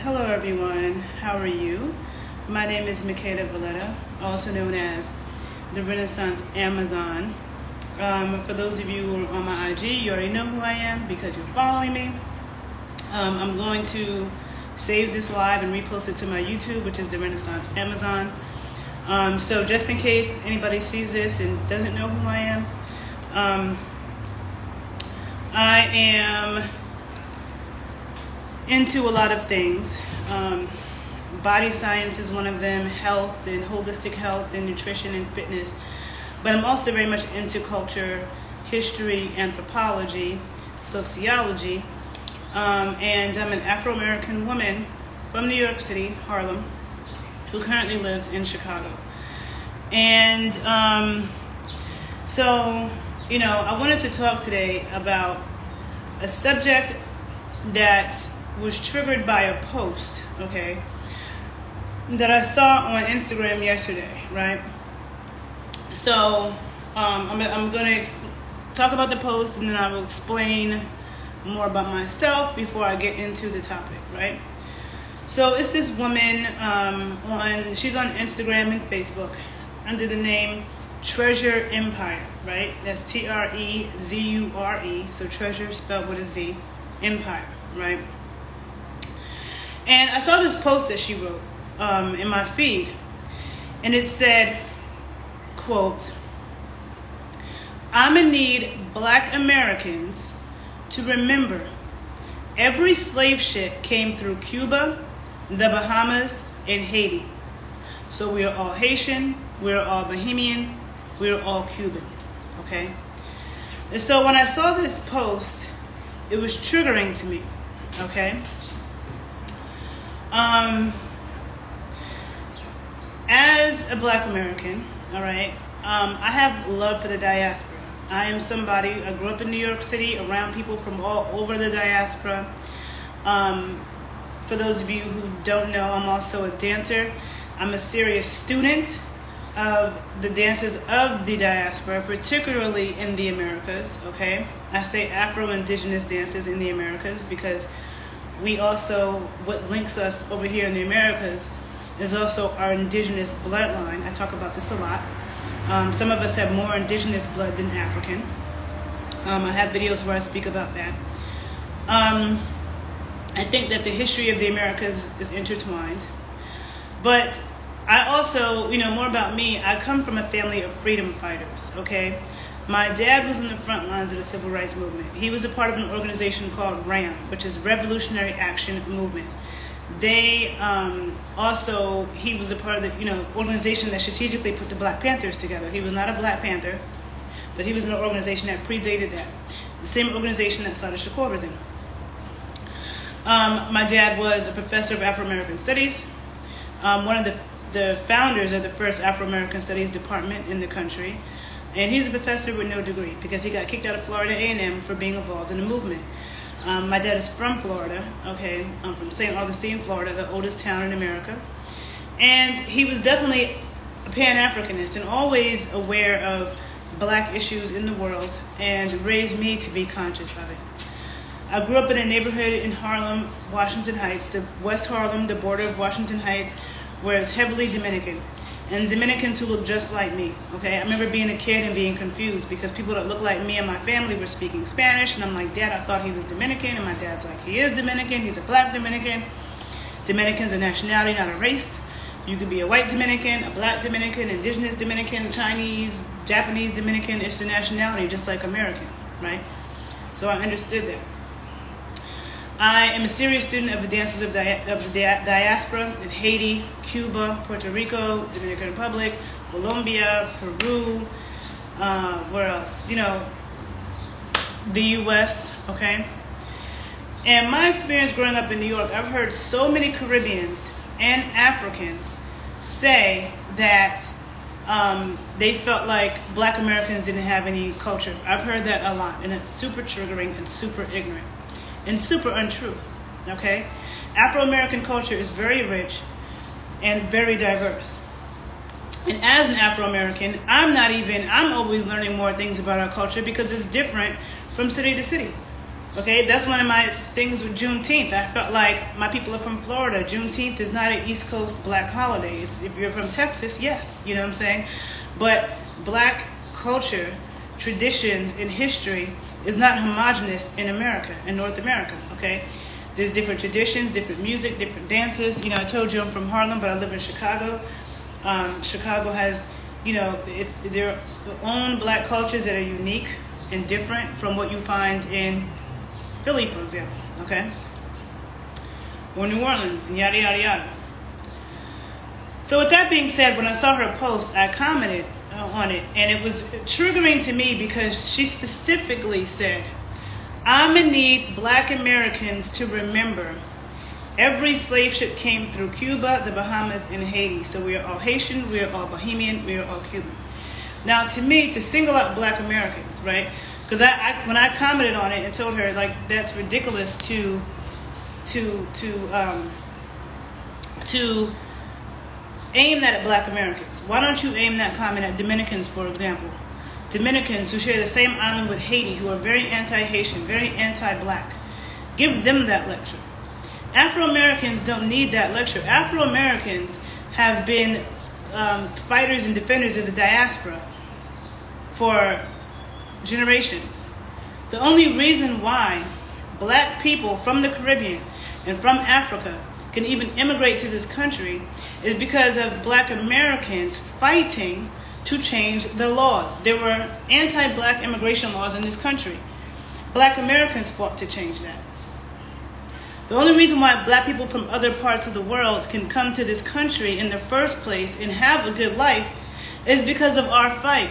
Hello everyone, how are you? My name is Michaela Valletta, also known as the Renaissance Amazon. For those of you who are on my IG, you already know who I am because you're following me. I'm going to save this live and repost it to my YouTube, which is the Renaissance Amazon. So just in case anybody sees this and doesn't know who I am, I am into a lot of things. Body science is one of them, health and holistic health and nutrition and fitness. But I'm also very much into culture, history, anthropology, sociology. And I'm an Afro-American woman from New York City, Harlem, who currently lives in Chicago. And so, I wanted to talk today about a subject that was triggered by a post, okay, that I saw on Instagram yesterday, right? So I'm going to talk about the post, and then I will explain more about myself before I get into the topic, right? So it's this woman she's on Instagram and Facebook under the name Treasure Empire, right? That's Trezure, so treasure spelled with a Z, Empire, right? And I saw this post that she wrote in my feed, and it said, quote, "I'ma need Black Americans to remember every slave ship came through Cuba, the Bahamas, and Haiti. So we are all Haitian, we're all Bahamian, we're all Cuban, okay?" And so when I saw this post, it was triggering to me, okay? As a Black American, all right, I have love for the diaspora. I grew up in New York City around people from all over the diaspora. For those of you who don't know, I'm also a dancer. I'm a serious student of the dances of the diaspora, particularly in the Americas, okay? I say Afro-Indigenous dances in the Americas because what links us over here in the Americas is also our indigenous bloodline. I talk about this a lot. Some of us have more indigenous blood than African. I have videos where I speak about that. I think that the history of the Americas is intertwined. But I also, more about me, I come from a family of freedom fighters, okay? My dad was in the front lines of the civil rights movement. He was a part of an organization called RAM, which is Revolutionary Action Movement. He was a part of the, organization that strategically put the Black Panthers together. He was not a Black Panther, but he was in an organization that predated that. The same organization that Sada Shakur was in. My dad was a professor of Afro-American Studies, one of the founders of the first Afro-American Studies department in the country. And he's a professor with no degree because he got kicked out of Florida A&M for being involved in the movement. My dad is from Florida, okay? I'm from St. Augustine, Florida, the oldest town in America. And he was definitely a Pan-Africanist and always aware of Black issues in the world and raised me to be conscious of it. I grew up in a neighborhood in Harlem, Washington Heights, West Harlem, the border of Washington Heights, where it's heavily Dominican. And Dominicans who look just like me, okay? I remember being a kid and being confused because people that look like me and my family were speaking Spanish, and I'm like, Dad, I thought he was Dominican, and my dad's like, he is Dominican, he's a Black Dominican. Dominican's a nationality, not a race. You could be a white Dominican, a Black Dominican, indigenous Dominican, Chinese, Japanese Dominican. It's a nationality, just like American, right? So I understood that. I am a serious student of the dances of the diaspora in Haiti, Cuba, Puerto Rico, Dominican Republic, Colombia, Peru, where else? The U.S., okay? And my experience growing up in New York, I've heard so many Caribbeans and Africans say that they felt like Black Americans didn't have any culture. I've heard that a lot, and it's super triggering and super ignorant. And super untrue, okay? Afro-American culture is very rich and very diverse. And as an Afro-American, I'm always learning more things about our culture because it's different from city to city. Okay, that's one of my things with Juneteenth. I felt like my people are from Florida. Juneteenth is not an East Coast black holiday. It's, if you're from Texas, yes, you know what I'm saying? But black culture, traditions, and history is not homogenous in America, in North America, okay? There's different traditions, different music, different dances. You know, I told you I'm from Harlem, but I live in Chicago. Chicago has, you know, it's their own black cultures that are unique and different from what you find in Philly, for example, okay? Or New Orleans, and yada, yada, yada. So with that being said, when I saw her post, I commented on it, and it was triggering to me because she specifically said, I'm gonna need black Americans to remember every slave ship came through Cuba, the Bahamas, and Haiti. So we are all Haitian, we are all Bahamian, we are all Cuban. Now, to me, to single out black Americans, right? Because when I commented on it and told her, like, that's ridiculous to aim that at black Americans. Why don't you aim that comment at Dominicans, for example? Dominicans who share the same island with Haiti, who are very anti-Haitian, very anti-black. Give them that lecture. Afro-Americans don't need that lecture. Afro-Americans have been fighters and defenders of the diaspora for generations. The only reason why black people from the Caribbean and from Africa can even immigrate to this country is because of black Americans fighting to change the laws. There were anti-black immigration laws in this country. Black Americans fought to change that. The only reason why black people from other parts of the world can come to this country in the first place and have a good life is because of our fight.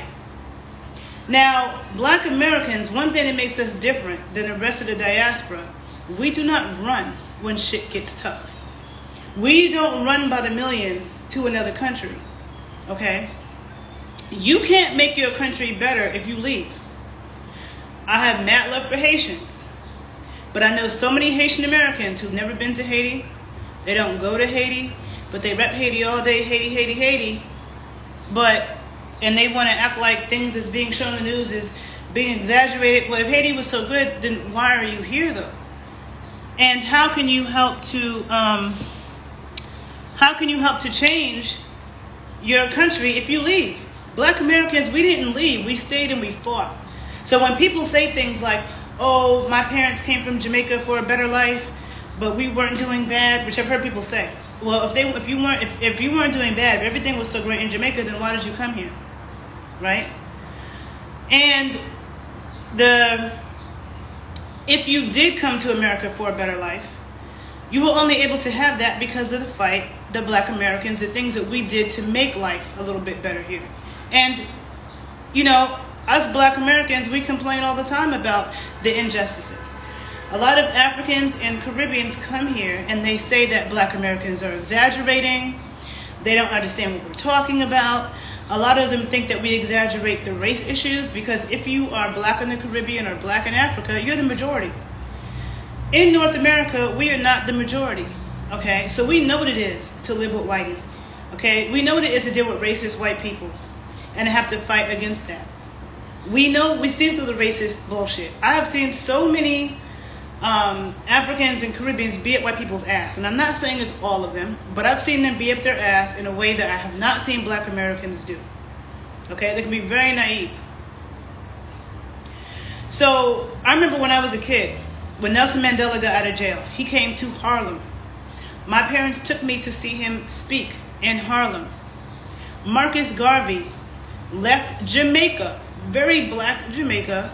Now, black Americans, one thing that makes us different than the rest of the diaspora, we do not run when shit gets tough. We don't run by the millions to another country, okay? You can't make your country better if you leave. I have mad love for Haitians, but I know so many Haitian Americans who've never been to Haiti. They don't go to Haiti, but they rep Haiti all day, Haiti, Haiti, Haiti. And they want to act like things that's being shown in the news is being exaggerated. Well, if Haiti was so good, then why are you here, though? And how can you help to change your country if you leave? Black Americans, we didn't leave. We stayed and we fought. So when people say things like, oh, my parents came from Jamaica for a better life, but we weren't doing bad, which I've heard people say. Well, if you weren't doing bad, if everything was so great in Jamaica, then why did you come here? Right? And if you did come to America for a better life, you were only able to have that because of the fight, the black Americans, the things that we did to make life a little bit better here. And, you know, us black Americans, we complain all the time about the injustices. A lot of Africans and Caribbeans come here and they say that black Americans are exaggerating. They don't understand what we're talking about. A lot of them think that we exaggerate the race issues because if you are black in the Caribbean or black in Africa, you're the majority. In North America, we are not the majority, okay? So we know what it is to live with whitey, okay? We know what it is to deal with racist white people and have to fight against that. We see through the racist bullshit. I have seen so many Africans and Caribbeans be at white people's ass. And I'm not saying it's all of them, but I've seen them be up their ass in a way that I have not seen black Americans do. Okay, they can be very naive. So I remember when I was a kid, when Nelson Mandela got out of jail, he came to Harlem. My parents took me to see him speak in Harlem. Marcus Garvey left Jamaica, very black Jamaica.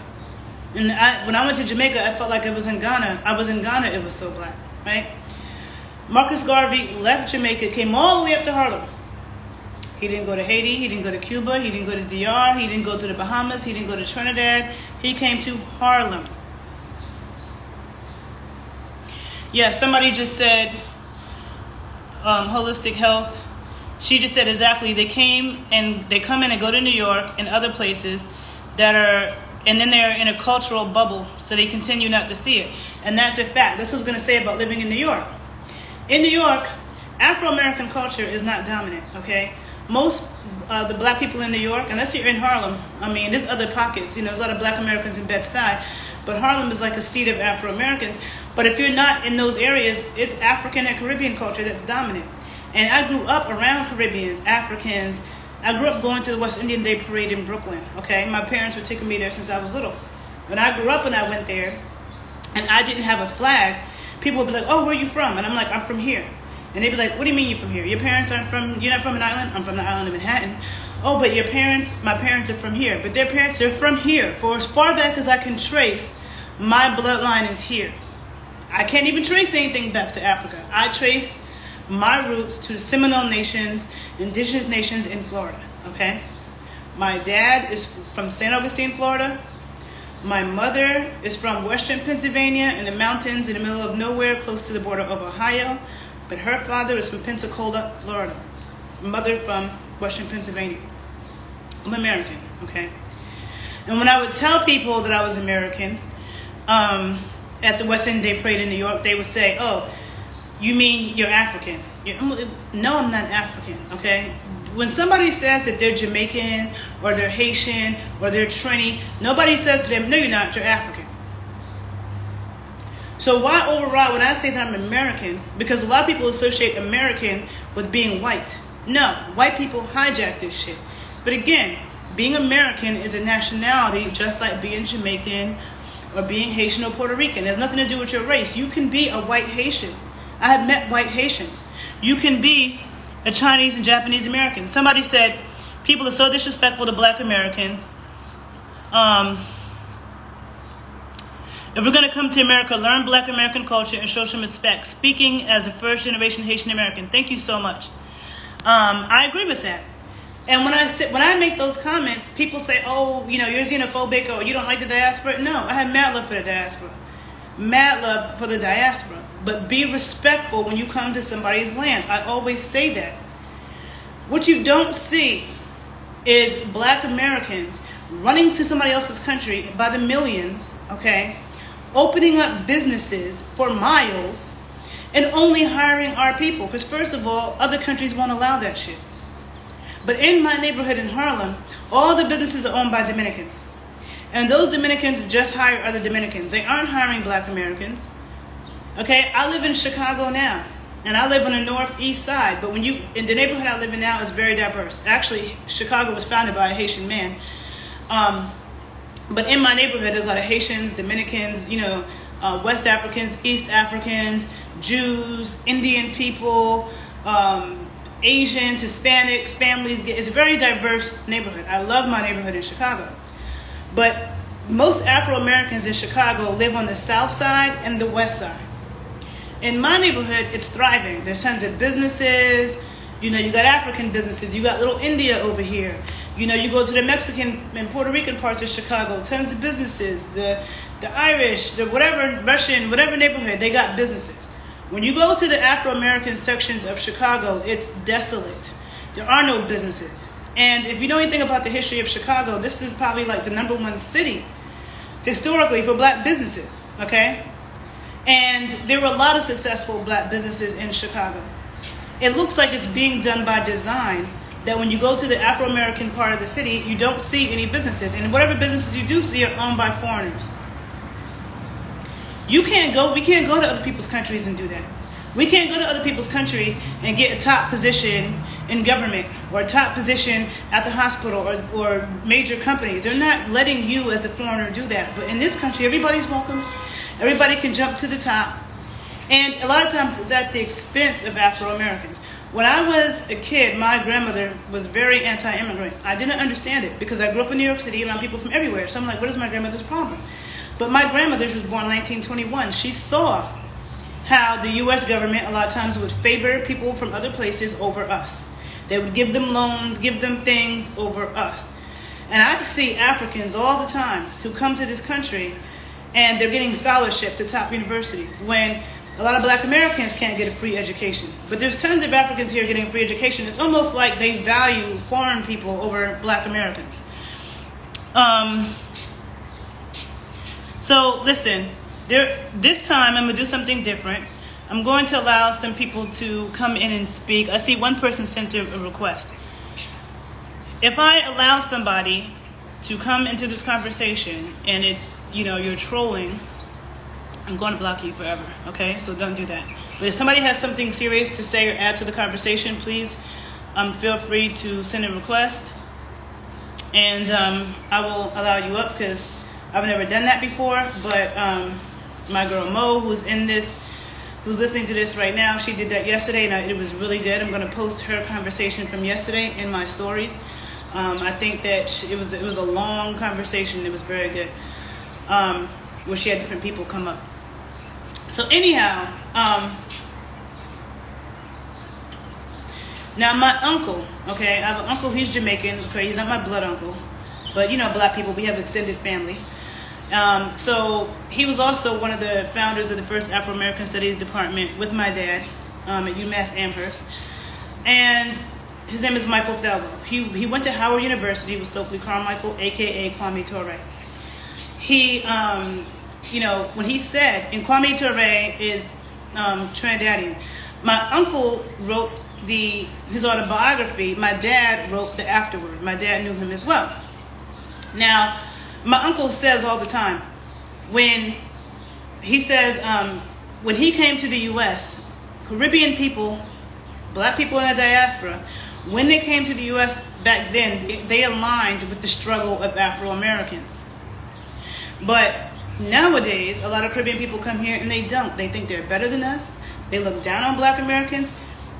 And when I went to Jamaica, I felt like I was in Ghana. I was in Ghana, it was so black, right? Marcus Garvey left Jamaica, came all the way up to Harlem. He didn't go to Haiti, he didn't go to Cuba, he didn't go to DR, he didn't go to the Bahamas, he didn't go to Trinidad. He came to Harlem. Yeah, somebody just said holistic health. She just said exactly. They come in and go to New York and other places that are, and then they're in a cultural bubble, so they continue not to see it. And that's a fact. This was going to say about living in New York. In New York, Afro-American culture is not dominant, okay? Most the black people in New York, unless you're in Harlem, I mean, there's other pockets. You know, there's a lot of black Americans in Bed-Stuy. but Harlem is like a seat of Afro-Americans. But if you're not in those areas, it's African and Caribbean culture that's dominant. And I grew up around Caribbeans, Africans. I grew up going to the West Indian Day Parade in Brooklyn, okay? My parents were taking me there since I was little. When I grew up and I went there, and I didn't have a flag, people would be like, oh, where are you from? And I'm like, I'm from here. And they'd be like, what do you mean you're from here? Your parents aren't from, you're not from an island? I'm from the island of Manhattan. Oh, but your parents, my parents are from here. But their parents, they're from here. For as far back as I can trace, my bloodline is here. I can't even trace anything back to Africa. I trace my roots to the Seminole nations, indigenous nations in Florida, okay? My dad is from St. Augustine, Florida. My mother is from Western Pennsylvania in the mountains in the middle of nowhere, close to the border of Ohio. But her father is from Pensacola, Florida. Mother from Western Pennsylvania. I'm American, okay? And when I would tell people that I was American, at the West Indian Day Parade in New York, they would say, oh, you mean you're African? No, I'm not African, okay? When somebody says that they're Jamaican or they're Haitian or they're Trini, nobody says to them, no, you're not, you're African. So why override when I say that I'm American? Because a lot of people associate American with being white. No, white people hijack this shit. But again, being American is a nationality just like being Jamaican or being Haitian or Puerto Rican. There's nothing to do with your race. You can be a white Haitian. I have met white Haitians. You can be a Chinese and Japanese American. Somebody said, people are so disrespectful to black Americans. If we're going to come to America, learn black American culture and show some respect. Speaking as a first generation Haitian American. Thank you so much. I agree with that. And when I make those comments, people say, oh, you know, you're xenophobic or you don't like the diaspora. No, I have mad love for the diaspora. Mad love for the diaspora. But be respectful when you come to somebody's land. I always say that. What you don't see is black Americans running to somebody else's country by the millions, okay, opening up businesses for miles and only hiring our people. Because first of all, other countries won't allow that shit. But in my neighborhood in Harlem, all the businesses are owned by Dominicans. And those Dominicans just hire other Dominicans. They aren't hiring black Americans. Okay, I live in Chicago now. And I live on the northeast side. But in the neighborhood I live in now is very diverse. Actually, Chicago was founded by a Haitian man. But in my neighborhood, there's a lot of Haitians, Dominicans, you know, West Africans, East Africans, Jews, Indian people, Asians, Hispanics, families. It's a very diverse neighborhood. I love my neighborhood in Chicago. But most Afro-Americans in Chicago live on the south side and the west side. In my neighborhood, it's thriving. There's tons of businesses. You know, you got African businesses. You got Little India over here. You know, you go to the Mexican and Puerto Rican parts of Chicago, tons of businesses. The Irish, the whatever, Russian, whatever neighborhood, they got businesses. When you go to the Afro-American sections of Chicago, it's desolate. There are no businesses. And if you know anything about the history of Chicago, this is probably like the #1 city historically for black businesses, okay? And there were a lot of successful black businesses in Chicago. It looks like it's being done by design, that when you go to the Afro-American part of the city, you don't see any businesses. And whatever businesses you do see are owned by foreigners. We can't go to other people's countries and do that. We can't go to other people's countries and get a top position in government or a top position at the hospital or major companies. They're not letting you as a foreigner do that. But in this country, everybody's welcome. Everybody can jump to the top. And a lot of times it's at the expense of Afro-Americans. When I was a kid, my grandmother was very anti-immigrant. I didn't understand it because I grew up in New York City around people from everywhere. So I'm like, what is my grandmother's problem? But my grandmother was born in 1921. She saw how the U.S. government a lot of times would favor people from other places over us. They would give them loans, give them things over us. And I see Africans all the time who come to this country and they're getting scholarships to top universities when a lot of black Americans can't get a free education. But there's tons of Africans here getting a free education. It's almost like they value foreign people over black Americans. So listen, this time I'm going to do something different. I'm going to allow some people to come in and speak. I see one person sent a request. If I allow somebody to come into this conversation and it's, you're trolling, I'm going to block you forever, okay? So don't do that. But if somebody has something serious to say or add to the conversation, please feel free to send a request. And I will allow you up because I've never done that before. But my girl Mo, who's listening to this right now, she did that yesterday and it was really good. I'm going to post her conversation from yesterday in my stories. I think that it was a long conversation. It was very good, where she had different people come up. So anyhow, now my uncle, okay, I have an uncle, he's Jamaican, okay, he's not my blood uncle, but black people, we have extended family. So he was also one of the founders of the first Afro-American Studies department with my dad at UMass Amherst. And his name is Michael Thelbo. He went to Howard University with Stokely Carmichael, a.k.a. Kwame Ture. He, when he said, and Kwame Ture is Trinidadian. My uncle wrote his autobiography. My dad wrote the afterword. My dad knew him as well. Now, my uncle says all the time, when he came to the U.S., Caribbean people, black people in the diaspora, when they came to the U.S. back then, they aligned with the struggle of Afro-Americans. But nowadays, a lot of Caribbean people come here and they don't. They think they're better than us. They look down on black Americans.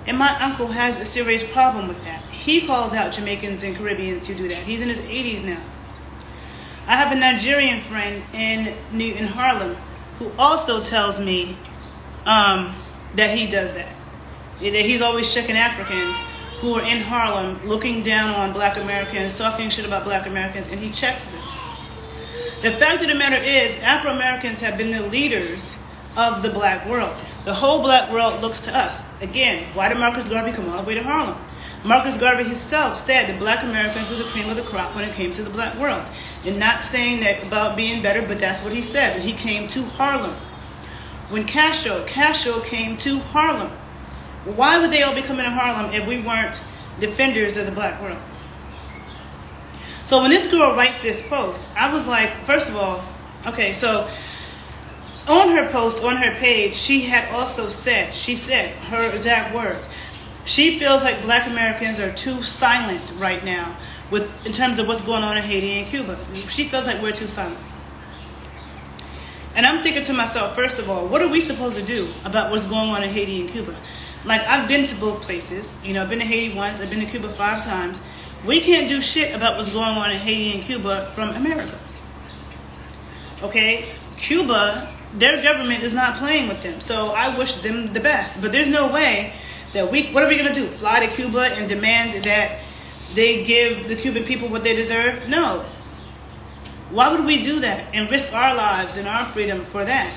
And my uncle has a serious problem with that. He calls out Jamaicans and Caribbeans who do that. He's in his 80s now. I have a Nigerian friend in Harlem who also tells me that he does that. That he's always checking Africans who are in Harlem looking down on black Americans, talking shit about black Americans, and he checks them. The fact of the matter is, Afro-Americans have been the leaders of the black world. The whole black world looks to us. Again, why did Marcus Garvey come all the way to Harlem? Marcus Garvey himself said that black Americans were the cream of the crop when it came to the black world. And not saying that about being better, but that's what he said. And he came to Harlem. When Castro came to Harlem. Why would they all be coming to Harlem if we weren't defenders of the black world? So when this girl writes this post, I was like, first of all, okay, so on her post, on her page, she said her exact words, she feels like black Americans are too silent right now in terms of what's going on in Haiti and Cuba. She feels like we're too silent. And I'm thinking to myself, first of all, what are we supposed to do about what's going on in Haiti and Cuba? Like, I've been to both places. I've been to Haiti once, I've been to Cuba 5 times. We can't do shit about what's going on in Haiti and Cuba from America. Okay? Cuba, their government is not playing with them. So I wish them the best. But there's no way that what are we going to do? Fly to Cuba and demand that they give the Cuban people what they deserve? No. Why would we do that and risk our lives and our freedom for that?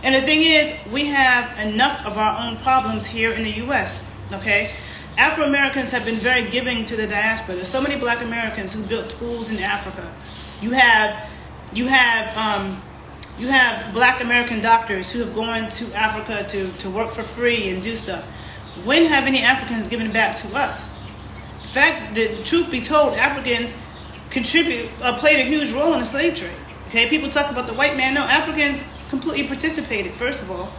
And the thing is, we have enough of our own problems here in the U.S., okay? Afro-Americans have been very giving to the diaspora. There's so many black Americans who built schools in Africa. You have black American doctors who have gone to Africa to work for free and do stuff. When have any Africans given back to us? In fact, the truth be told, Africans played a huge role in the slave trade. Okay, people talk about the white man. No, Africans completely participated, first of all.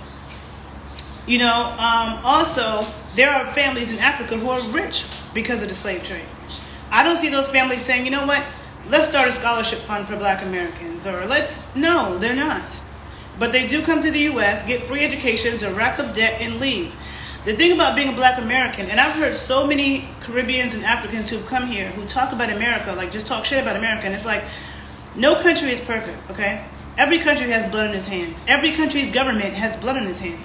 Also, there are families in Africa who are rich because of the slave trade. I don't see those families saying, you know what, let's start a scholarship fund for black Americans, no, they're not. But they do come to the U.S., get free educations, or rack up debt and leave. The thing about being a black American, and I've heard so many Caribbeans and Africans who've come here who talk about America, like just talk shit about America, and it's like, no country is perfect, okay? Every country has blood in its hands. Every country's government has blood in its hands.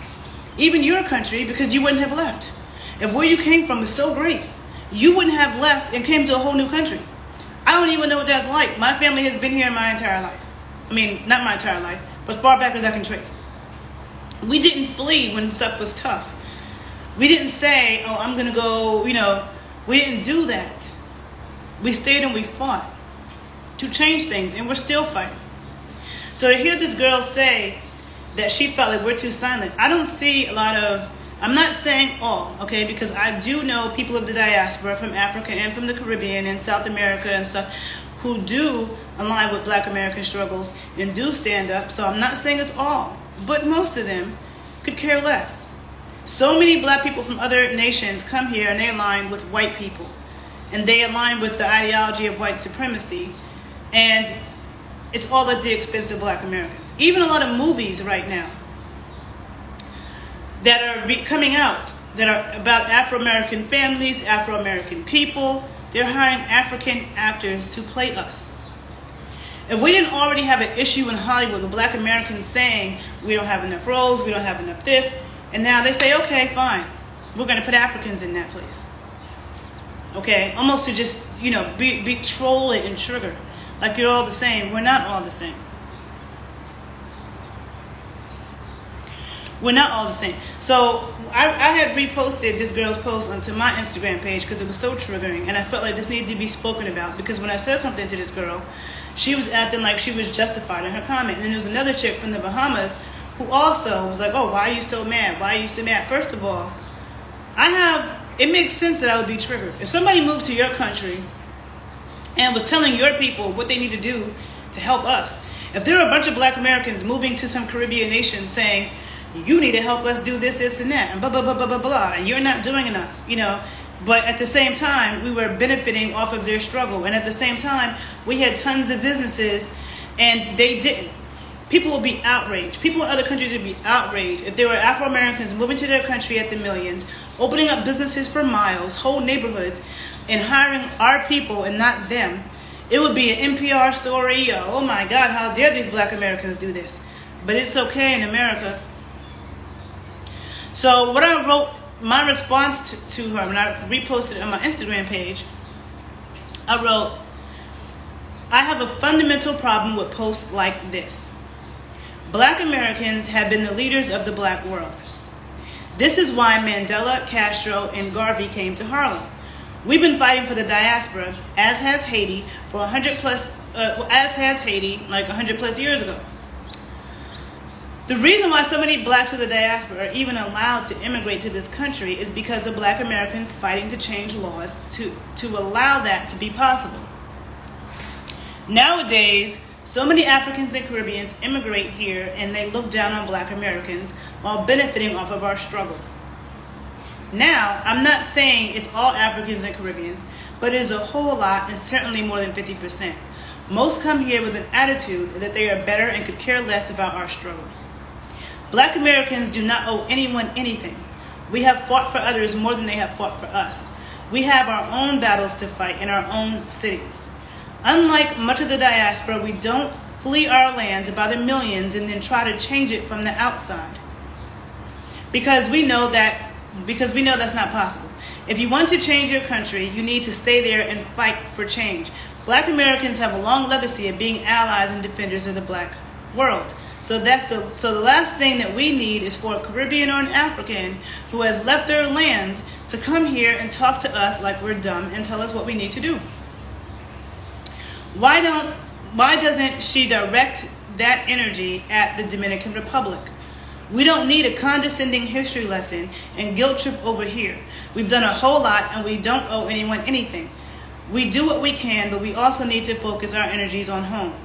Even your country, because you wouldn't have left. If where you came from is so great, you wouldn't have left and came to a whole new country. I don't even know what that's like. My family has been here my entire life. I mean, not my entire life, but as far back as I can trace. We didn't flee when stuff was tough. We didn't say, oh, I'm going to go, we didn't do that. We stayed and we fought to change things, and we're still fighting. So to hear this girl say that she felt like we're too silent, I don't see a lot of, I'm not saying all, okay, because I do know people of the diaspora from Africa and from the Caribbean and South America and stuff who do align with Black American struggles and do stand up. So I'm not saying it's all, but most of them could care less. So many Black people from other nations come here and they align with white people, and they align with the ideology of white supremacy, and it's all at the expense of Black Americans. Even a lot of movies right now that are coming out that are about Afro-American families, Afro-American people, they're hiring African actors to play us. If we didn't already have an issue in Hollywood with Black Americans saying we don't have enough roles, we don't have enough this, and now they say, okay, fine, we're going to put Africans in that place. Okay, almost to just, be troll it and trigger. Like you're all the same. We're not all the same. We're not all the same. So I had reposted this girl's post onto my Instagram page because it was so triggering, and I felt like this needed to be spoken about, because when I said something to this girl, she was acting like she was justified in her comment. And then there was another chick from the Bahamas who also was like, oh, why are you so mad? Why are you so mad? First of all, it makes sense that I would be triggered. If somebody moved to your country and was telling your people what they need to do to help us, if there are a bunch of Black Americans moving to some Caribbean nation saying, you need to help us do this, this, and that, and blah, blah, blah, blah, blah, blah, and you're not doing enough, but at the same time, we were benefiting off of their struggle, and at the same time, we had tons of businesses, and they didn't. People would be outraged. People in other countries would be outraged if there were Afro-Americans moving to their country at the millions, opening up businesses for miles, whole neighborhoods, and hiring our people and not them. It would be an NPR story. Oh my God, how dare these Black Americans do this? But it's okay in America. So what I wrote, my response to her, when I reposted it on my Instagram page, I wrote, I have a fundamental problem with posts like this. Black Americans have been the leaders of the Black world. This is why Mandela, Castro, and Garvey came to Harlem. We've been fighting for the diaspora, as has Haiti, for 100 plus years ago. The reason why so many Blacks of the diaspora are even allowed to immigrate to this country is because of Black Americans fighting to change laws to allow that to be possible. Nowadays, so many Africans and Caribbeans immigrate here and they look down on Black Americans while benefiting off of our struggle. Now, I'm not saying it's all Africans and Caribbeans, but it is a whole lot, and certainly more than 50%. Most come here with an attitude that they are better and could care less about our struggle. Black Americans do not owe anyone anything. We have fought for others more than they have fought for us. We have our own battles to fight in our own cities. Unlike much of the diaspora, we don't flee our land by the millions and then try to change it from the outside. Because we know that's not possible. If you want to change your country, you need to stay there and fight for change. Black Americans have a long legacy of being allies and defenders of the Black world. So the last thing that we need is for a Caribbean or an African who has left their land to come here and talk to us like we're dumb and tell us what we need to do. Why doesn't she direct that energy at the Dominican Republic? We don't need a condescending history lesson and guilt trip over here. We've done a whole lot and we don't owe anyone anything. We do what we can, but we also need to focus our energies on home.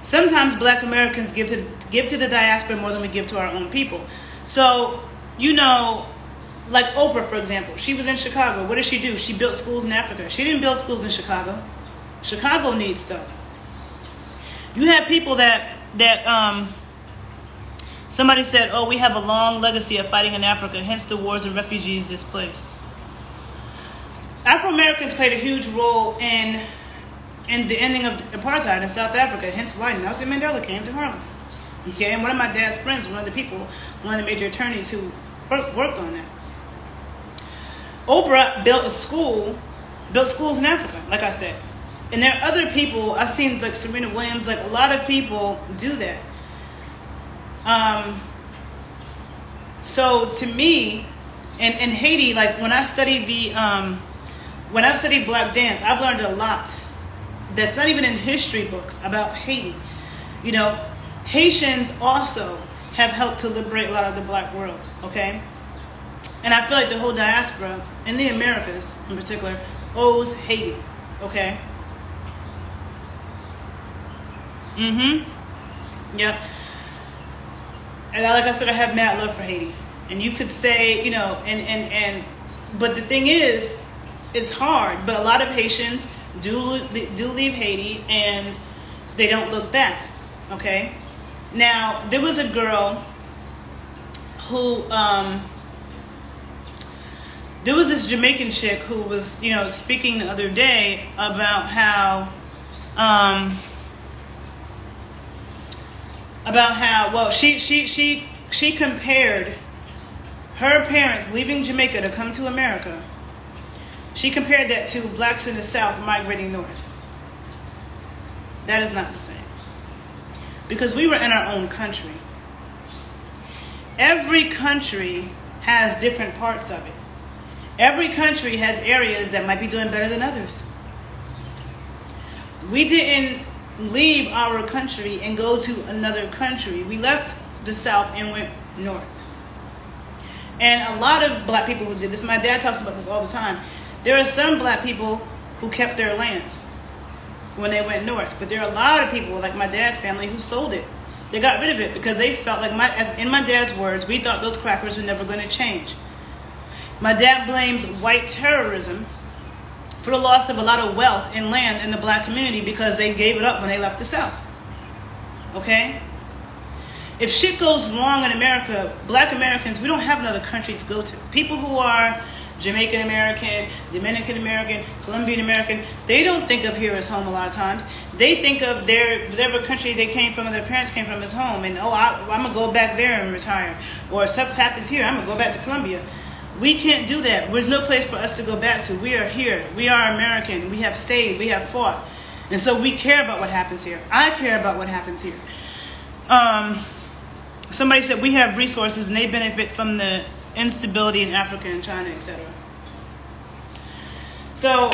Sometimes Black Americans give to the diaspora more than we give to our own people. So, like Oprah, for example, she was in Chicago. What did she do? She built schools in Africa. She didn't build schools in Chicago. Chicago needs stuff. You have people that somebody said, oh, we have a long legacy of fighting in Africa, hence the wars and refugees displaced. Afro-Americans played a huge role in the ending of apartheid in South Africa, hence why Nelson Mandela came to Harlem. Okay, and one of my dad's friends, one of the major attorneys who worked on that. Oprah built schools in Africa, like I said. And there are other people, I've seen like Serena Williams, like a lot of people do that. So to me, in Haiti, like when I've studied Black dance, I've learned a lot that's not even in history books about Haiti. Haitians also have helped to liberate a lot of the Black world, okay? And I feel like the whole diaspora, in the Americas in particular, owes Haiti, okay? Yep. And like I said, I have mad love for Haiti. And you could say, you know, but the thing is, it's hard. But a lot of Haitians do leave Haiti and they don't look back. Okay. Now there was a girl who there was this Jamaican chick who was, you know, speaking the other day about how well she compared her parents leaving Jamaica to come to America. She compared that to blacks in the South migrating north. That is not the same. Because we were in our own country. Every country has different parts of it. Every country has areas that might be doing better than others. We didn't leave our country and go to another country. We left the South and went north. And a lot of black people who did this, my dad talks about this all the time. There are some black people who kept their land when they went north, but there are a lot of people, like my dad's family, who sold it. They got rid of it because they felt like, in my dad's words, we thought those crackers were never going to change. My dad blames white terrorism for the loss of a lot of wealth and land in the black community because they gave it up when they left the South. Okay? If shit goes wrong in America, black Americans, we don't have another country to go to. People who are Jamaican American, Dominican American, Colombian American, they don't think of here as home a lot of times. They think of whatever country they came from and their parents came from as home. And, I'm going to go back there and retire. Or if stuff happens here, I'm going to go back to Colombia. We can't do that. There's no place for us to go back to. We are here. We are American. We have stayed. We have fought. And so we care about what happens here. I care about what happens here. Somebody said we have resources and they benefit from the instability in Africa and China, etc. So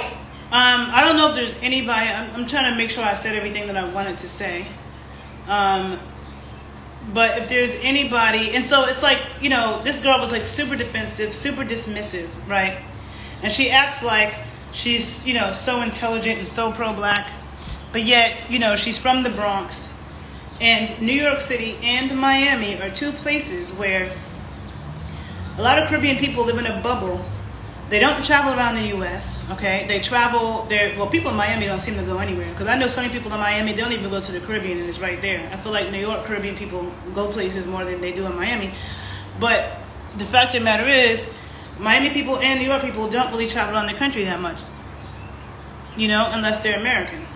I don't know if there's anybody. I'm trying to make sure I said everything that I wanted to say. But if there's anybody, and so it's like, you know, this girl was like super defensive, super dismissive, right? And she acts like she's, you know, so intelligent and so pro-black, but yet, you know, she's from the Bronx. And New York City and Miami are two places where a lot of Caribbean people live in a bubble. They don't travel around the U.S., okay? They travel there. Well, people in Miami don't seem to go anywhere. Because I know so many people in Miami, they don't even go to the Caribbean, and it's right there. I feel like New York Caribbean people go places more than they do in Miami. But the fact of the matter is, Miami people and New York people don't really travel around the country that much. You know, unless they're American.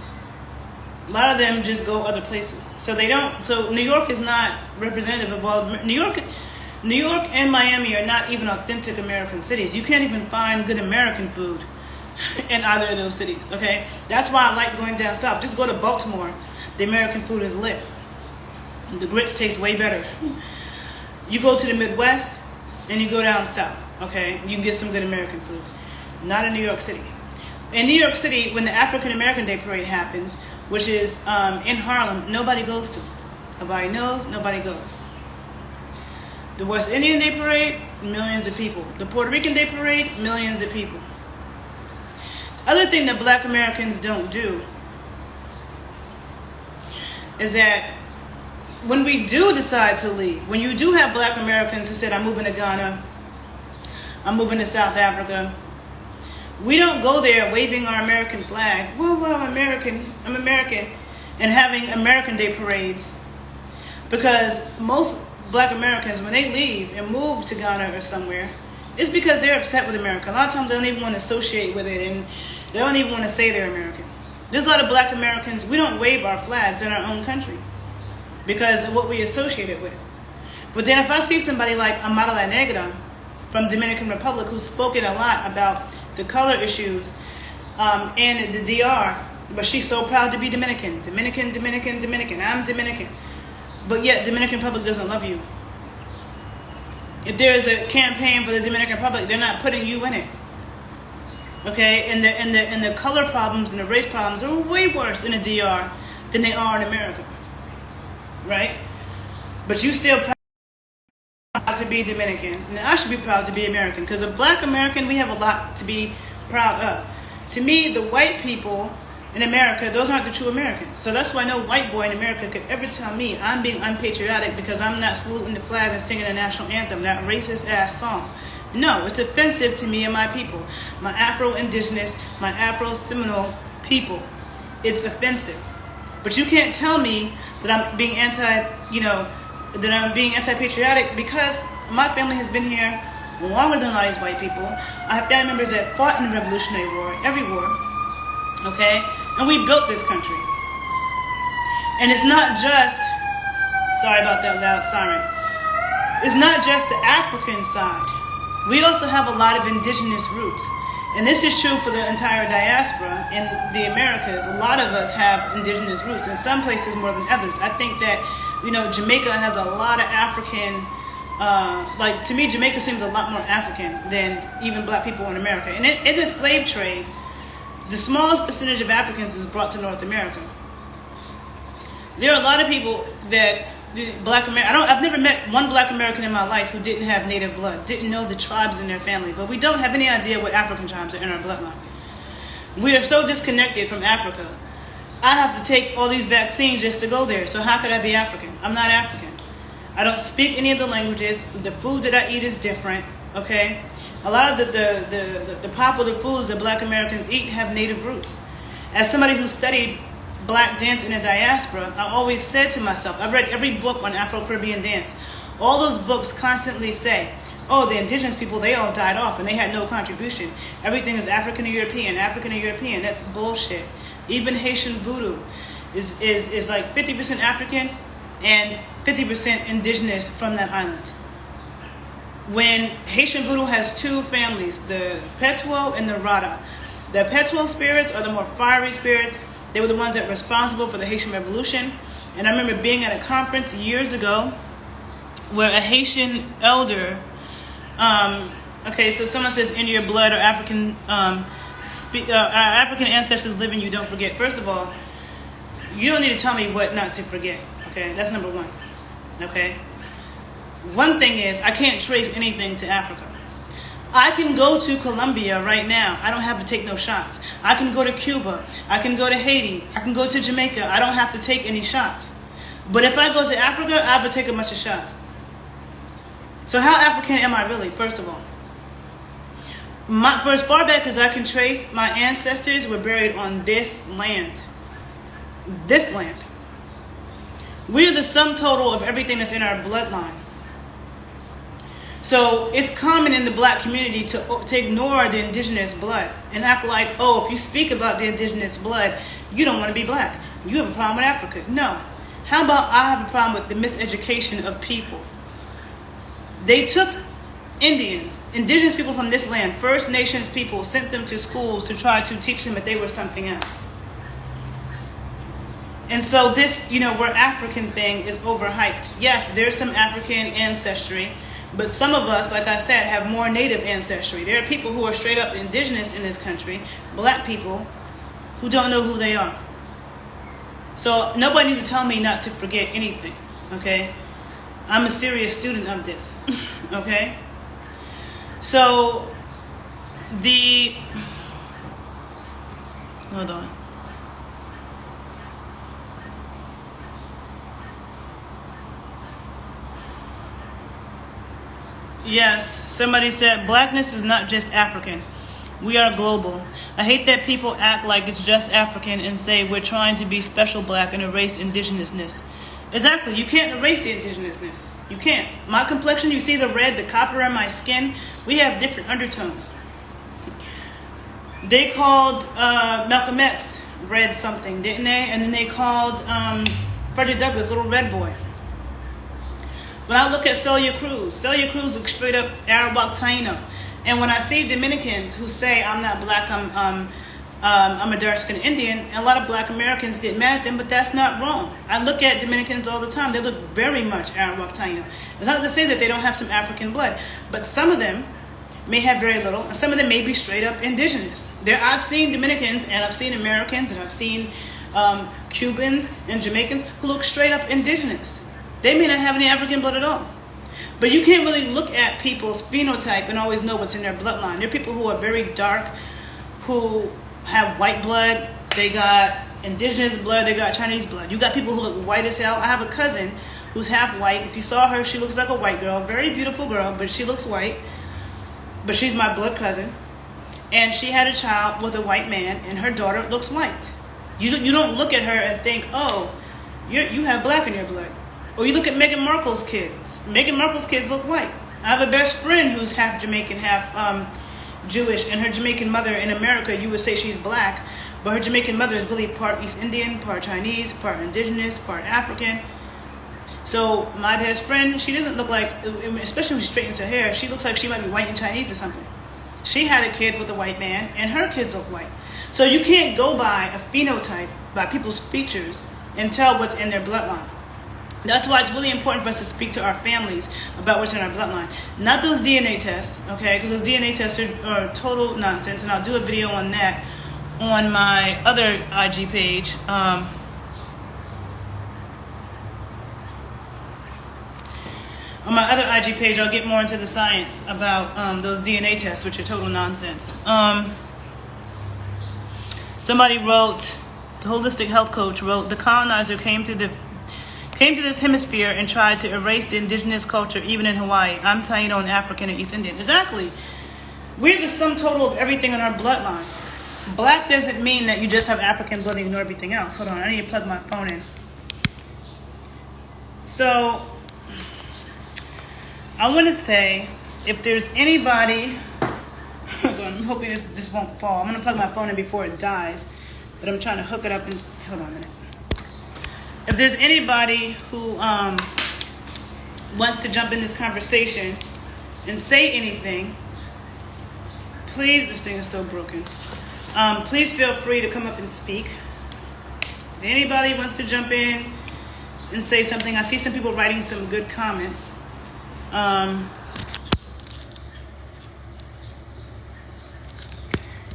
A lot of them just go other places. So they don't. So New York is not representative of all. New York and Miami are not even authentic American cities. You can't even find good American food in either of those cities, okay? That's why I like going down south. Just go to Baltimore. The American food is lit. The grits taste way better. You go to the Midwest and you go down south, okay? You can get some good American food. Not in New York City. In New York City, when the African American Day Parade happens, which is in Harlem, nobody goes to. Nobody knows, nobody goes. The West Indian Day Parade, millions of people. The Puerto Rican Day Parade, millions of people. Other thing that black Americans don't do is that when we do decide to leave, when you do have black Americans who said, I'm moving to Ghana, I'm moving to South Africa, we don't go there waving our American flag, whoa, I'm American, and having American Day parades. Because most black Americans, when they leave and move to Ghana or somewhere, it's because they're upset with America. A lot of times they don't even want to associate with it, and they don't even want to say they're American. There's a lot of black Americans, we don't wave our flags in our own country because of what we associate it with. But then if I see somebody like Amara La Negra from Dominican Republic, who's spoken a lot about the color issues in the DR, but she's so proud to be Dominican. I'm Dominican. But yet Dominican Republic doesn't love you. If there's a campaign for the Dominican Republic, they're not putting you in it. Okay? And the color problems and the race problems are way worse in the DR than they are in America. Right? But you still proud to be Dominican. And I should be proud to be American. Because a black American, we have a lot to be proud of. To me, the white people in America, those aren't the true Americans. So that's why no white boy in America could ever tell me I'm being unpatriotic because I'm not saluting the flag and singing the national anthem, that racist ass song. No, it's offensive to me and my people, my Afro-Indigenous, my Afro-Seminole people. It's offensive. But you can't tell me that I'm being anti-patriotic because my family has been here longer than a lot of these white people. I have family members that fought in the Revolutionary War, every war, okay? And we built this country. And it's not just, sorry about that loud siren, it's not just the African side. We also have a lot of indigenous roots. And this is true for the entire diaspora in the Americas. A lot of us have indigenous roots, in some places more than others. I think that, Jamaica has a lot of African, to me, Jamaica seems a lot more African than even black people in America. And in the slave trade, the smallest percentage of Africans was brought to North America. There are a lot of people that I've never met one black American in my life who didn't have native blood, didn't know the tribes in their family, but we don't have any idea what African tribes are in our bloodline. We are so disconnected from Africa. I have to take all these vaccines just to go there, so how could I be African? I'm not African. I don't speak any of the languages. The food that I eat is different, okay? A lot of the popular foods that black Americans eat have native roots. As somebody who studied black dance in the diaspora, I always said to myself, I've read every book on Afro-Caribbean dance. All those books constantly say, oh, the indigenous people, they all died off and they had no contribution. Everything is African or European, African or European. That's bullshit. Even Haitian voodoo is like 50% African and 50% indigenous from that island. When Haitian voodoo has two families, the Petuo and the Rada. The Petuo spirits are the more fiery spirits. They were the ones that were responsible for the Haitian Revolution. And I remember being at a conference years ago where a Haitian elder, so someone says in your blood or African African ancestors live in you, don't forget. First of all, you don't need to tell me what not to forget, okay? That's number one, okay? One thing is, I can't trace anything to Africa. I can go to Colombia right now. I don't have to take no shots. I can go to Cuba. I can go to Haiti. I can go to Jamaica. I don't have to take any shots. But if I go to Africa, I have to take a bunch of shots. So how African am I really, first of all? For as far back as I can trace, my ancestors were buried on this land. This land. We're the sum total of everything that's in our bloodline. So it's common in the black community to ignore the indigenous blood and act like, oh, if you speak about the indigenous blood, you don't want to be black. You have a problem with Africa. No. How about I have a problem with the miseducation of people? They took Indians, indigenous people from this land, First Nations people, sent them to schools to try to teach them that they were something else. And so this, we're African thing is overhyped. Yes, there's some African ancestry. But some of us, like I said, have more native ancestry. There are people who are straight up indigenous in this country, black people, who don't know who they are. So nobody needs to tell me not to forget anything, okay? I'm a serious student of this, okay? So hold on. Yes, somebody said blackness is not just African. We are global. I hate that people act like it's just African and say we're trying to be special black and erase indigenousness. Exactly, you can't erase the indigenousness. You can't. My complexion, you see the red, the copper in my skin, we have different undertones. They called Malcolm X red something, didn't they? And then they called Frederick Douglass Little Red Boy. When I look at Celia Cruz looks straight up Arawak Taino. And when I see Dominicans who say I'm not black, I'm a dark-skinned Indian, and a lot of black Americans get mad at them, but that's not wrong. I look at Dominicans all the time. They look very much Arawak Taino. It's not to say that they don't have some African blood, but some of them may have very little, and some of them may be straight up indigenous. I've seen Dominicans, and I've seen Americans, and I've seen Cubans and Jamaicans who look straight up indigenous. They may not have any African blood at all. But you can't really look at people's phenotype and always know what's in their bloodline. There are people who are very dark, who have white blood, they got indigenous blood, they got Chinese blood. You got people who look white as hell. I have a cousin who's half white. If you saw her, she looks like a white girl. Very beautiful girl, but she looks white. But she's my blood cousin. And she had a child with a white man, and her daughter looks white. You don't look at her and think, oh, you have black in your blood. Or you look at Meghan Markle's kids. Meghan Markle's kids look white. I have a best friend who's half Jamaican, half Jewish, and her Jamaican mother in America, you would say she's black, but her Jamaican mother is really part East Indian, part Chinese, part indigenous, part African. So my best friend, she doesn't look like, especially when she straightens her hair, she looks like she might be white and Chinese or something. She had a kid with a white man, and her kids look white. So you can't go by a phenotype, by people's features, and tell what's in their bloodline. That's why it's really important for us to speak to our families about what's in our bloodline. Not those DNA tests, okay? Because those DNA tests are total nonsense, and I'll do a video on that on my other IG page. On my other IG page, I'll get more into the science about those DNA tests, which are total nonsense. Somebody wrote, the holistic health coach wrote, the colonizer came to this hemisphere and tried to erase the indigenous culture, even in Hawaii. I'm Taino and African and East Indian. Exactly. We're the sum total of everything in our bloodline. Black doesn't mean that you just have African blood and ignore everything else. Hold on, I need to plug my phone in. So, I want to say, if there's anybody, hold on, I'm hoping this won't fall. I'm going to plug my phone in before it dies, but I'm trying to hook it up and, hold on a minute. If there's anybody who wants to jump in this conversation and say anything, please, this thing is so broken. Please feel free to come up and speak. If anybody wants to jump in and say something, I see some people writing some good comments.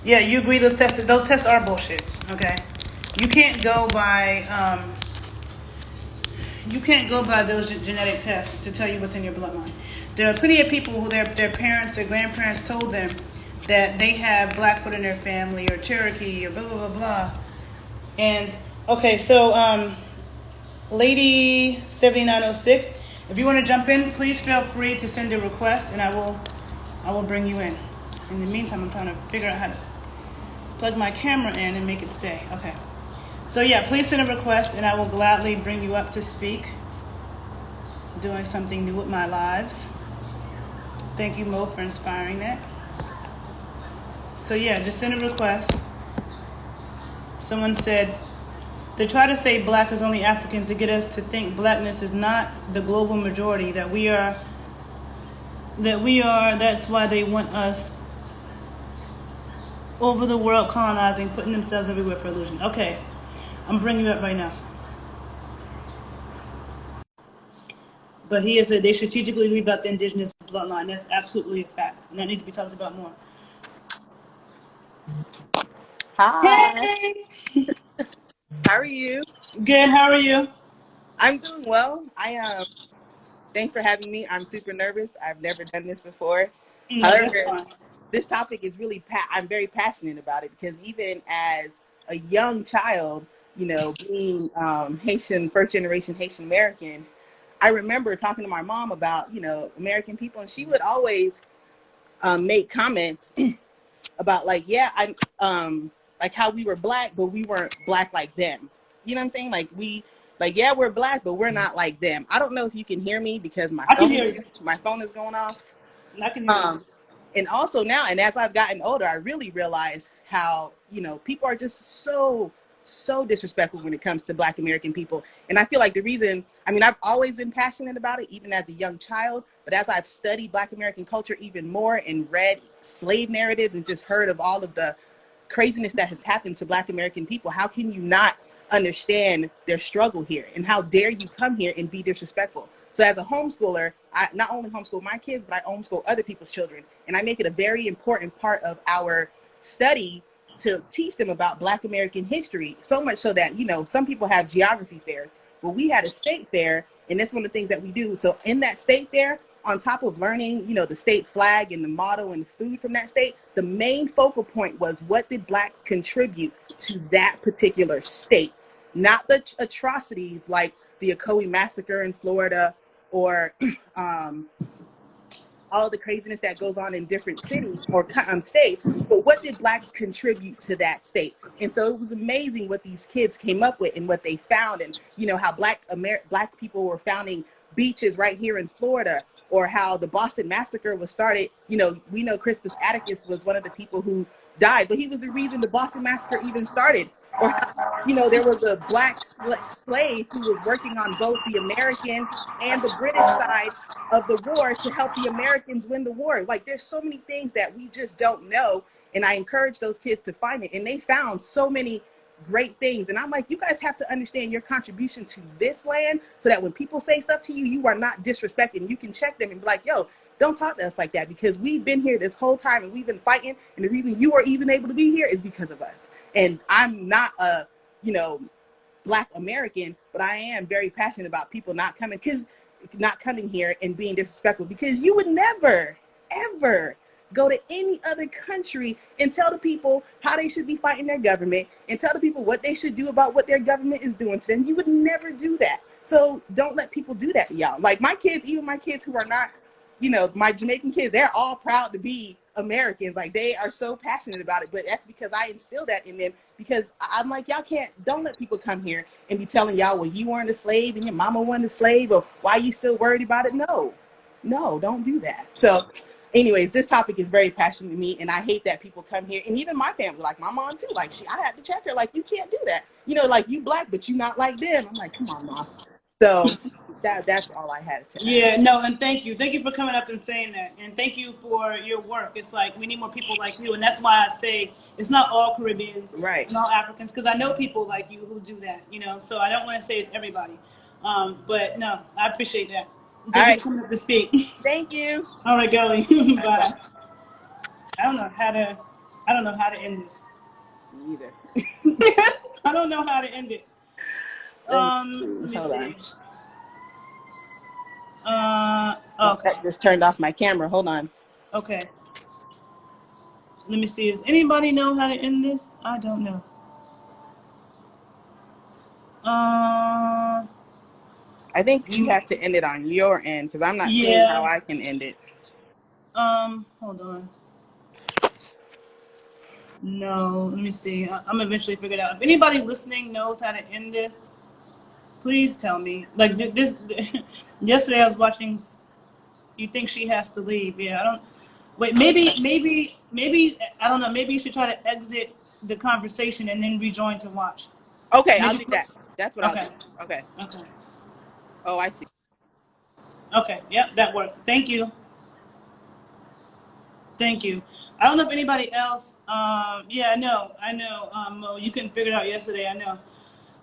Yeah, you agree those tests are bullshit, okay? You can't go by those genetic tests to tell you what's in your bloodline. There are plenty of people who their parents, their grandparents told them that they have Blackfoot in their family or Cherokee or blah, blah, blah, blah. And, okay, so, Lady 7906, if you want to jump in, please feel free to send a request and I will bring you in. In the meantime, I'm trying to figure out how to plug my camera in and make it stay. Okay. So yeah, please send a request and I will gladly bring you up to speak. Doing something new with my lives. Thank you, Mo, for inspiring that. So yeah, just send a request. Someone said, they try to say black is only African to get us to think blackness is not the global majority, that we are, that's why they want us over the world colonizing, putting themselves everywhere for illusion. Okay, I'm bringing you up right now. But he has said they strategically leave out the indigenous bloodline. That's absolutely a fact, and that needs to be talked about more. Hi. Hey! How are you? Good, how are you? I'm doing well. Thanks for having me. I'm super nervous. I've never done this before. No, However, this topic is really, I'm very passionate about it because even as a young child, you know, being Haitian, first generation Haitian American, I remember talking to my mom about, you know, American people, and she would always make comments about like, yeah, like how we were black, but we weren't black like them. You know what I'm saying? Yeah, we're black, but we're not like them. I don't know if you can hear me because my phone is going off. I can hear you. And also now, and as I've gotten older, I really realize how, you know, people are just so disrespectful when it comes to Black American people. And I feel like the reason, I mean, I've always been passionate about it, even as a young child, but as I've studied Black American culture even more and read slave narratives and just heard of all of the craziness that has happened to Black American people, how can you not understand their struggle here? And how dare you come here and be disrespectful? So as a homeschooler, I not only homeschool my kids, but I homeschool other people's children. And I make it a very important part of our study to teach them about Black American history, so much so that, you know, some people have geography fairs, but we had a state fair, and that's one of the things that we do. So in that state fair, on top of learning, you know, the state flag and the motto and the food from that state, the main focal point was what did Blacks contribute to that particular state, not the atrocities like the Ocoee massacre in Florida or all the craziness that goes on in different cities or states, but what did Blacks contribute to that state? And so it was amazing what these kids came up with and what they found, and you know how Black people were founding beaches right here in Florida, or how the Boston Massacre was started. You know, we know Crispus Attucks was one of the people who died, but he was the reason the Boston Massacre even started. Or how, you know, there was a Black slave who was working on both the American and the British sides of the war to help the Americans win the war. Like, there's so many things that we just don't know. And I encourage those kids to find it. And they found so many great things. And I'm like, you guys have to understand your contribution to this land so that when people say stuff to you, you are not disrespecting. You can check them and be like, yo, don't talk to us like that, because we've been here this whole time and we've been fighting. And the reason you are even able to be here is because of us. And I'm not a, you know, Black American, but I am very passionate about people not coming here and being disrespectful, because you would never, ever go to any other country and tell the people how they should be fighting their government and tell the people what they should do about what their government is doing to them. You would never do that. So don't let people do that to y'all. Like my kids, even my kids who are not, you know, my Jamaican kids, they're all proud to be Americans. Like they are so passionate about it, but that's because I instilled that in them, because I'm like, don't let people come here and be telling y'all, well, you weren't a slave and your mama wasn't a slave, or why are you still worried about it? No, don't do that. So anyways, this topic is very passionate to me, and I hate that people come here, and even my family, like my mom too, like I had to check her, like, you can't do that. You know, like, you Black, but you not like them. I'm like, come on, Mom. So that's all I had to add. Yeah, no, and thank you. Thank you for coming up and saying that. And thank you for your work. It's like we need more people like you. And that's why I say it's not all Caribbeans Right. and all Africans, because I know people like you who do that, you know. So I don't want to say it's everybody. But no, I appreciate that. Thank you for coming up to speak. Thank you. All right, girlie. Bye. I don't know how to end this. Me either. I don't know how to end it. Let me see. Okay. I just turned off my camera. Hold on. Okay. Let me see. Does anybody know how to end this? I don't know. I think you have to end it on your end, because I'm not seeing how I can end it. Hold on. No, let me see. I'm eventually figure it out. If anybody listening knows how to end this, please tell me. Like this, yesterday I was watching You Think She Has to Leave. Yeah, I don't. Wait, maybe I don't know. Maybe you should try to exit the conversation and then rejoin to watch. Okay, Maybe I'll do that. That's what I'll do. Okay. Okay. Oh, I see. Okay. Yep, that works. Thank you. Thank you. I don't know if anybody else. Yeah, I know. Mo, you couldn't figure it out yesterday. I know.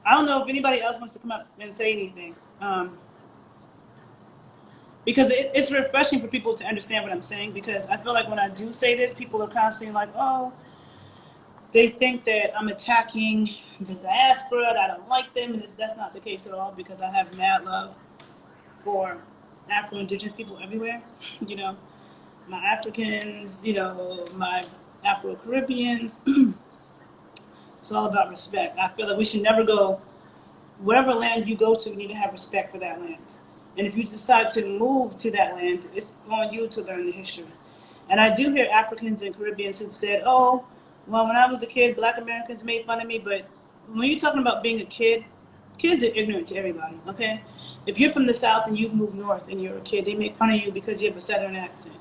I don't know if anybody else wants to come up and say anything. Because it's refreshing for people to understand what I'm saying, because I feel like when I do say this, people are constantly like, oh, they think that I'm attacking the diaspora, that I don't like them, and that's not the case at all, because I have mad love for Afro-Indigenous people everywhere, you know, my Africans, you know, my Afro-Caribbeans. It's all about respect. I feel like we should never go, wherever land you go to, you need to have respect for that land. And if you decide to move to that land, it's on you to learn the history. And I do hear Africans and Caribbeans who've said, oh, well, when I was a kid, Black Americans made fun of me. But when you're talking about being a kid, kids are ignorant to everybody, okay? If you're from the South and you move north and you're a kid, they make fun of you because you have a Southern accent.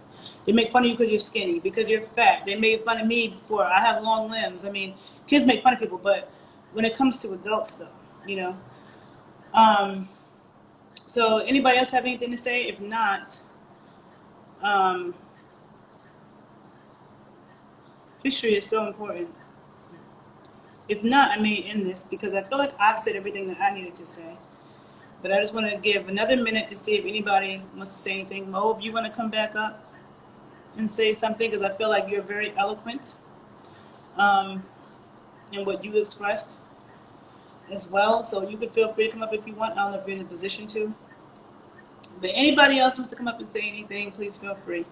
They make fun of you because you're skinny, because you're fat. They made fun of me before I have long limbs. I mean, kids make fun of people, but when it comes to adult stuff, you know. So anybody else have anything to say? If not, history is so important. If not, I may end this, because I feel like I've said everything that I needed to say. But I just want to give another minute to see if anybody wants to say anything. Mo, if you want to come back up and say something, because I feel like you're very eloquent in what you expressed as well. So you can feel free to come up if you want. I don't know if you're in a position to. But anybody else wants to come up and say anything, please feel free.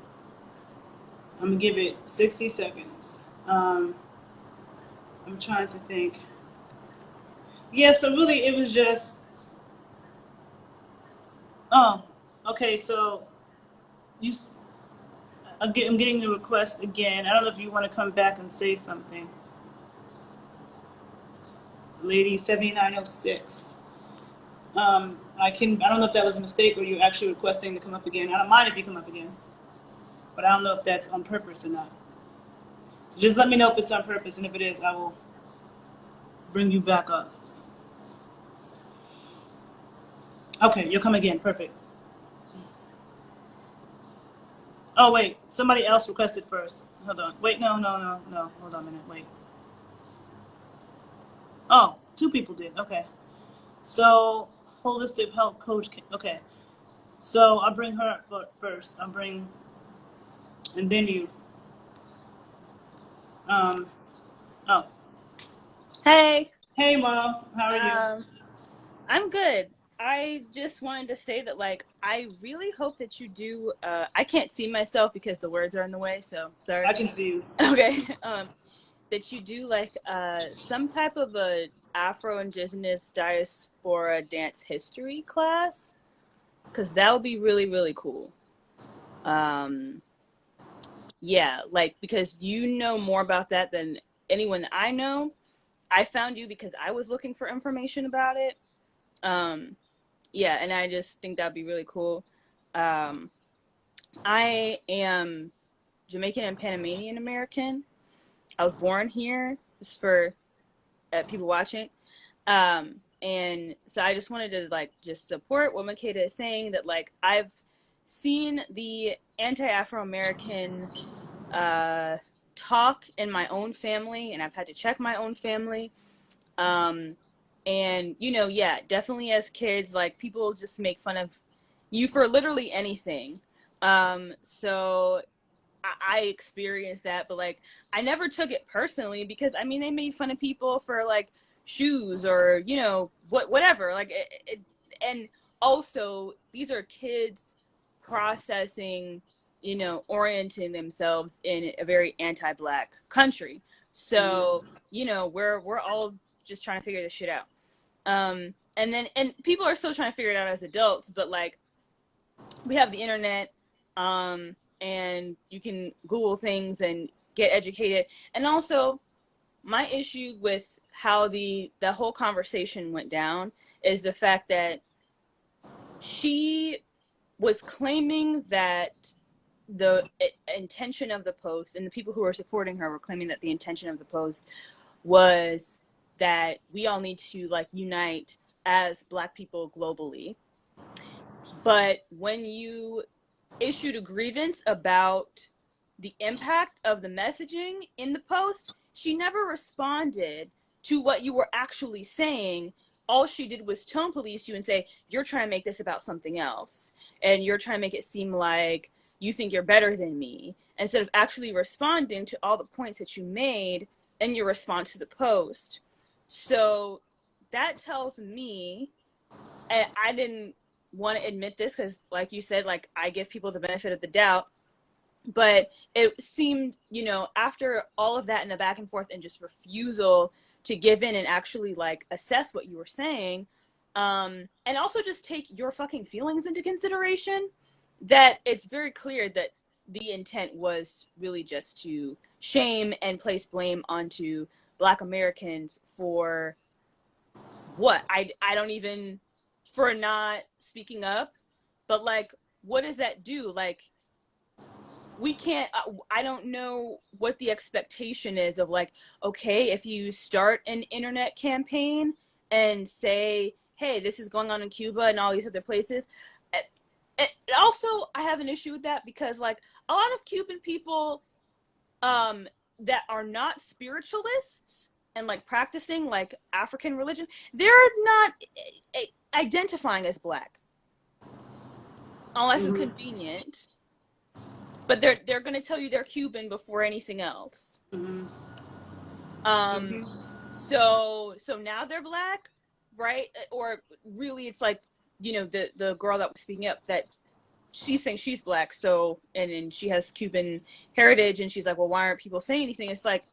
I'm gonna give it 60 seconds. I'm trying to think. Yeah, so really it was just, oh, okay, so you, I'm getting the request again. I don't know if you want to come back and say something. Lady 7906. I don't know if that was a mistake or you're actually requesting to come up again. I don't mind if you come up again, but I don't know if that's on purpose or not. So just let me know if it's on purpose, and if it is, I will bring you back up. Okay, you'll come again. Perfect. Oh, wait. Somebody else requested first. Hold on. Wait, no. Hold on a minute. Wait. Oh, two people did. Okay. So, holistic health coach. Okay. So, I'll bring her up first. I'll bring, and then you. Um, oh. Hey, Hey, Mom. How are you? I'm good. I just wanted to say that, like, I really hope that you do. I can't see myself because the words are in the way, so sorry. I can see you. Okay. That you do like some type of a Afro-Indigenous diaspora dance history class, because that would be really, really cool. Um, yeah, like because you know more about that than anyone that I know. I found you because I was looking for information about it. Um, yeah, and I just think that'd be really cool. Um, I am Jamaican and Panamanian American. I was born here, just for people watching. And so I just wanted to like just support what Makeda is saying, that like I've seen the anti-Afro American uh, talk in my own family, and I've had to check my own family. Um, and you know, yeah, definitely as kids, like people just make fun of you for literally anything. So I experienced that, but like I never took it personally because I mean they made fun of people for like shoes or you know whatever. Like and also these are kids processing, you know, orienting themselves in a very anti-black country. So you know we're all just trying to figure this shit out. And people are still trying to figure it out as adults, but like we have the internet, and you can Google things and get educated. And also, my issue with how the whole conversation went down is the fact that she was claiming that the intention of the post, and the people who were supporting her were claiming that the intention of the post was that we all need to like unite as Black people globally. But when you issued a grievance about the impact of the messaging in the post, she never responded to what you were actually saying. All she did was tone police you and say, you're trying to make this about something else. And you're trying to make it seem like you think you're better than me, instead of actually responding to all the points that you made in your response to the post. So that tells me, and I didn't want to admit this because, like you said, like I give people the benefit of the doubt, but it seemed, you know, after all of that and the back and forth and just refusal to give in and actually like assess what you were saying, and also just take your fucking feelings into consideration, that it's very clear that the intent was really just to shame and place blame onto Black Americans for what I don't even, for not speaking up, but like what does that do? Like we can't, I don't know what the expectation is of like, okay, if you start an internet campaign and say, hey, this is going on in Cuba and all these other places. And also I have an issue with that because like a lot of Cuban people that are not spiritualists and like practicing like African religion, they're not identifying as Black unless it's convenient. But they're going to tell you they're Cuban before anything else. So now they're Black, right? Or really, it's like the girl that was speaking up, that she's saying she's black, so and then she has Cuban heritage, and she's like, well, why aren't people saying anything? It's like,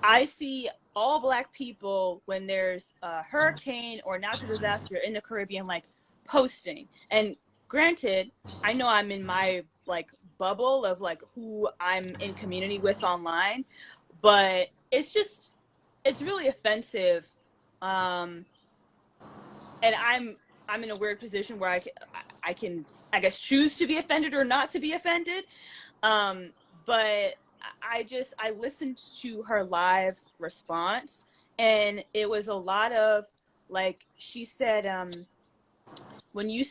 I see all black people when there's a hurricane or natural disaster in the Caribbean, like posting. And granted, I know I'm in my like bubble of like who I'm in community with online, but it's really offensive. And I'm in a weird position where I can I guess choose to be offended or not to be offended. But I listened to her live response, and it was a lot of like, she said, when you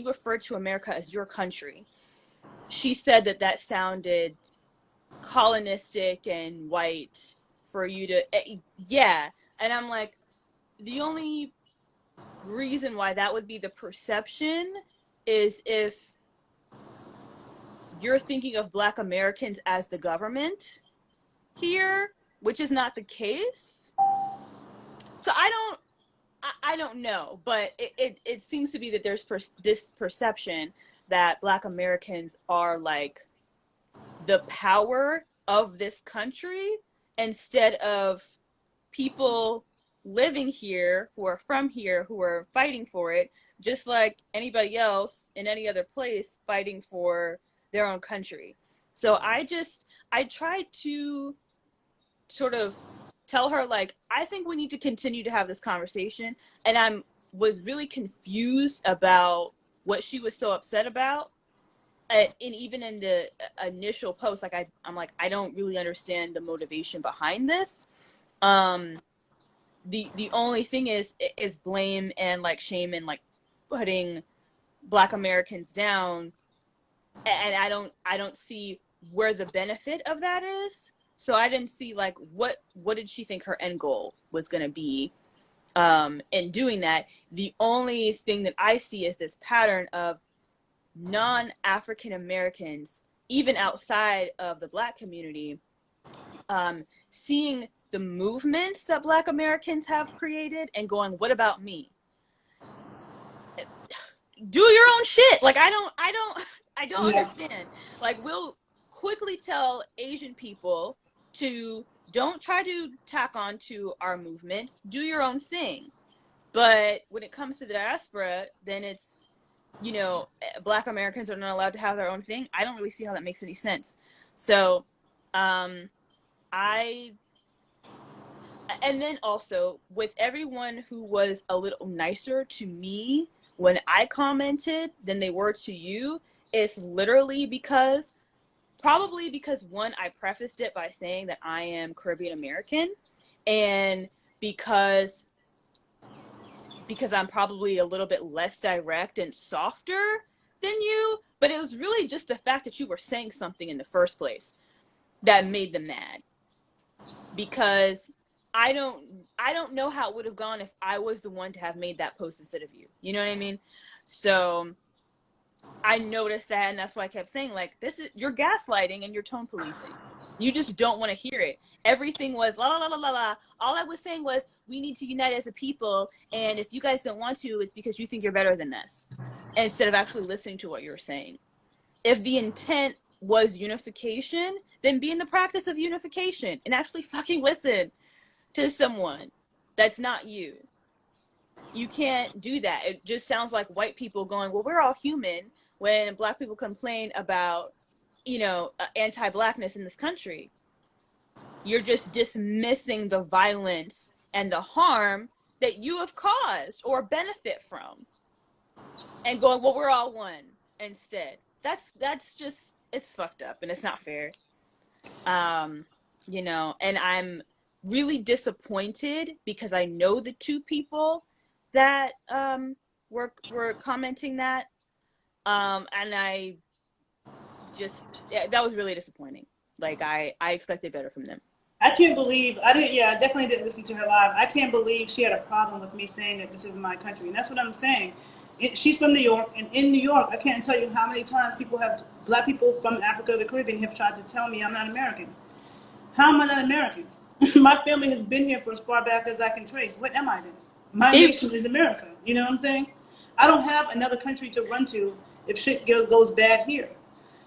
referred to America as your country, she said that sounded colonistic and white for you to, yeah. And I'm like, the only reason why that would be the perception is if you're thinking of Black Americans as the government here, which is not the case. So I don't know, but it seems to be that there's this perception that Black Americans are like the power of this country, instead of people living here who are from here, who are fighting for it, just like anybody else in any other place fighting for their own country. So I tried to sort of tell her, like, I think we need to continue to have this conversation, and was really confused about what she was so upset about. And even in the initial post, like I'm like, I don't really understand the motivation behind this. The only thing is blame and like shame and like putting Black Americans down, and I don't see where the benefit of that is. So I didn't see like what did she think her end goal was going to be in doing that. The only thing that I see is this pattern of non-African Americans, even outside of the Black community, seeing the movements that Black Americans have created and going, what about me? Do your own shit. Like, I don't understand. Like, we'll quickly tell Asian people to don't try to tack on to our movement. Do your own thing. But when it comes to the diaspora, then it's, Black Americans are not allowed to have their own thing. I don't really see how that makes any sense. So, and then also with everyone who was a little nicer to me when I commented than they were to you, it's literally probably because one, I prefaced it by saying that I am Caribbean American, and because I'm probably a little bit less direct and softer than you, but it was really just the fact that you were saying something in the first place that made them mad. Because I don't know how it would have gone if I was the one to have made that post instead of you. You know what I mean? So I noticed that, and that's why I kept saying, like, you're gaslighting and you're tone policing. You just don't want to hear it. Everything was la la la la la. All I was saying was, we need to unite as a people, and if you guys don't want to, it's because you think you're better than us, instead of actually listening to what you're saying. If the intent was unification, then be in the practice of unification and actually fucking listen to someone that's not you. You can't do that. It just sounds like white people going, well, we're all human, when Black people complain about, anti-Blackness in this country. You're just dismissing the violence and the harm that you have caused or benefit from, and going, well, we're all one instead. That's just, it's fucked up, and it's not fair. And I'm really disappointed because I know the two people that were commenting that, and I just, that was really disappointing. Like, I expected better from them. I can't believe I definitely didn't listen to her live. I can't believe she had a problem with me saying that this is my country, and that's what I'm saying. She's from New York, and in New York, I can't tell you how many times Black people from Africa or the Caribbean have tried to tell me I'm not American. How am I not American? My family has been here for as far back as I can trace. What am I then? My nation is America. You know what I'm saying? I don't have another country to run to if shit goes bad here.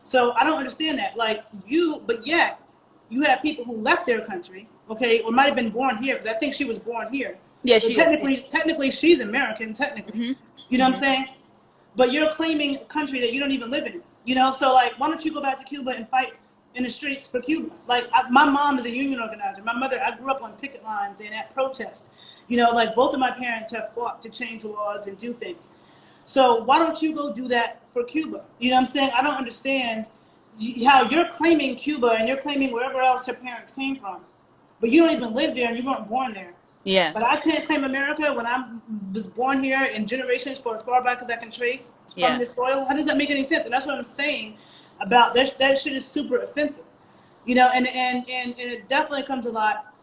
So I don't understand that. Like but yet you have people who left their country, okay, or might have been born here, because I think she was born here. Yeah, So she is. technically she's American, technically. Mm-hmm. You know what I'm saying? But you're claiming a country that you don't even live in. You know, so like, why don't you go back to Cuba and fight in the streets for Cuba? Like, my mom is a union organizer. My mother, I grew up on picket lines and at protests. You know, like both of my parents have fought to change laws and do things. So why don't you go do that for Cuba? You know what I'm saying? I don't understand how you're claiming Cuba and you're claiming wherever else her parents came from, but you don't even live there and you weren't born there. Yeah. But I can't claim America when I was born here in generations for as far back as I can trace from this soil. How does that make any sense? And that's what I'm saying about that. That shit is super offensive, you know. And it definitely comes a lot.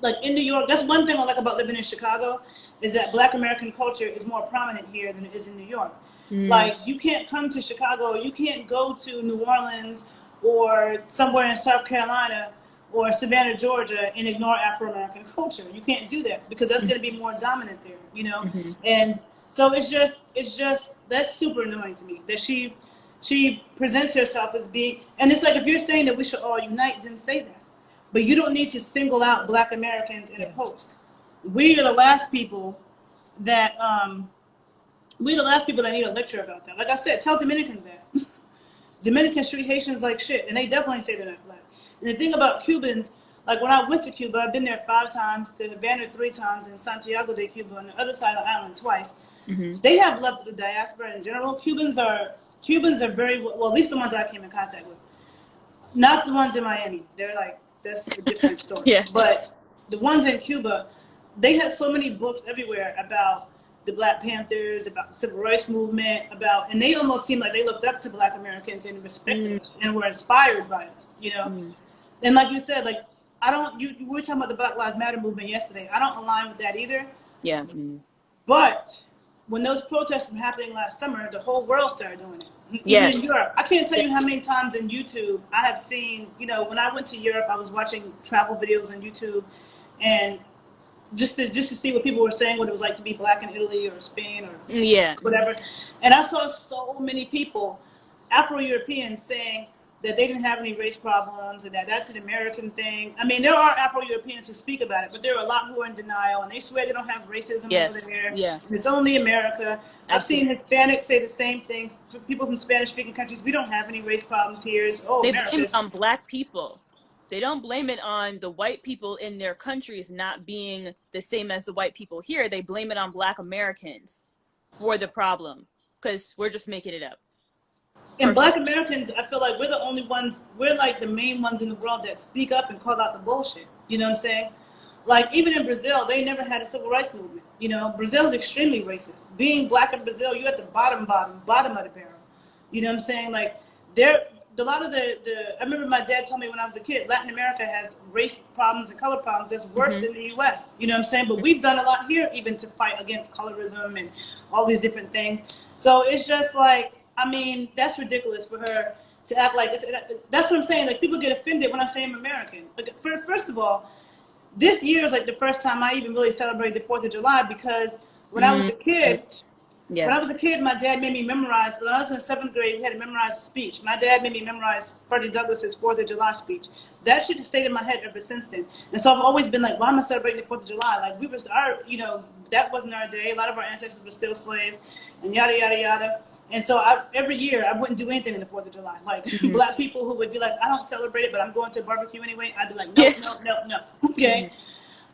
Like in New York, that's one thing I like about living in Chicago, is that Black American culture is more prominent here than it is in New York. Like, you can't come to Chicago, you can't go to New Orleans or somewhere in South Carolina or Savannah, Georgia, and ignore Afro-American culture. You can't do that because that's going to be more dominant there, you know? And so it's just, that's super annoying to me that she presents herself as being, and it's like, if you're saying that we should all unite, then say that. But you don't need to single out Black Americans in a post. We are the last people that, need a lecture about that. Like I said, tell Dominicans that. Dominicans treat Haitians like shit, and they definitely say they're not Black. And the thing about Cubans, like when I went to Cuba, I've been there 5 times, to Havana 3 times, and Santiago de Cuba on the other side of the island twice. They have love for the diaspora in general. Cubans are very, well, at least the ones I came in contact with. Not the ones in Miami. They're like, that's a different story. But the ones in Cuba, they had so many books everywhere about the Black Panthers, about the Civil Rights Movement, and they almost seemed like they looked up to Black Americans and respected us and were inspired by us, you know? And like you said, like, we were talking about the Black Lives Matter movement yesterday. I don't align with that either. Yeah. But when those protests were happening last summer, the whole world started doing it. Even in Europe. I can't tell you how many times in YouTube I have seen, you know, when I went to Europe, I was watching travel videos on YouTube, and just to see what people were saying, what it was like to be Black in Italy or Spain or whatever. And I saw so many people, Afro-Europeans, saying that they didn't have any race problems and that that's an American thing. I mean, there are Afro-Europeans who speak about it, but there are a lot who are in denial, and they swear they don't have racism over there. And it's only America. I've seen Hispanics say the same things. People from Spanish-speaking countries, we don't have any race problems here. It's, they blame it on Black people. They don't blame it on the white people in their countries not being the same as the white people here. They blame it on Black Americans for the problem, because we're just making it up. And Black Americans, I feel like we're the only ones, we're like the main ones in the world that speak up and call out the bullshit. You know what I'm saying? Like, even in Brazil, they never had a civil rights movement. You know, Brazil's extremely racist. Being Black in Brazil, you're at the bottom of the barrel. You know what I'm saying? Like, a lot of I remember my dad told me when I was a kid, Latin America has race problems and color problems that's worse than the U.S. You know what I'm saying? But we've done a lot here even to fight against colorism and all these different things. So it's just like, I mean, that's ridiculous for her to act like that's what I'm saying. Like, people get offended when I say I'm American. Like, first of all, this year is like the first time I even really celebrated the 4th of July, because when I was a kid, my dad made me memorize. When I was in 7th grade, we had to memorize a speech. My dad made me memorize Frederick Douglass's 4th of July speech. That shit has stayed in my head ever since then. And so I've always been like, why am I celebrating the 4th of July? Like, that wasn't our day. A lot of our ancestors were still slaves, and yada, yada, yada. And so every year I wouldn't do anything on the 4th of July. Like, Black people who would be like, I don't celebrate it, but I'm going to a barbecue anyway. I'd be like, no. Okay.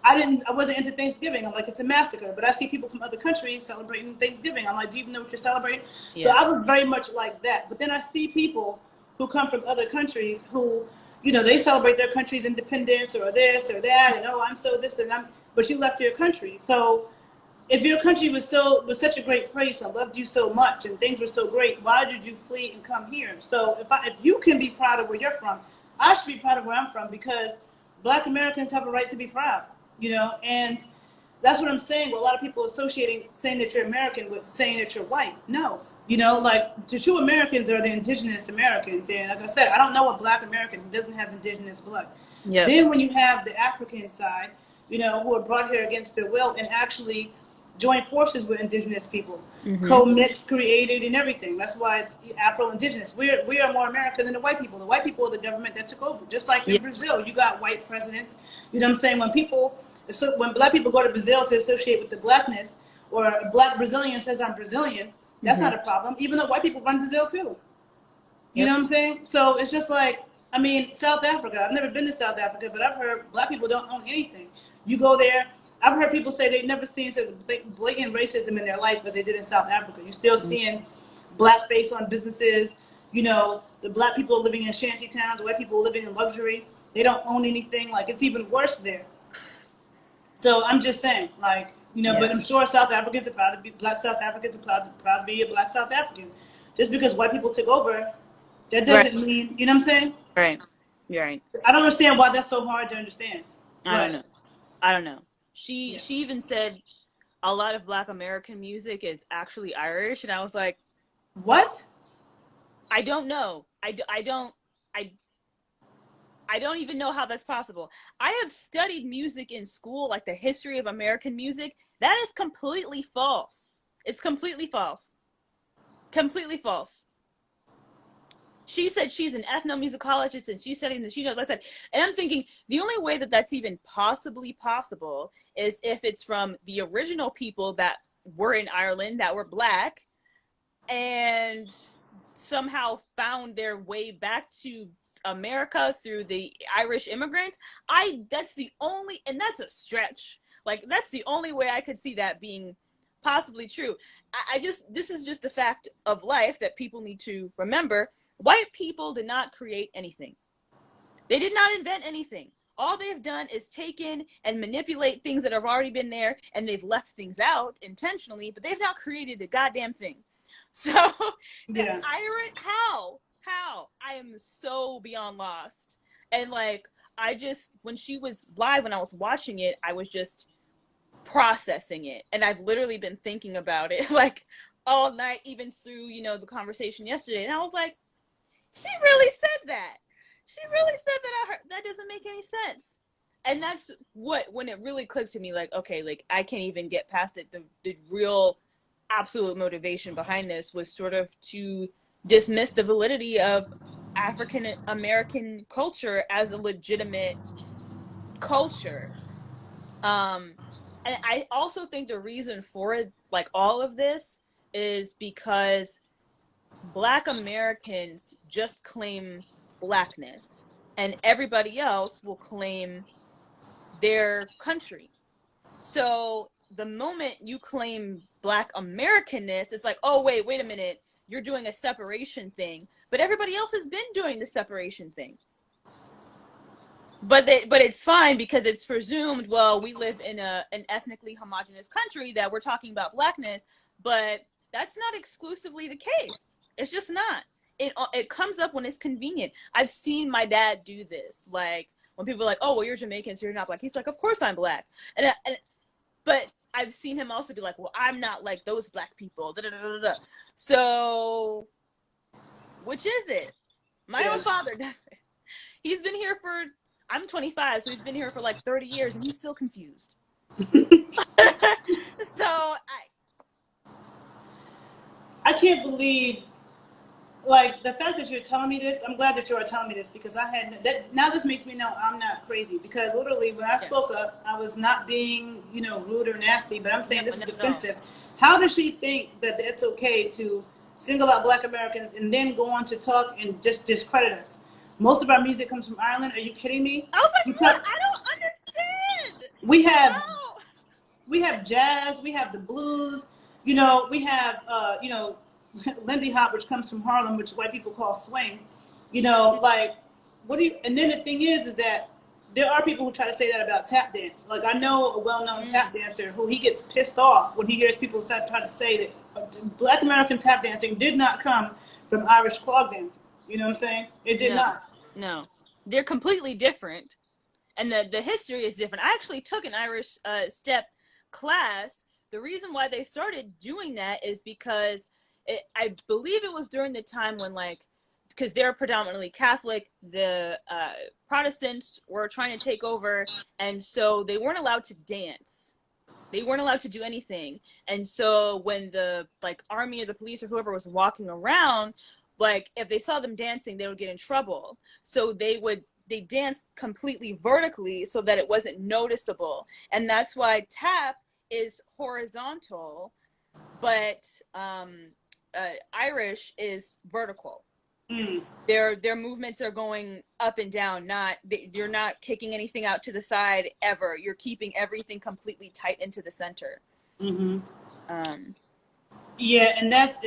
I wasn't into Thanksgiving. I'm like, it's a massacre. But I see people from other countries celebrating Thanksgiving. I'm like, do you even know what you're celebrating? So I was very much like that. But then I see people who come from other countries who, you know, they celebrate their country's independence or this or that, and I'm so this and but you left your country. So if your country was such a great place, I loved you so much, and things were so great, why did you flee and come here? So if you can be proud of where you're from, I should be proud of where I'm from, because Black Americans have a right to be proud, you know? And that's what I'm saying. Well, a lot of people associating saying that you're American with saying that you're white. No, you know, like, the true Americans are the indigenous Americans. And like I said, I don't know a Black American who doesn't have indigenous blood. Then when you have the African side, you know, who are brought here against their will and actually joined forces with indigenous people, Mm-hmm. co-mixed, created, and everything. That's why it's Afro-Indigenous. We are more American than the white people. The white people are the government that took over. Just like Yeah. in Brazil, you got white presidents. You know what I'm saying? When black people go to Brazil to associate with the blackness, or a black Brazilian says I'm Brazilian, that's Mm-hmm. not a problem. Even though white people run Brazil too. You know Yep. what I'm saying? So it's just like, I mean, South Africa. I've never been to South Africa, but I've heard black people don't own anything. You go there. I've heard people say they've never seen such blatant racism in their life as they did in South Africa. You're still seeing blackface on businesses. You know, the black people living in shanty towns, the white people living in luxury. They don't own anything. Like, it's even worse there. So I'm just saying, like, you know, but Yeah. I'm sure South Africans are proud to be black. South Africans are proud to be a black South African. Just because white people took over, that Right. doesn't mean, you know what I'm saying? Right. You're right. I don't understand why that's so hard to understand. I don't But know. I don't know. She yeah, she even said a lot of Black American music is actually Irish, and I was like, what? I don't know. I I don't even know how that's possible. I have studied music in school, like the history of American music. That is completely false. It's completely false. Completely false. She said she's an ethnomusicologist and she's studying that she knows. I said, and I'm thinking the only way that that's even possibly possible is if it's from the original people that were in Ireland that were black and somehow found their way back to America through the Irish immigrants. That's the only, and that's a stretch. Like, that's the only way I could see that being possibly true. I just, this is just a fact of life that people need to remember. White people did not create anything. They did not invent anything. All they've done is taken and manipulate things that have already been there, and they've left things out intentionally, but they've not created a goddamn thing. So, the Yeah. Irish, how? How? I am so beyond lost. And like, I just, when she was live, when I was watching it, I was just processing it. And I've literally been thinking about it like all night, even through, you know, the conversation yesterday. And I was like, she really said that. She really said that. That doesn't make any sense. And that's what, when it really clicked to me, like, okay, like, I can't even get past it. The real absolute motivation behind this was sort of to dismiss the validity of African American culture as a legitimate culture. Um, and I also think the reason for it, like all of this, is because Black Americans just claim blackness, and everybody else will claim their country. So the moment you claim Black Americanness, it's like, oh, wait a minute, you're doing a separation thing. But everybody else has been doing the separation thing. But it's fine because it's presumed, well, we live in an ethnically homogenous country that we're talking about blackness, but that's not exclusively the case. It's just not. It comes up when it's convenient. I've seen my dad do this. Like, when people are like, oh, well, you're Jamaican, so you're not black. He's like, of course I'm black. But I've seen him also be like, well, I'm not like those black people. Da, da, da, da, da. So, which is it? My own father does it. He's been here for, I'm 25, so he's been here for like 30 years, and he's still confused. So, I can't believe, like, the fact that you're telling me this. I'm glad that you are telling me this because I had that. Now this makes me know I'm not crazy because literally when I spoke up, I was not being, you know, rude or nasty, but I'm saying this is defensive. How does she think that it's okay to single out Black Americans and then go on to talk and just discredit us? Most of our music comes from Ireland. Are you kidding me? I was like, what? I don't understand. We have No. we have jazz, we have the blues, you know, we have you know, Lindy Hop, which comes from Harlem, which white people call swing, you know, like, what do you, and then the thing is that there are people who try to say that about tap dance. Like, I know a well-known tap dancer who he gets pissed off when he hears people try to say that Black American tap dancing did not come from Irish clog dancing. You know what I'm saying? It did not. No, they're completely different, and the history is different. I actually took an Irish step class. The reason why they started doing that is because I believe it was during the time when, like, because they're predominantly Catholic, the Protestants were trying to take over, and so they weren't allowed to dance. They weren't allowed to do anything. And so when the like army or the police or whoever was walking around, like if they saw them dancing, they would get in trouble. So they danced completely vertically so that it wasn't noticeable. And that's why tap is horizontal, but Irish is vertical. Mm. Their movements are going up and down, not you're not kicking anything out to the side ever. You're keeping everything completely tight into the center. Mm-hmm. Um, Yeah, and that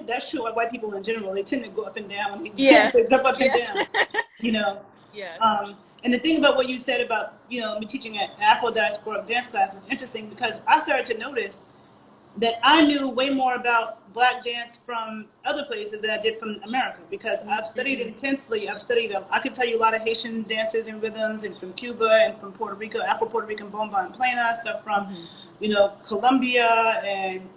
that's true. White people in general, they tend to go up and down when they yeah, dance. They jump up and yeah, down. You know. yeah, And the thing about what you said about me teaching at Afro diasporic dance class is interesting because I started to notice that I knew way more about Black dance from other places than I did from America because I've studied intensely. I've studied, I could tell you a lot of Haitian dances and rhythms, and from Cuba and from Puerto Rico, Afro-Puerto Rican bomba and plena, stuff from, Colombia and,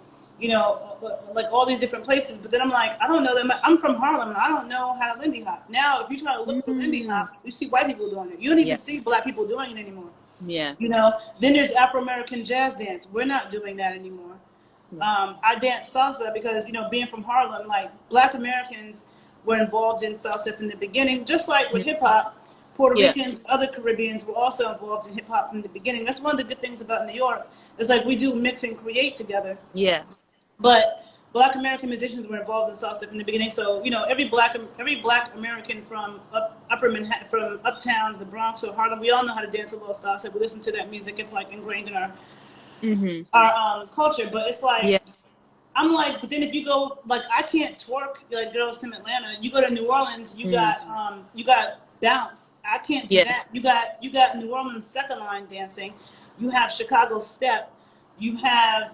like all these different places. But then I'm like, I don't know them. I'm from Harlem and I don't know how to Lindy Hop. Now, if you try to look for Lindy Hop, you see white people doing it. You don't even yeah, see Black people doing it anymore. yeah, Then there's Afro-American jazz dance. We're not doing that anymore. I dance salsa because, being from Harlem, like Black Americans were involved in salsa from the beginning, just like with hip hop. Puerto yeah, Ricans, other Caribbeans were also involved in hip hop from the beginning. That's one of the good things about New York. It's like we do mix and create together. yeah, But Black American musicians were involved in salsa from the beginning. So every Black American from Upper Manhattan, from Uptown, the Bronx, or Harlem, we all know how to dance a little salsa. We listen to that music. It's like ingrained in our culture. But it's like yeah, I'm like, but then if you go, like, I can't twerk like girls from Atlanta. You go to New Orleans, you got bounce. I can't do yeah, that. You got New Orleans second line dancing. You have Chicago step. You have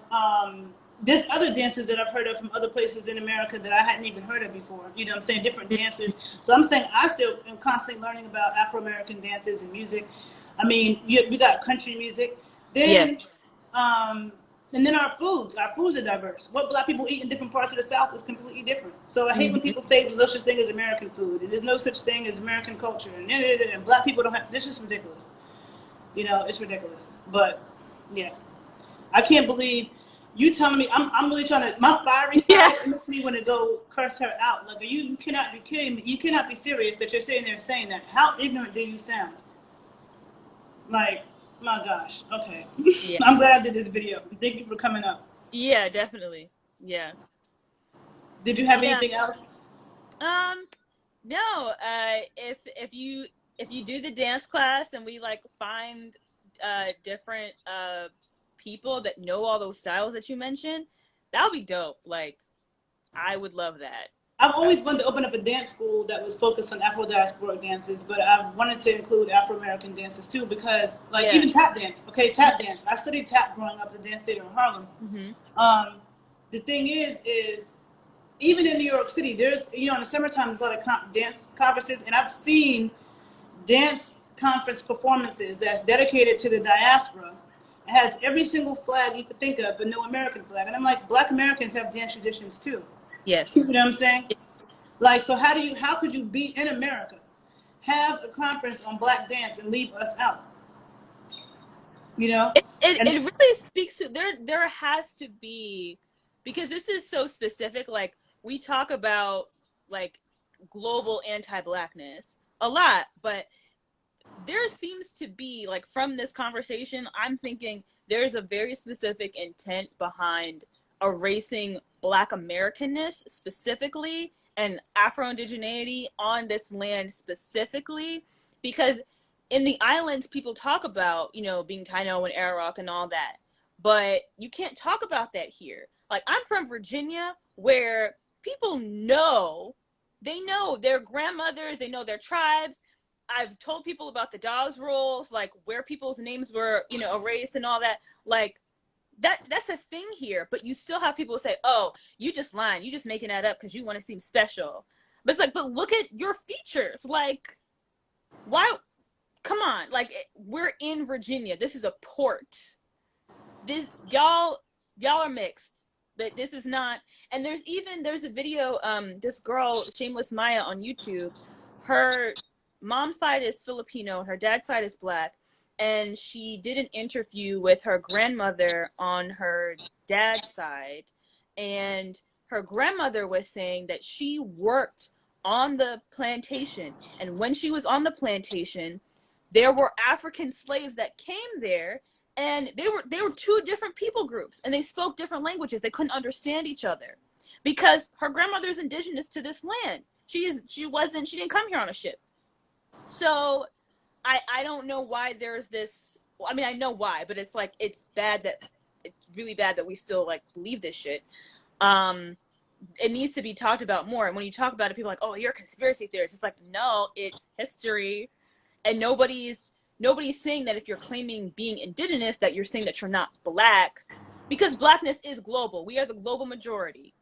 there's other dances that I've heard of from other places in America that I hadn't even heard of before. You know what I'm saying? Different dances. So I'm saying I still am constantly learning about Afro-American dances and music. I mean, we got country music. yeah, Then and then our foods are diverse. What Black people eat in different parts of the South is completely different. So I hate when people say there's no such thing as American food, and there's no such thing as American culture, and Black people don't have. This is ridiculous. It's ridiculous. But yeah, I can't believe you telling me. I'm really trying to. My fiery yeah. side makes me want to go curse her out. Like, you cannot be kidding me. You cannot be serious that you're sitting there saying that. How ignorant do you sound? Like, my gosh. Okay. Yeah. I'm glad I did this video. Thank you for coming up. Yeah, definitely. Yeah. Did you have Yeah. anything else? No, if you do the dance class and we like find different people that know all those styles that you mentioned, that would be dope. Like I would love that. I've always wanted to open up a dance school that was focused on Afro diasporic dances, but I've wanted to include Afro American dances too, because like Yeah. even tap dance. Okay, tap dance. I studied tap growing up at the dance theater in Harlem. The thing is even in New York City, there's in the summertime there's a lot of dance conferences, and I've seen dance conference performances that's dedicated to the diaspora. It has every single flag you could think of, but no American flag. And I'm like, Black Americans have dance traditions too. Yes. You know what I'm saying? Like, so how could you be in America, have a conference on Black dance and leave us out? It And really speaks to there has to be, because this is so specific. Like we talk about like global anti-blackness a lot, but there seems to be like from this conversation, I'm thinking there's a very specific intent behind erasing Black Americanness specifically and Afro-Indigeneity on this land specifically, because in the islands people talk about being Taino and Arawak and all that, but you can't talk about that here. Like I'm from Virginia, where people they know their grandmothers, they know their tribes. I've told people about the Dawes Rolls, like where people's names were, erased and all that. Like that's a thing here, but you still have people say, "Oh, you just lying. You just making that up because you want to seem special." But it's like, but look at your features. Like, why? Come on. Like, we're in Virginia. This is a port. This y'all are mixed. That this is not. And there's a video. This girl, Shameless Maya, on YouTube. Her mom's side is Filipino, her dad's side is Black, and she did an interview with her grandmother on her dad's side, and her grandmother was saying that she worked on the plantation, and when she was on the plantation, there were African slaves that came there, and they were two different people groups, and they spoke different languages. They couldn't understand each other because her grandmother's indigenous to this land. She didn't come here on a ship. So I don't know why there's this. Well, I mean, I know why, but it's like it's really bad that we still like believe this shit. It needs to be talked about more. And when you talk about it, people are like, oh, you're a conspiracy theorist. It's like, no, it's history. And nobody's saying that if you're claiming being indigenous, that you're saying that you're not black, because blackness is global. We are the global majority,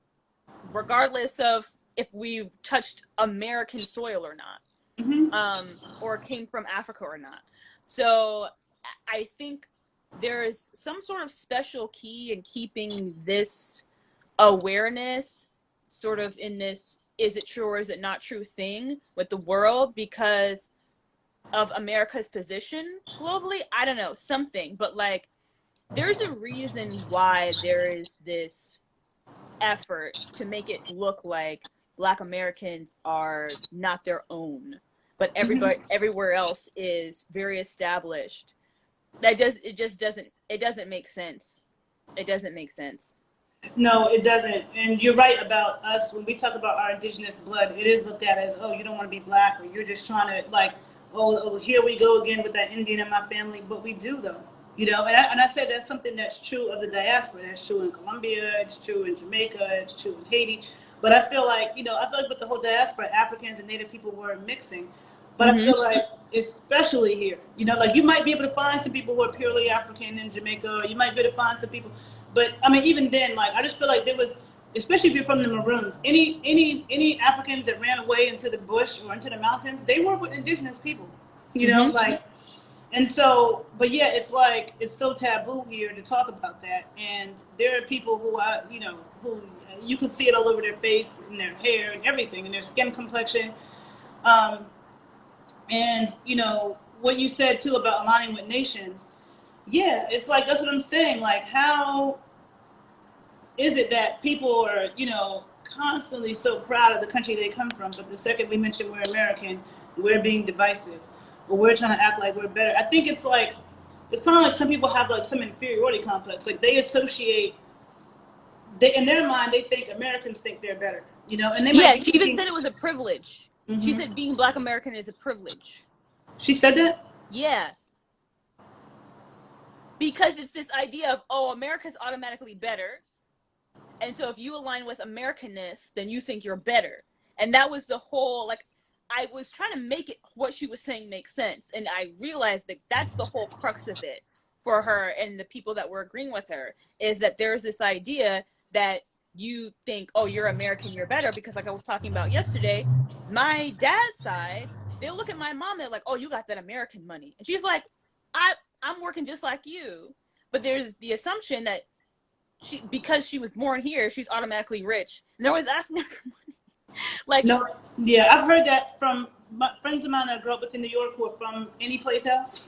regardless of if we touched American soil or not, or came from Africa or not. So I think there is some sort of special key in keeping this awareness sort of in this is it true or is it not true thing with the world, because of America's position globally. I don't know, something, but like there's a reason why there is this effort to make it look like Black Americans are not their own, but everywhere else is very established. It doesn't make sense. It doesn't make sense. No, it doesn't. And you're right about us. When we talk about our indigenous blood, it is looked at as, oh, you don't want to be black, or you're just trying to like, oh, here we go again with that Indian in my family. But we do, though, you know. And I say that's something that's true of the diaspora. That's true in Colombia. It's true in Jamaica. It's true in Haiti. But I feel like, you know, with the whole diaspora, Africans and Native people were mixing. But I feel like, especially here, you know, like you might be able to find some people who are purely African in Jamaica, or you might be able to find some people. But I mean, even then, like I just feel like there was, especially if you're from the Maroons, any Africans that ran away into the bush or into the mountains, they were with indigenous people, you know, like, and so, but yeah, it's like, it's so taboo here to talk about that. And there are people who are, you know, who you can see it all over their face and their hair and everything and their skin complexion. And, you know, what you said too about aligning with nations. Yeah, it's like, that's what I'm saying. Like, how is it that people are, you know, constantly so proud of the country they come from, but the second we mention we're American, we're being divisive, or we're trying to act like we're better? I think it's like, it's kind of like some people have like some inferiority complex. Like they associate, in their mind, they think Americans think they're better, you know? And they might she even said it was a privilege. She said being Black American is a privilege. She said that? Yeah. Because it's this idea of, oh, America's automatically better. And so if you align with Americanness, then you think you're better. And that was the whole, like, I was trying to make it, what she was saying make sense. And I realized that that's the whole crux of it for her and the people that were agreeing with her, is that there's this idea that you think, oh, you're American, you're better. Because like I was talking about yesterday, my dad's side, they'll look at my mom, they're like, oh, you got that American money. And she's like, I'm working just like you. But there's the assumption that because she was born here, she's automatically rich. And they're always asking her for money. Like, no, yeah, I've heard that from friends of mine that grew up within New York who are from any place else,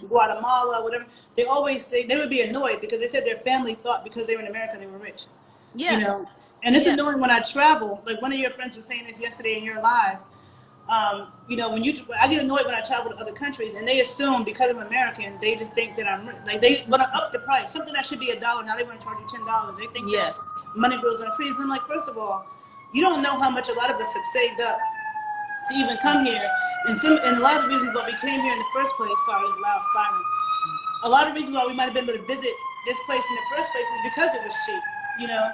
Guatemala, whatever. They always say they would be annoyed because they said their family thought because they were in America they were rich. Yeah. You know, and it's annoying when I travel. Like one of your friends was saying this yesterday in your live. You know, I get annoyed when I travel to other countries and they assume because I'm American, they just think that I'm like they want to up the price. Something that should be $1, now they want to charge you $10. They think that money grows on trees. And I'm like, first of all, you don't know how much a lot of us have saved up to even come here. And a lot of the reasons why we came here in the first place, sorry, it's loud siren. A lot of reasons why we might have been able to visit this place in the first place is because it was cheap, you know.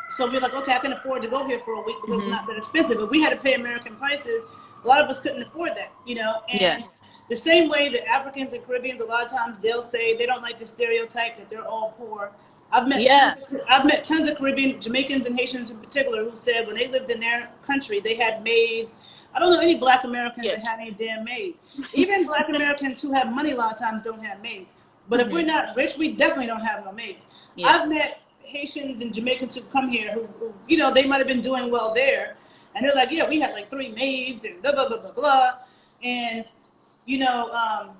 So we're like, okay, I can afford to go here for a week because it's not that expensive. But we had to pay American prices. A lot of us couldn't afford that, you know. And the same way that Africans and Caribbeans, a lot of times they'll say they don't like the stereotype that they're all poor. I've met tons of Caribbean, Jamaicans and Haitians in particular, who said when they lived in their country, they had maids. I don't know any Black Americans that had any damn maids. Even Black Americans who have money a lot of times don't have maids. But if we're not rich, we definitely don't have no maids. I've met Haitians and Jamaicans who come here who, you know, they might have been doing well there. And they're like, yeah, we had like 3 maids and blah, blah, blah, blah, blah. And, you know,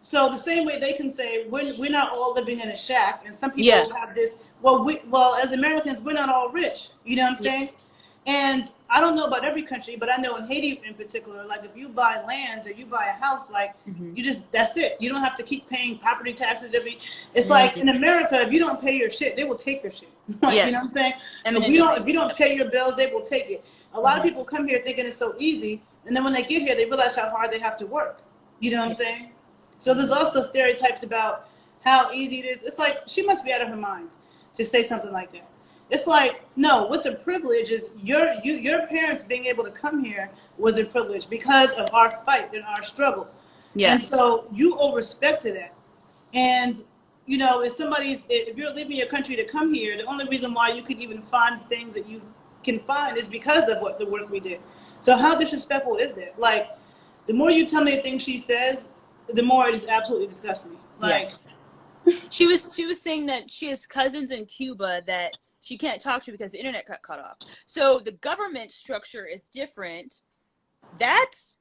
So the same way they can say we're not all living in a shack, and some people Yeah. have this. Well, as Americans, we're not all rich. You know what I'm Yeah. saying? And I don't know about every country, but I know in Haiti in particular, like if you buy land or you buy a house, like Mm-hmm. you just that's it. You don't have to keep paying property taxes every. It's like in Mm-hmm. America, if you don't pay your shit, they will take your shit. Like you know Yes. what I'm saying? Eminent If you domain. don't pay your bills, they will take it. A lot of Mm-hmm. people come here thinking it's so easy, and then when they get here, they realize how hard they have to work. You know what I'm Yeah. saying? So there's also stereotypes about how easy it is. It's like she must be out of her mind to say something like that. It's like, no, what's a privilege is your parents being able to come here was a privilege because of our fight and our struggle. Yeah. And so you owe respect to that. And you know, if you're leaving your country to come here, the only reason why you could even find things that you can find is because of what the work we did. So how disrespectful is that? Like, the more you tell me the things she says, the more it just absolutely disgusts me. Like, She was saying that she has cousins in Cuba that she can't talk to because the internet got cut off. So the government structure is different. That's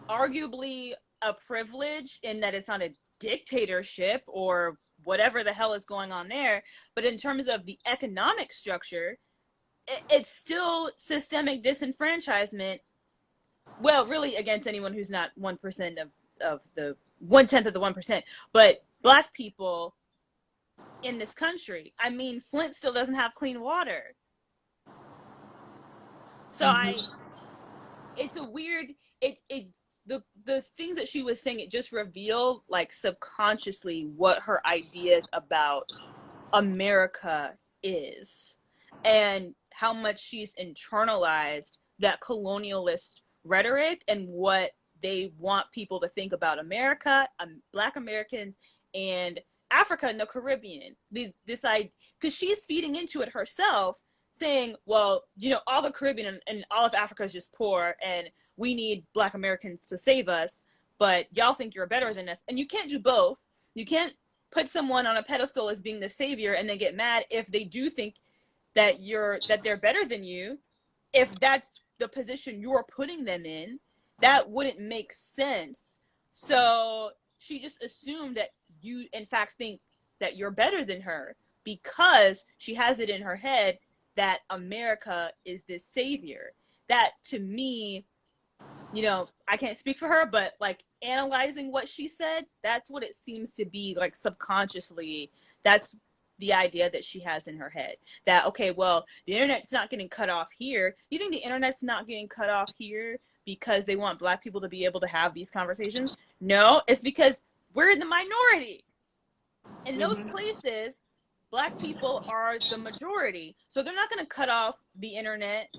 arguably a privilege in that it's not a dictatorship or whatever the hell is going on there. But in terms of the economic structure, it's still systemic disenfranchisement. Well, really against anyone who's not 1% of the 1/10 of the 1%, but black people in this country. I mean, Flint still doesn't have clean water. So it's a weird, the things that she was saying, it just revealed like subconsciously what her ideas about America is and how much she's internalized that colonialist rhetoric and what they want people to think about America, Black Americans, and Africa and the Caribbean. Because she's feeding into it herself, saying, well, you know, all the Caribbean and all of Africa is just poor and we need Black Americans to save us, but y'all think you're better than us. And you can't do both. You can't put someone on a pedestal as being the savior and then get mad if they do think that they're better than you. If that's the position you're putting them in, that wouldn't make sense. So she just assumed that you in fact think that you're better than her because she has it in her head that America is this savior. That to me, you know, I can't speak for her, but like analyzing what she said, that's what it seems to be, like subconsciously. That's the idea that she has in her head, that okay, well, the internet's not getting cut off here. You think the internet's not getting cut off here because they want Black people to be able to have these conversations? No, it's because we're in the minority. In those places, Black people are the majority, so they're not going to cut off the internet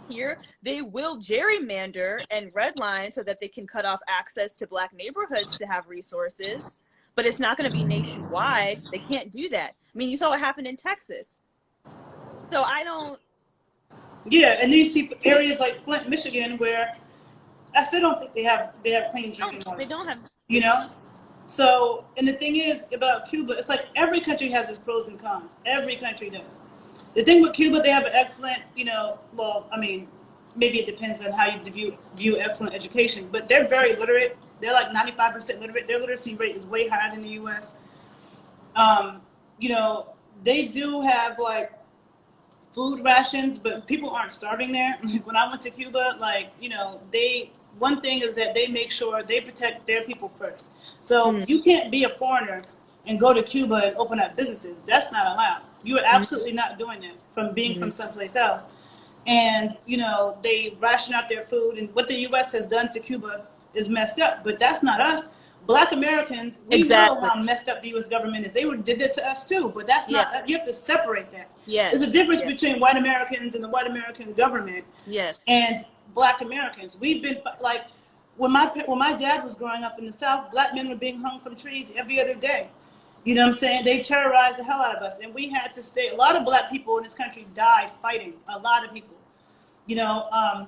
here. They will gerrymander and redline so that they can cut off access to Black neighborhoods to have resources, but it's not going to be nationwide. They can't do that. I mean, you saw what happened in Texas. So I don't. yeah, and you see areas like Flint, Michigan, where I still don't think they have clean drinking water. They don't have. You know. So, and the thing is about Cuba, it's like every country has its pros and cons. Every country does. The thing with Cuba, they have an excellent, you know, well, I mean, maybe it depends on how you view excellent education, but they're very literate. They're like 95% literate. Their literacy rate is way higher than the U.S. You know, they do have like food rations, but people aren't starving there. When I went to Cuba, like, you know, one thing is that they make sure they protect their people first. So you can't be a foreigner and go to Cuba and open up businesses. That's not allowed. You are absolutely not doing that from being from someplace else. And, you know, they ration out their food. And what the U.S. has done to Cuba is messed up. But that's not us. Black Americans, we know how messed up the U.S. government is. They did it to us too. But that's not, you have to separate that. Yes. There's a difference between white Americans and the white American government. Yes. And Black Americans. We've been like, when my dad was growing up in the South, Black men were being hung from trees every other day. You know what I'm saying? They terrorized the hell out of us, and we had to stay. A lot of Black people in this country died fighting. A lot of people. You know,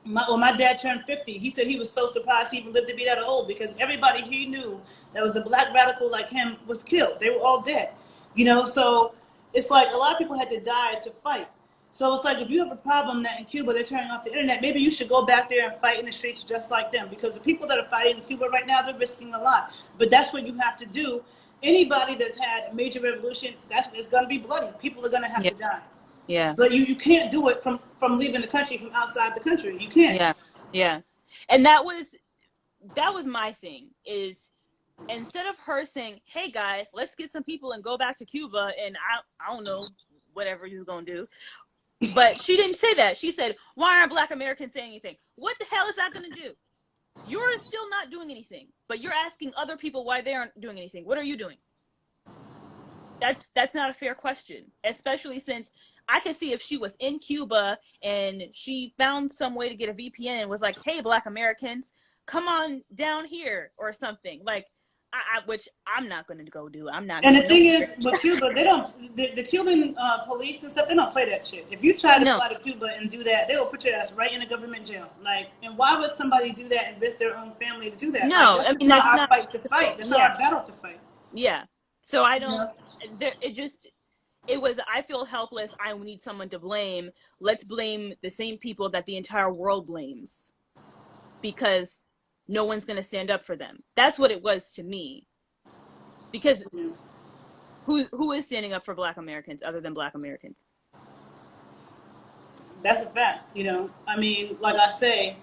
when my dad turned 50, he said he was so surprised he even lived to be that old because everybody he knew that was a Black radical like him was killed. They were all dead. You know, so it's like a lot of people had to die to fight. So it's like if you have a problem that in Cuba they're turning off the internet, maybe you should go back there and fight in the streets just like them. Because the people that are fighting in Cuba right now, they're risking a lot. But that's what you have to do. Anybody that's had a major revolution, it's going to be bloody. People are going to have Yeah. to die. Yeah. But you can't do it from leaving the country, from outside the country. You can't. Yeah. Yeah. And that was my thing, is instead of her saying, hey guys, let's get some people and go back to Cuba, and I don't know, whatever you're going to do. But she didn't say that. She said, why aren't Black Americans saying anything? What the hell is that going to do? You're still not doing anything, but you're asking other people why they aren't doing anything. What are you doing? That's not a fair question, especially since I could see if she was in Cuba and she found some way to get a VPN and was like, hey, Black Americans, come on down here or something. Like, which I'm not going to go do. I'm not. And the thing is, with Cuba, they don't. The Cuban police and stuff, they don't play that shit. If you try to fly to Cuba and do that, they will put your ass right in a government jail. Like, and why would somebody do that and risk their own family to do that? No, like, I mean that's our not fight to fight. That's not our battle to fight. Yeah. So I don't. It was. I feel helpless. I need someone to blame. Let's blame the same people that the entire world blames, because no one's going to stand up for them. That's what it was to me. Because who is standing up for Black Americans other than Black Americans? That's a fact. You know, I mean, like I say,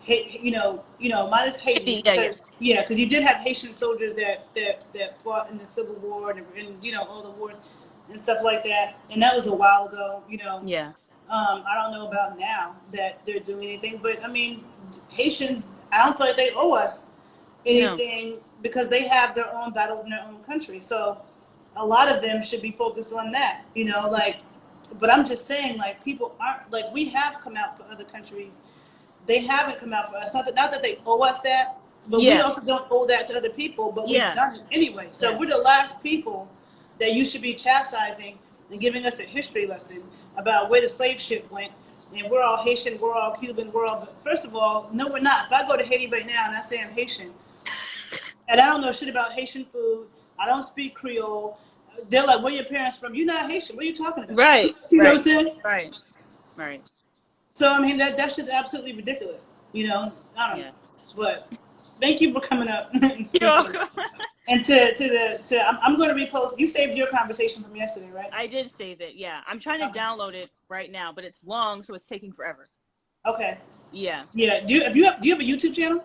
minus Haiti. Because you did have Haitian soldiers that fought in the Civil War and all the wars and stuff like that. And that was a while ago. Yeah. I don't know about now that they're doing anything, but I mean, Haitians, I don't feel like they owe us anything because they have their own battles in their own country. So a lot of them should be focused on that, but I'm just saying, like, people aren't, like, we have come out for other countries. They haven't come out for us. Not that they owe us that, but we also don't owe that to other people, but we've done it anyway. So we're the last people that you should be chastising and giving us a history lesson about where the slave ship went. And we're all Haitian, we're all Cuban, but first of all, no, we're not. If I go to Haiti right now and I say I'm Haitian, and I don't know shit about Haitian food, I don't speak Creole, they're like, where are your parents from? You're not Haitian. What are you talking about? Right. You know what I'm saying? Right. So, I mean, that's just absolutely ridiculous. I don't know. But thank you for coming up and speaking. And I'm going to repost. You saved your conversation from yesterday, right? I did save it. Yeah, I'm trying to download it right now, but it's long, so it's taking forever. Okay. Yeah. Yeah. Do you have a YouTube channel?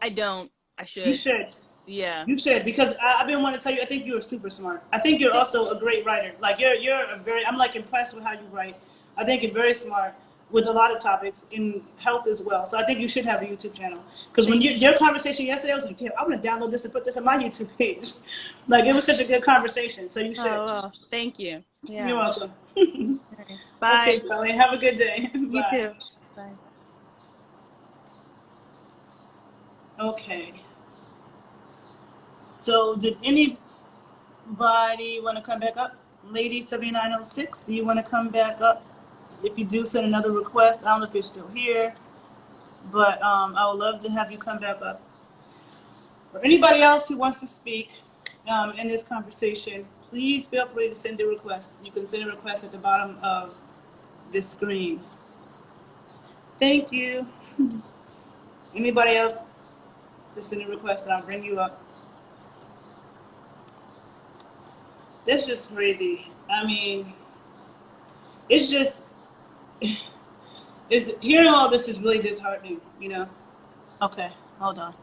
I don't. I should. You should. Yeah. You should, because I've been wanting to tell you. I think you're super smart. I think you're also a great writer. Like I'm like impressed with how you write. I think you're very smart with a lot of topics in health as well. So I think you should have a YouTube channel. Because when your conversation yesterday, I was like, damn, I'm going to download this and put this on my YouTube page. Like, it was such a good conversation. So you should. Oh, well, thank you. Yeah. You're welcome. Bye. Okay, Chloe, have a good day. You Bye. too. Bye. Okay. So did anybody want to come back up? Lady 7906, do you want to come back up? If you do, send another request. I don't know if you're still here, but I would love to have you come back up. For anybody else who wants to speak in this conversation, please feel free to send a request. You can send a request at the bottom of this screen. Thank you. Anybody else? Just send a request and I'll bring you up. That's just crazy. I mean, it's just, hearing all this is really disheartening, Okay, hold on.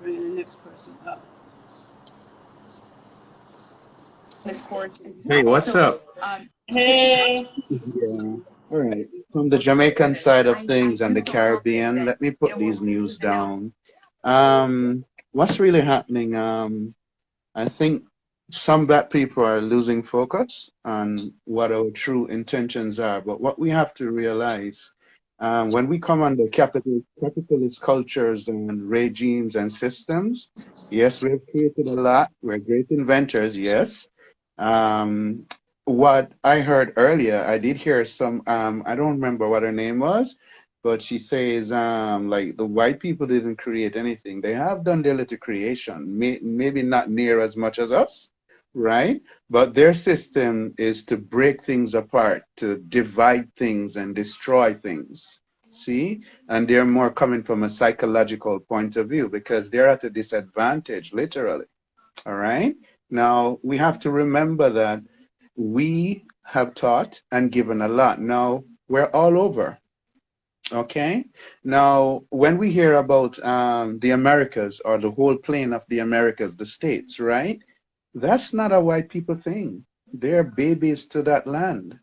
Bringing the next person up. Hey, what's up? Hey. Yeah. All right. From the Jamaican side of things and the Caribbean, let me put these news down. What's really happening? I think some Black people are losing focus on what our true intentions are. But what we have to realize, when we come under capitalist cultures and regimes and systems, yes, we have created a lot. We're great inventors, yes. What I heard earlier, I did hear some, I don't remember what her name was, but she says like the white people didn't create anything. They have done their little creation, maybe not near as much as us, right? But their system is to break things apart, to divide things and destroy things. See? And they're more coming from a psychological point of view because they're at a disadvantage, literally. All right? Now, we have to remember that we have taught and given a lot. Now, we're all over. Okay. Now, when we hear about the Americas or the whole plane of the Americas, the states, right? That's not a white people thing. They're babies to that land.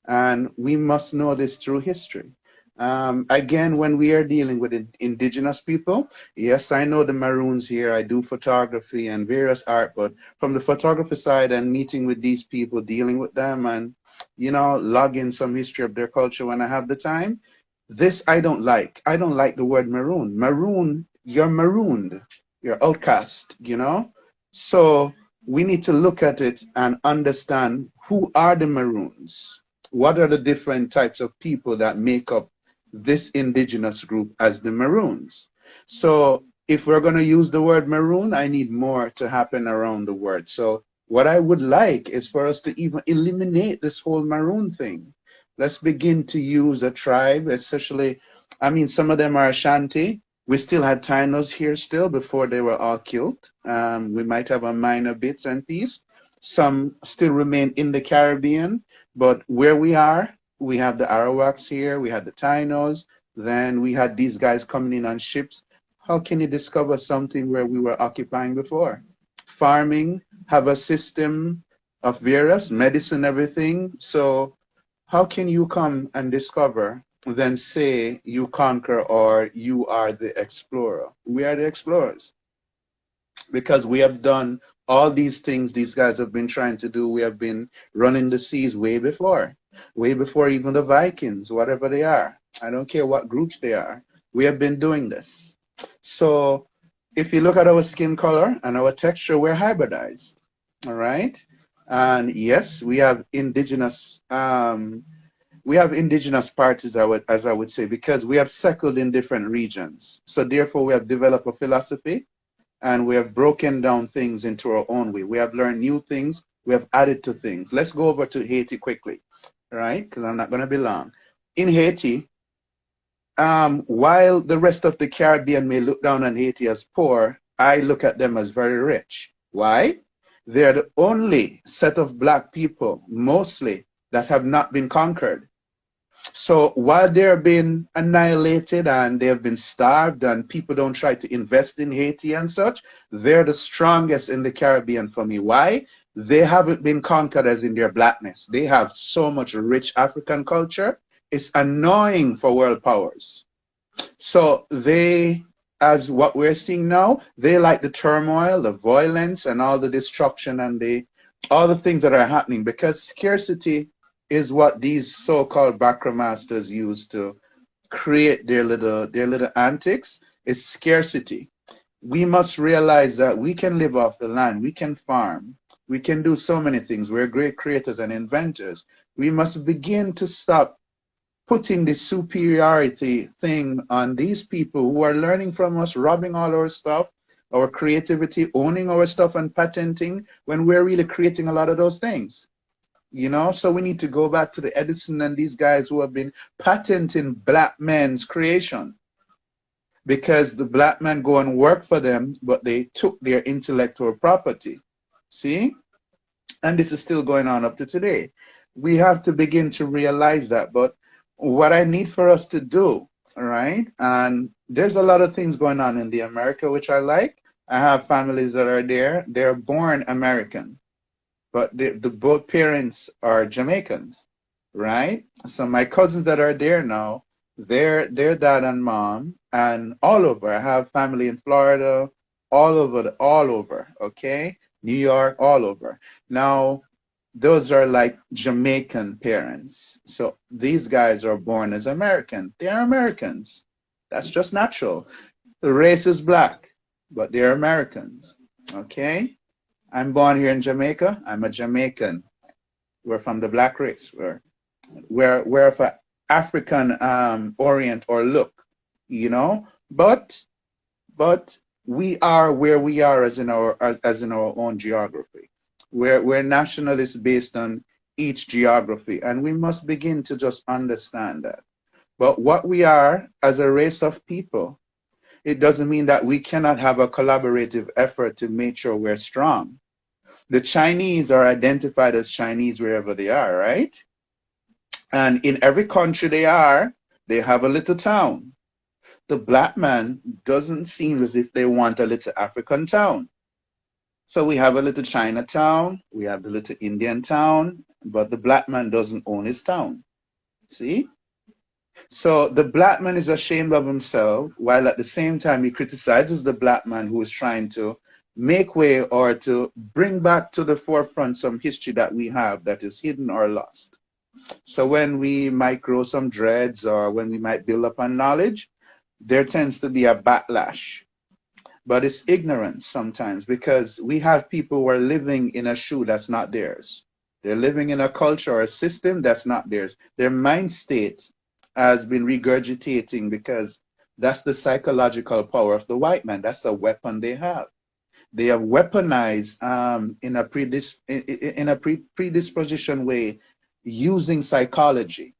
And we must know this through history. Again, when we are dealing with indigenous people, yes, I know the Maroons here. I do photography and various art, but from the photography side and meeting with these people, dealing with them and, you know, logging some history of their culture when I have the time, this I don't like. I don't like the word maroon. Maroon, you're marooned. You're outcast, you know? So we need to look at it and understand who are the Maroons? What are the different types of people that make up this indigenous group as the Maroons? So if we're going to use the word maroon, I need more to happen around the word. So what I would like is for us to even eliminate this whole maroon thing. Let's begin to use a tribe, especially, I mean, some of them are Ashanti. We still had Tainos here still before they were all killed. We might have a minor bits and piece. Some still remain in the Caribbean, but where we are, we have the Arawaks here, we had the Tainos, then we had these guys coming in on ships. How can you discover something where we were occupying before? Farming, have a system of various medicine, everything. So how can you come and discover, then say you conquer or you are the explorer? We are the explorers because we have done all these things these guys have been trying to do. We have been running the seas way before even the Vikings, whatever they are. I don't care what groups they are. We have been doing this. So if you look at our skin color and our texture, we're hybridized, all right? And yes, we have indigenous parties, as I would say, because we have settled in different regions. So therefore, we have developed a philosophy and we have broken down things into our own way. We have learned new things. We have added to things. Let's go over to Haiti quickly, right? Because I'm not going to be long. In Haiti, while the rest of the Caribbean may look down on Haiti as poor, I look at them as very rich. Why? They're the only set of black people, mostly, that have not been conquered. So while they're being annihilated and they've been starved and people don't try to invest in Haiti and such, they're the strongest in the Caribbean for me. Why? They haven't been conquered as in their blackness. They have so much rich African culture. It's annoying for world powers. So they, as what we're seeing now, they like the turmoil, the violence, and all the destruction and all the things that are happening because scarcity is what these so-called backroom masters use to create their little antics. Is scarcity. We must realize that we can live off the land, we can farm, we can do so many things. We're great creators and inventors. We must begin to stop putting the superiority thing on these people who are learning from us, robbing all our stuff, our creativity, owning our stuff and patenting when we're really creating a lot of those things. You know, so we need to go back to the Edison and these guys who have been patenting black men's creation because the black men go and work for them, but they took their intellectual property. See? And this is still going on up to today. We have to begin to realize that. But what I need for us to do, all right, and there's a lot of things going on in the America, which I like. I have families that are there. They're born American. But the both parents are Jamaicans, right? So my cousins that are there now, their dad and mom, and all over. I have family in Florida, all over, okay? New York, all over. Now, those are like Jamaican parents. So these guys are born as American. They're Americans. That's just natural. The race is black, but they're Americans, okay? I'm born here in Jamaica. I'm a Jamaican. We're from the black race. We're African orient or look, you know. But we are where we are as in our own geography. We're nationalists based on each geography, and we must begin to just understand that. But what we are as a race of people, it doesn't mean that we cannot have a collaborative effort to make sure we're strong. The Chinese are identified as Chinese wherever they are, right? And in every country they have a little town. The black man doesn't seem as if they want a little African town. So we have a little Chinatown, we have the little Indian town, but the black man doesn't own his town. See? So the black man is ashamed of himself, while at the same time he criticizes the black man who is trying to make way or to bring back to the forefront some history that we have that is hidden or lost. So when we might grow some dreads or when we might build up on knowledge, there tends to be a backlash. But it's ignorance sometimes, because we have people who are living in a shoe that's not theirs. They're living in a culture or a system that's not theirs. Their mind state has been regurgitating because that's the psychological power of the white man. That's the weapon they have. They have weaponized in a predisposition way using psychology,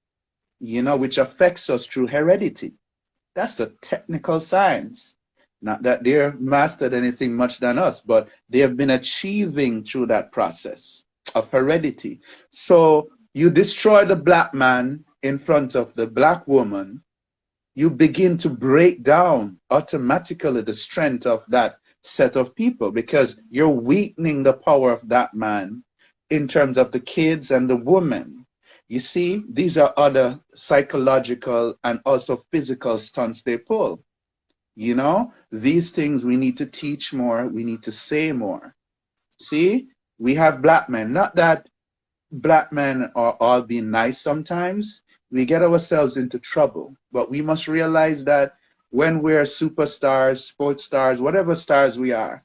you know, which affects us through heredity. That's a technical science. Not that they're mastered anything much than us, but they have been achieving through that process of heredity. So you destroy the black man in front of the black woman, you begin to break down automatically the strength of that set of people, because you're weakening the power of that man in terms of the kids and the woman. You see, these are other psychological and also physical stunts they pull. You know, these things we need to teach more, we need to say more. See, we have black men, not that black men are all being nice sometimes. We get ourselves into trouble, but we must realize that when we're superstars, sports stars, whatever stars we are,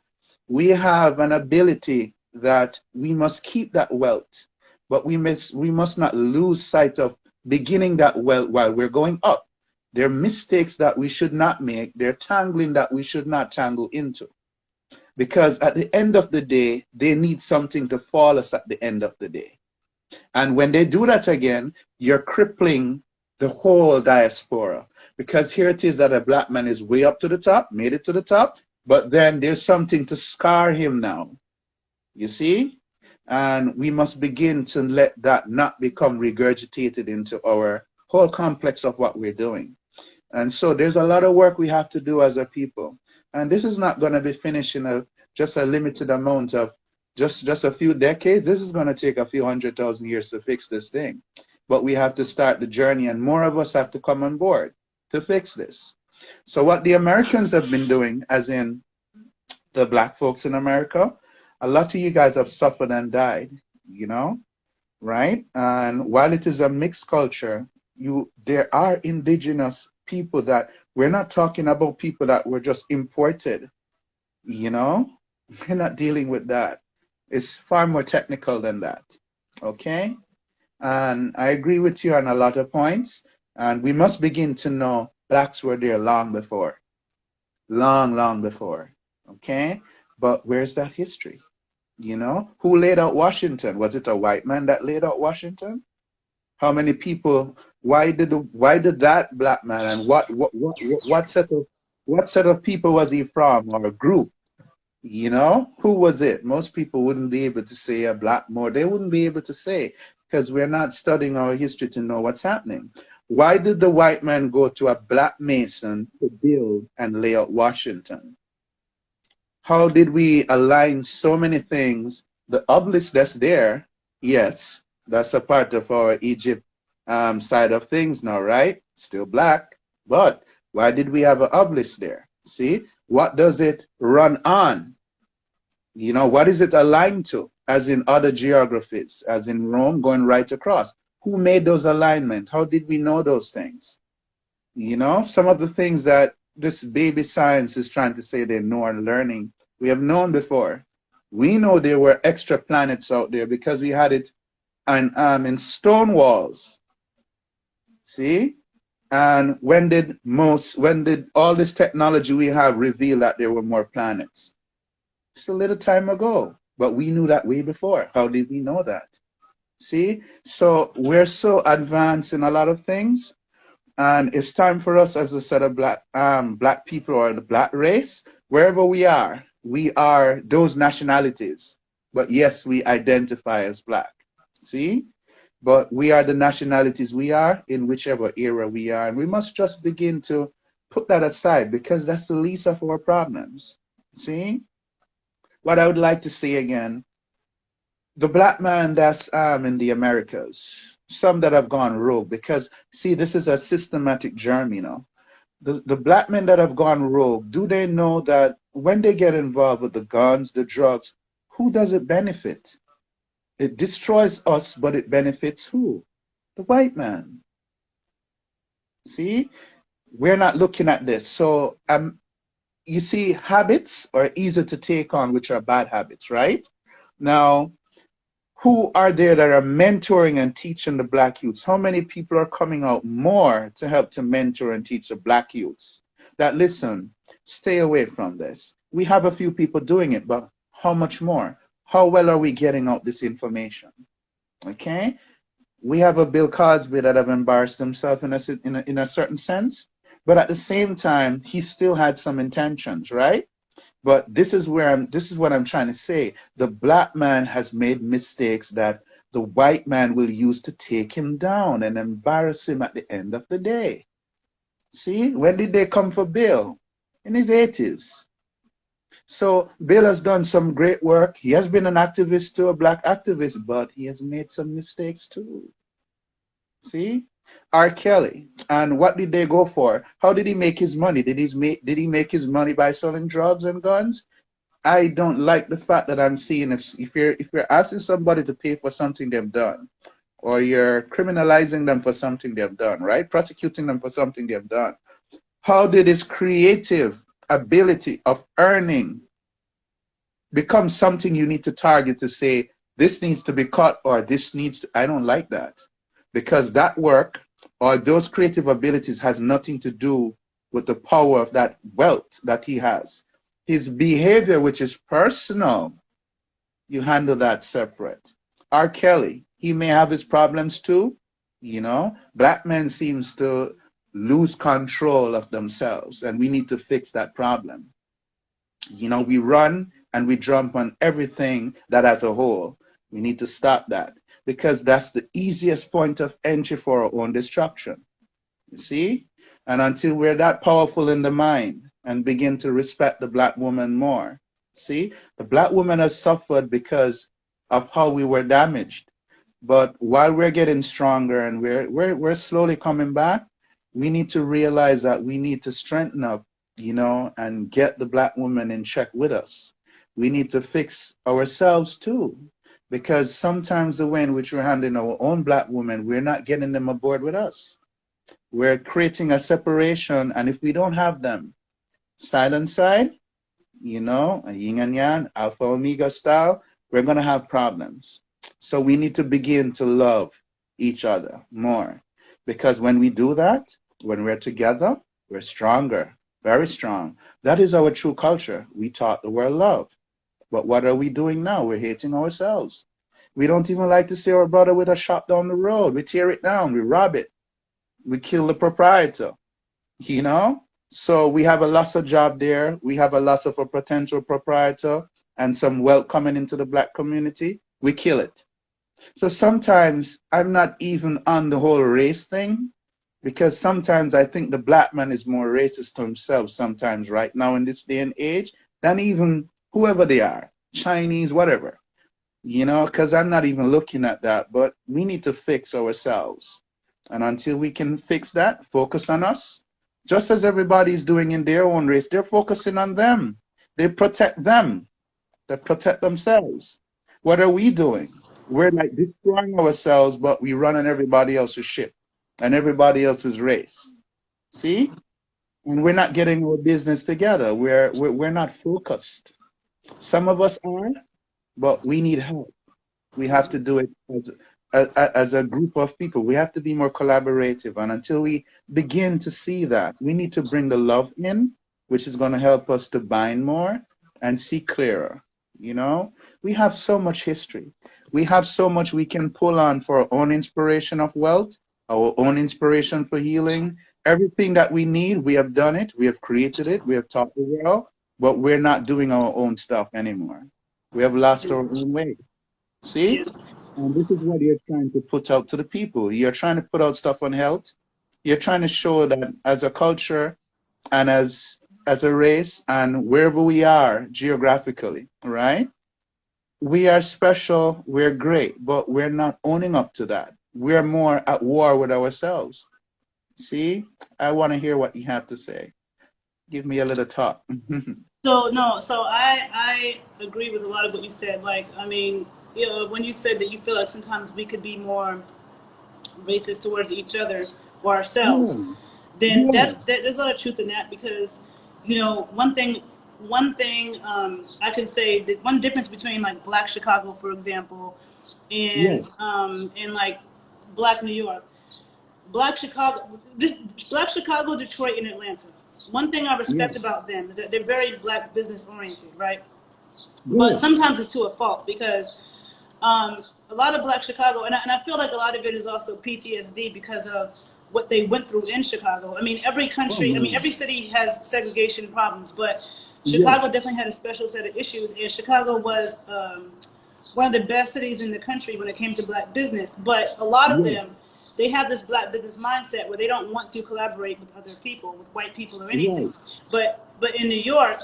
we have an ability that we must keep that wealth, but we must not lose sight of beginning that wealth while we're going up. There are mistakes that we should not make. There are tangling that we should not tangle into. Because at the end of the day, they need something to fall us at the end of the day. And when they do that again, you're crippling the whole diaspora. Because here it is that a black man is way up to the top, made it to the top, but then there's something to scar him now. You see? And we must begin to let that not become regurgitated into our whole complex of what we're doing. And so there's a lot of work we have to do as a people. And this is not going to be finished in just a limited amount of just a few decades. This is going to take a few 100,000 years to fix this thing. But we have to start the journey, and more of us have to come on board to fix this. So what the Americans have been doing, as in the black folks in America, a lot of you guys have suffered and died, you know, right? And while it is a mixed culture, there are indigenous people that we're not talking about, people that were just imported, you know. We're not dealing with that. It's far more technical than that. Okay? And I agree with you on a lot of points. And we must begin to know blacks were there long before. Long before. Okay? But where's that history? You know? Who laid out Washington? Was it a white man that laid out Washington? How many people? Why did that black man, and what set of people was he from, or a group? You know, who was it? Most people wouldn't be able to say a black more. They wouldn't be able to say, because we're not studying our history to know what's happening. Why did the white man go to a black mason to build and lay out Washington? How did we align so many things? The obelisk that's there, yes, that's a part of our Egypt side of things now, right? Still black, but why did we have an obelisk there? See, what does it run on? You know, what is it aligned to? As in other geographies, as in Rome, going right across. Who made those alignments? How did we know those things? You know, some of the things that this baby science is trying to say they know and learning, we have known before. We know there were extra planets out there because we had it in stone walls. See? And when did all this technology we have reveal that there were more planets? Just a little time ago. But we knew that way before. How did we know that? See? So we're so advanced in a lot of things. And it's time for us as a set of black people or the black race, wherever we are those nationalities. But yes, we identify as black. See? But we are the nationalities we are in whichever era we are. And we must just begin to put that aside because that's the least of our problems. See? What I would like to say again, the black man that's in the Americas, some that have gone rogue, because see, this is a systematic germ, you know. The black men that have gone rogue, do they know that when they get involved with the guns, the drugs, who does it benefit? It destroys us, but it benefits who? The white man. See? We're not looking at this. So you see, habits are easy to take on, which are bad habits, right? Now, who are there that are mentoring and teaching the black youths? How many people are coming out more to help to mentor and teach the black youths? That listen, stay away from this. We have a few people doing it, but how much more? How well are we getting out this information? Okay? We have a Bill Cosby that have embarrassed himself in a certain sense, but at the same time, he still had some intentions, right? But this is what I'm trying to say. The black man has made mistakes that the white man will use to take him down and embarrass him at the end of the day. See, when did they come for Bill? In his 80s. So Bill has done some great work. He has been an activist too, a black activist, but he has made some mistakes too. See? R. Kelly. And what did they go for? How did he make his money? Did he make his money by selling drugs and guns? I don't like the fact that I'm seeing if you're asking somebody to pay for something they've done, or you're criminalizing them for something they've done, right? Prosecuting them for something they've done. How did his creative ability of earning become something you need to target to say, this needs to be cut or this needs to, I don't like that. Because that work or those creative abilities has nothing to do with the power of that wealth that he has. His behavior, which is personal, you handle that separate. R. Kelly, he may have his problems too, you know. Black men seems to lose control of themselves, and we need to fix that problem. You know, we run and we jump on everything that as a whole. We need to stop that because that's the easiest point of entry for our own destruction. You see? And until we're that powerful in the mind and begin to respect the black woman more, see? The black woman has suffered because of how we were damaged. But while we're getting stronger and we're slowly coming back, we need to realize that we need to strengthen up, you know, and get the black woman in check with us. We need to fix ourselves too, because sometimes the way in which we're handling our own black women, we're not getting them aboard with us. We're creating a separation, and if we don't have them side on side, you know, a yin and yang, alpha omega style, we're going to have problems. So we need to begin to love each other more, because when we do that, when we're together, we're stronger, very strong. That is our true culture. We taught the world love. But what are we doing now? We're hating ourselves. We don't even like to see our brother with a shop down the road. We tear it down, we rob it. We kill the proprietor, you know? So we have a loss of job there. We have a loss of a potential proprietor and some wealth coming into the black community. We kill it. So sometimes I'm not even on the whole race thing, because sometimes I think the black man is more racist to himself sometimes right now in this day and age than even whoever they are, Chinese, whatever, you know, because I'm not even looking at that. But we need to fix ourselves. And until we can fix that, focus on us, just as everybody's doing in their own race, they're focusing on them. They protect them. They protect themselves. What are we doing? We're like destroying ourselves, but we run on everybody else's ship and everybody else's race. See? And we're not getting our business together. We're not focused. Some of us are, but we need help. We have to do it as a group of people, we have to be more collaborative. And until we begin to see that, we need to bring the love in, which is going to help us to bind more and see clearer. You know, we have so much history. We have so much we can pull on for our own inspiration of wealth, our own inspiration for healing. Everything that we need, we have done it. We have created it. We have taught the world, but we're not doing our own stuff anymore. We have lost our own way. Yeah. See? And this is what you're trying to put out to the people. You're trying to put out stuff on health. You're trying to show that as a culture and as a race and wherever we are geographically, right? We are special, we're great, but we're not owning up to that. We're more at war with ourselves. See? I want to hear what you have to say. Give me a little talk. So no, so I agree with a lot of what you said. Like, I mean, you know, when you said that you feel like sometimes we could be more racist towards each other or ourselves, Yeah, then yeah, that there's a lot of truth in that because, you know, one thing I can say that one difference between like Black Chicago, for example, yes, and like Black New York, Black Chicago, Black Chicago, Detroit, and Atlanta. One thing I yes, respect about them is that they're very Black business oriented, right? But yeah, sometimes it's to a fault because a lot of Black Chicago, and I feel like a lot of it is also PTSD because of what they went through in Chicago. I mean, oh man, every city has segregation problems, but yes, Chicago definitely had a special set of issues, and Chicago was one of the best cities in the country when it came to Black business. But a lot of yes, them, they have this Black business mindset where they don't want to collaborate with other people, with white people or anything. right, But in New York,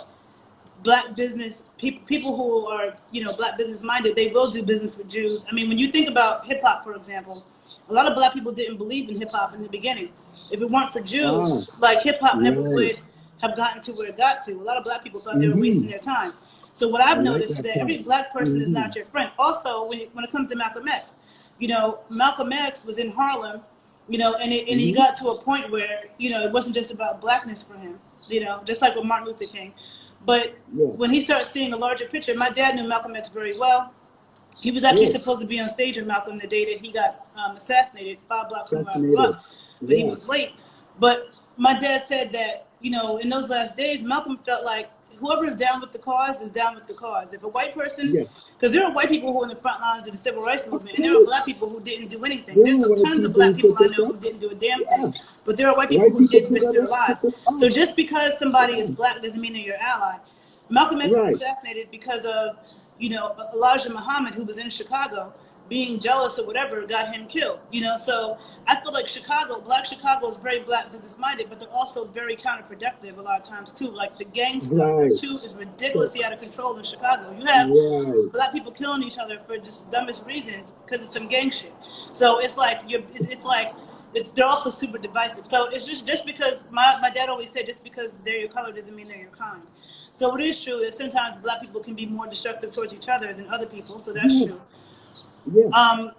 Black business people who are, you know, Black business minded, they will do business with Jews. I mean, when you think about hip hop, for example, a lot of Black people didn't believe in hip hop in the beginning. If it weren't for ah, Jews, like hip hop never right, would have gotten to where it got to. A lot of Black people thought they were wasting mm-hmm. their time. So what I I've like noticed is that that every part. Black person is Mm-hmm. not your friend. Also, when it comes to Malcolm X, you know, Malcolm X was in Harlem, you know, and he Mm-hmm. got to a point where, you know, it wasn't just about Blackness for him, you know, just like with Martin Luther King. But Yes, when he started seeing a larger picture, my dad knew Malcolm X very well. He was actually yes, supposed to be on stage with Malcolm the day that he got assassinated, 5 blocks from where I grew fascinated. up, but he Yes, was late. But my dad said that, you know, in those last days, Malcolm felt like whoever is down with the cause is down with the cause. If a white person, yes, because there are white people who were in the front lines of the civil rights of movement, and there are course. Black people who didn't do anything. There There's are white tons of people Black who people took I us know up. who didn't do a damn thing, Yeah, but there are white people white who people did took risk us their up, took lives. us So up. just because somebody is Yeah, Black doesn't mean they're your ally. Malcolm X was right, assassinated because of, you know, Elijah Muhammad, who was in Chicago, being jealous or whatever, got him killed. You know, so I feel like Black Chicago is very Black business minded, but they're also very counterproductive a lot of times too. Like the gang stuff right, too is so, ridiculously out of control in Chicago. You have right, Black people killing each other for just the dumbest reasons because of some gang shit. So it's like it's like they're also super divisive. So it's just because my dad always said just because they're your color doesn't mean they're your kind. So what is true is sometimes Black people can be more destructive towards each other than other people. So that's yes, true. yes,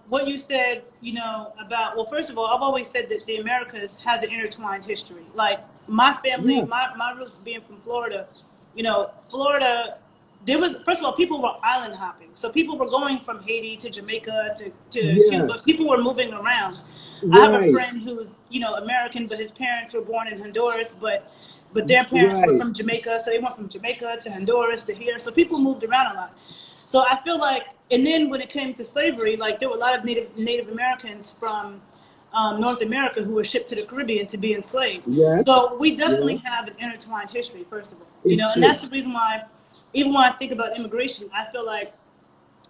What you said, you know, about, well, first of all, I've always said that the Americas has an intertwined history. Like my family, yes, my roots being from Florida, you know, Florida, there was, first of all, people were island hopping. So people were going from Haiti to Jamaica to yes, Cuba. People were moving around. I have a right, friend who's, you know, American, but his parents were born in Honduras, but their parents were right, from Jamaica. So they went from Jamaica to Honduras to here. So people moved around a lot. So I feel like, and then when it came to slavery, like there were a lot of Native Americans from North America who were shipped to the Caribbean to be enslaved. yes, So we definitely yes, have an intertwined history, first of all, you it's know, and true. that's the reason why, even when I think about immigration, I feel like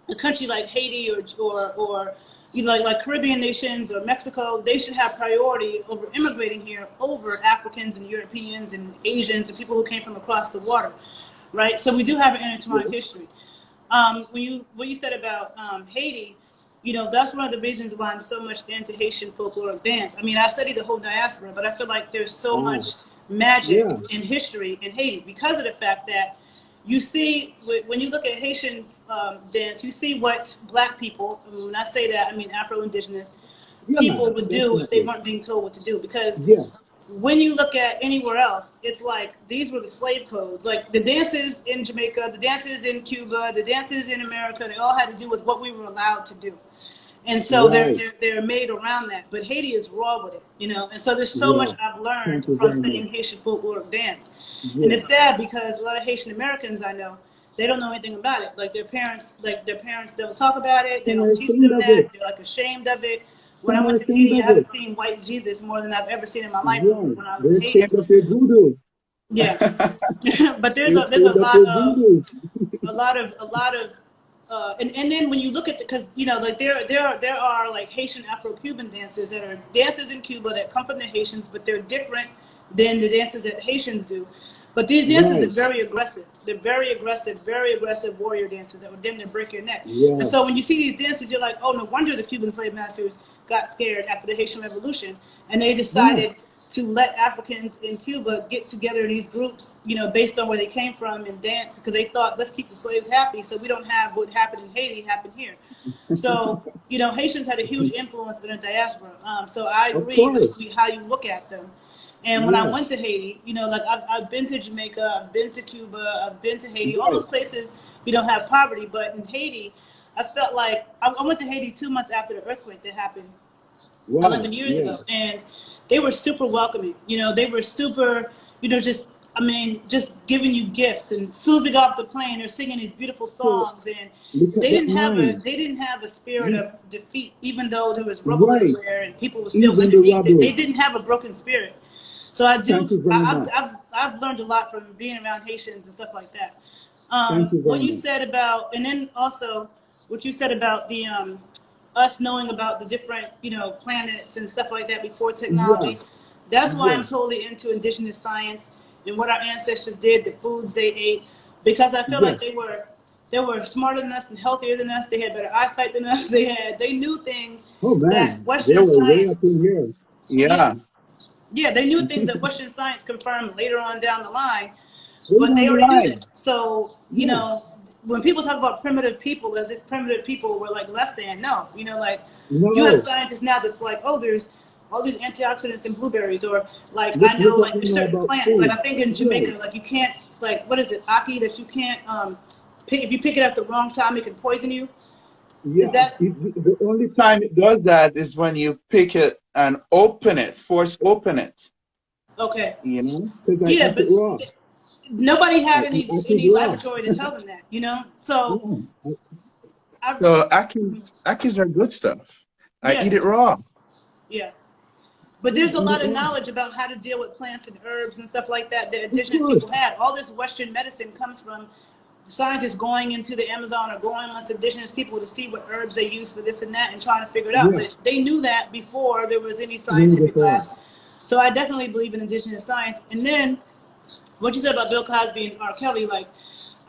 a country like Haiti or you know, like Caribbean nations or Mexico, they should have priority over immigrating here over Africans and Europeans and Asians and people who came from across the water, right? So we do have an intertwined Yes, history. What you said about Haiti, you know, that's one of the reasons why I'm so much into Haitian folkloric dance. I mean, I studied the whole diaspora, but I feel like there's so ah, much magic yeah, in history in Haiti because of the fact that you see when you look at Haitian dance, you see what Black people, and when I say that, I mean Afro-Indigenous yeah, people man, would do if they definitely. weren't being told what to do. Because Yeah, when you look at anywhere else, it's like these were the slave codes. Like the dances in Jamaica, the dances in Cuba, the dances in America, they all had to do with what we were allowed to do. And so Right. they're made around that. But Haiti is raw with it, you know. And so there's so Yeah. much I've learned Thank you from very much. studying Haitian folkloric dance. And Yeah. it's sad because a lot of Haitian Americans I know, they don't know anything about it. Like their parents don't talk about it. They Some don't are teach ashamed them of that. it. They're like ashamed of it. When I Some are went to ashamed Haiti, of I haven't it. seen white Jesus more than I've ever seen in my life Right. when I was in They're Haiti. ashamed of their voodoo. Yeah. But there's They're a ashamed of lot their of voodoo. and then when you look at because you know like there are like Haitian Afro-Cuban dances that are dances in Cuba that come from the Haitians, but they're different than the dances that Haitians do. But these dances are Right. very aggressive. They're very aggressive warrior dances that would damn near break your neck. And Yeah. so when you see these dances, you're like, oh, no wonder the Cuban slave masters got scared after the Haitian Revolution, and they Yeah. decided to let Africans in Cuba get together in these groups, you know, based on where they came from and dance, because they thought, let's keep the slaves happy so we don't have what happened in Haiti happen here. So, you know, Haitians had a huge influence in the diaspora. So I Of agree course. with how you look at them. And when I Yeah. went to Haiti, you know, like I've been to Jamaica, I've been to Cuba, I've been to Haiti. All Right. those places, you don't have poverty, but in Haiti, I felt like I went to Haiti 2 months after the earthquake that happened Wow. 11 years Yeah. ago, and they were super welcoming. You know, they were super, you know, just I mean, just giving you gifts. And as soon as we got off the plane, they're singing these beautiful So songs, and look at that mind. they didn't have a spirit Yeah. of defeat, even though there was rubble Right. everywhere and people were still Even the underneath it. They rubble. didn't have a broken spirit. So I Thank do. you very much. I've learned a lot from being around Haitians and stuff like that. Thank you What very you much. said about, and then also what you said about the us knowing about the different, you know, planets and stuff like that before Yeah. technology. That's why Yeah. I'm totally into indigenous science and what our ancestors did, the foods they ate, because I feel like Yes. they were smarter than us and healthier than us. They had better eyesight than us. They knew things Oh that man. They Western were way up science, in here. yeah, Yeah. yeah, they knew things that Western science confirmed later on down the line, Way but down they the already knew line. that. So, you Yeah. know, when people talk about primitive people as if primitive people were like less than, no, you know, like you have No. scientists now that's like, oh, there's all these antioxidants in blueberries, or like I know Look like what we there's know certain about plants, like food. I think in Right. Jamaica, like you can't, like what is it, aki, that you can't pick, if you pick it at the wrong time, it can poison you. Is Yeah. that The only Time it does that is when you pick it and open it, force open it. okay? You know? because I Yeah, ate it but raw. nobody had I ate it any raw. laboratory to tell them that, you know. So Yeah. I, So akis are good stuff. I yeah, eat it raw. yeah. But Yeah. there's a Eat lot it of raw. knowledge about how to deal with plants and herbs and stuff like that that Of indigenous course. people had. All this Western medicine comes from scientists going into the Amazon or going amongst indigenous people to see what herbs they use for this and that and trying to figure it out. Yeah. But they knew that before there was any Way scientific before. labs. So I definitely believe in indigenous science. And then what you said about Bill Cosby and R. Kelly, like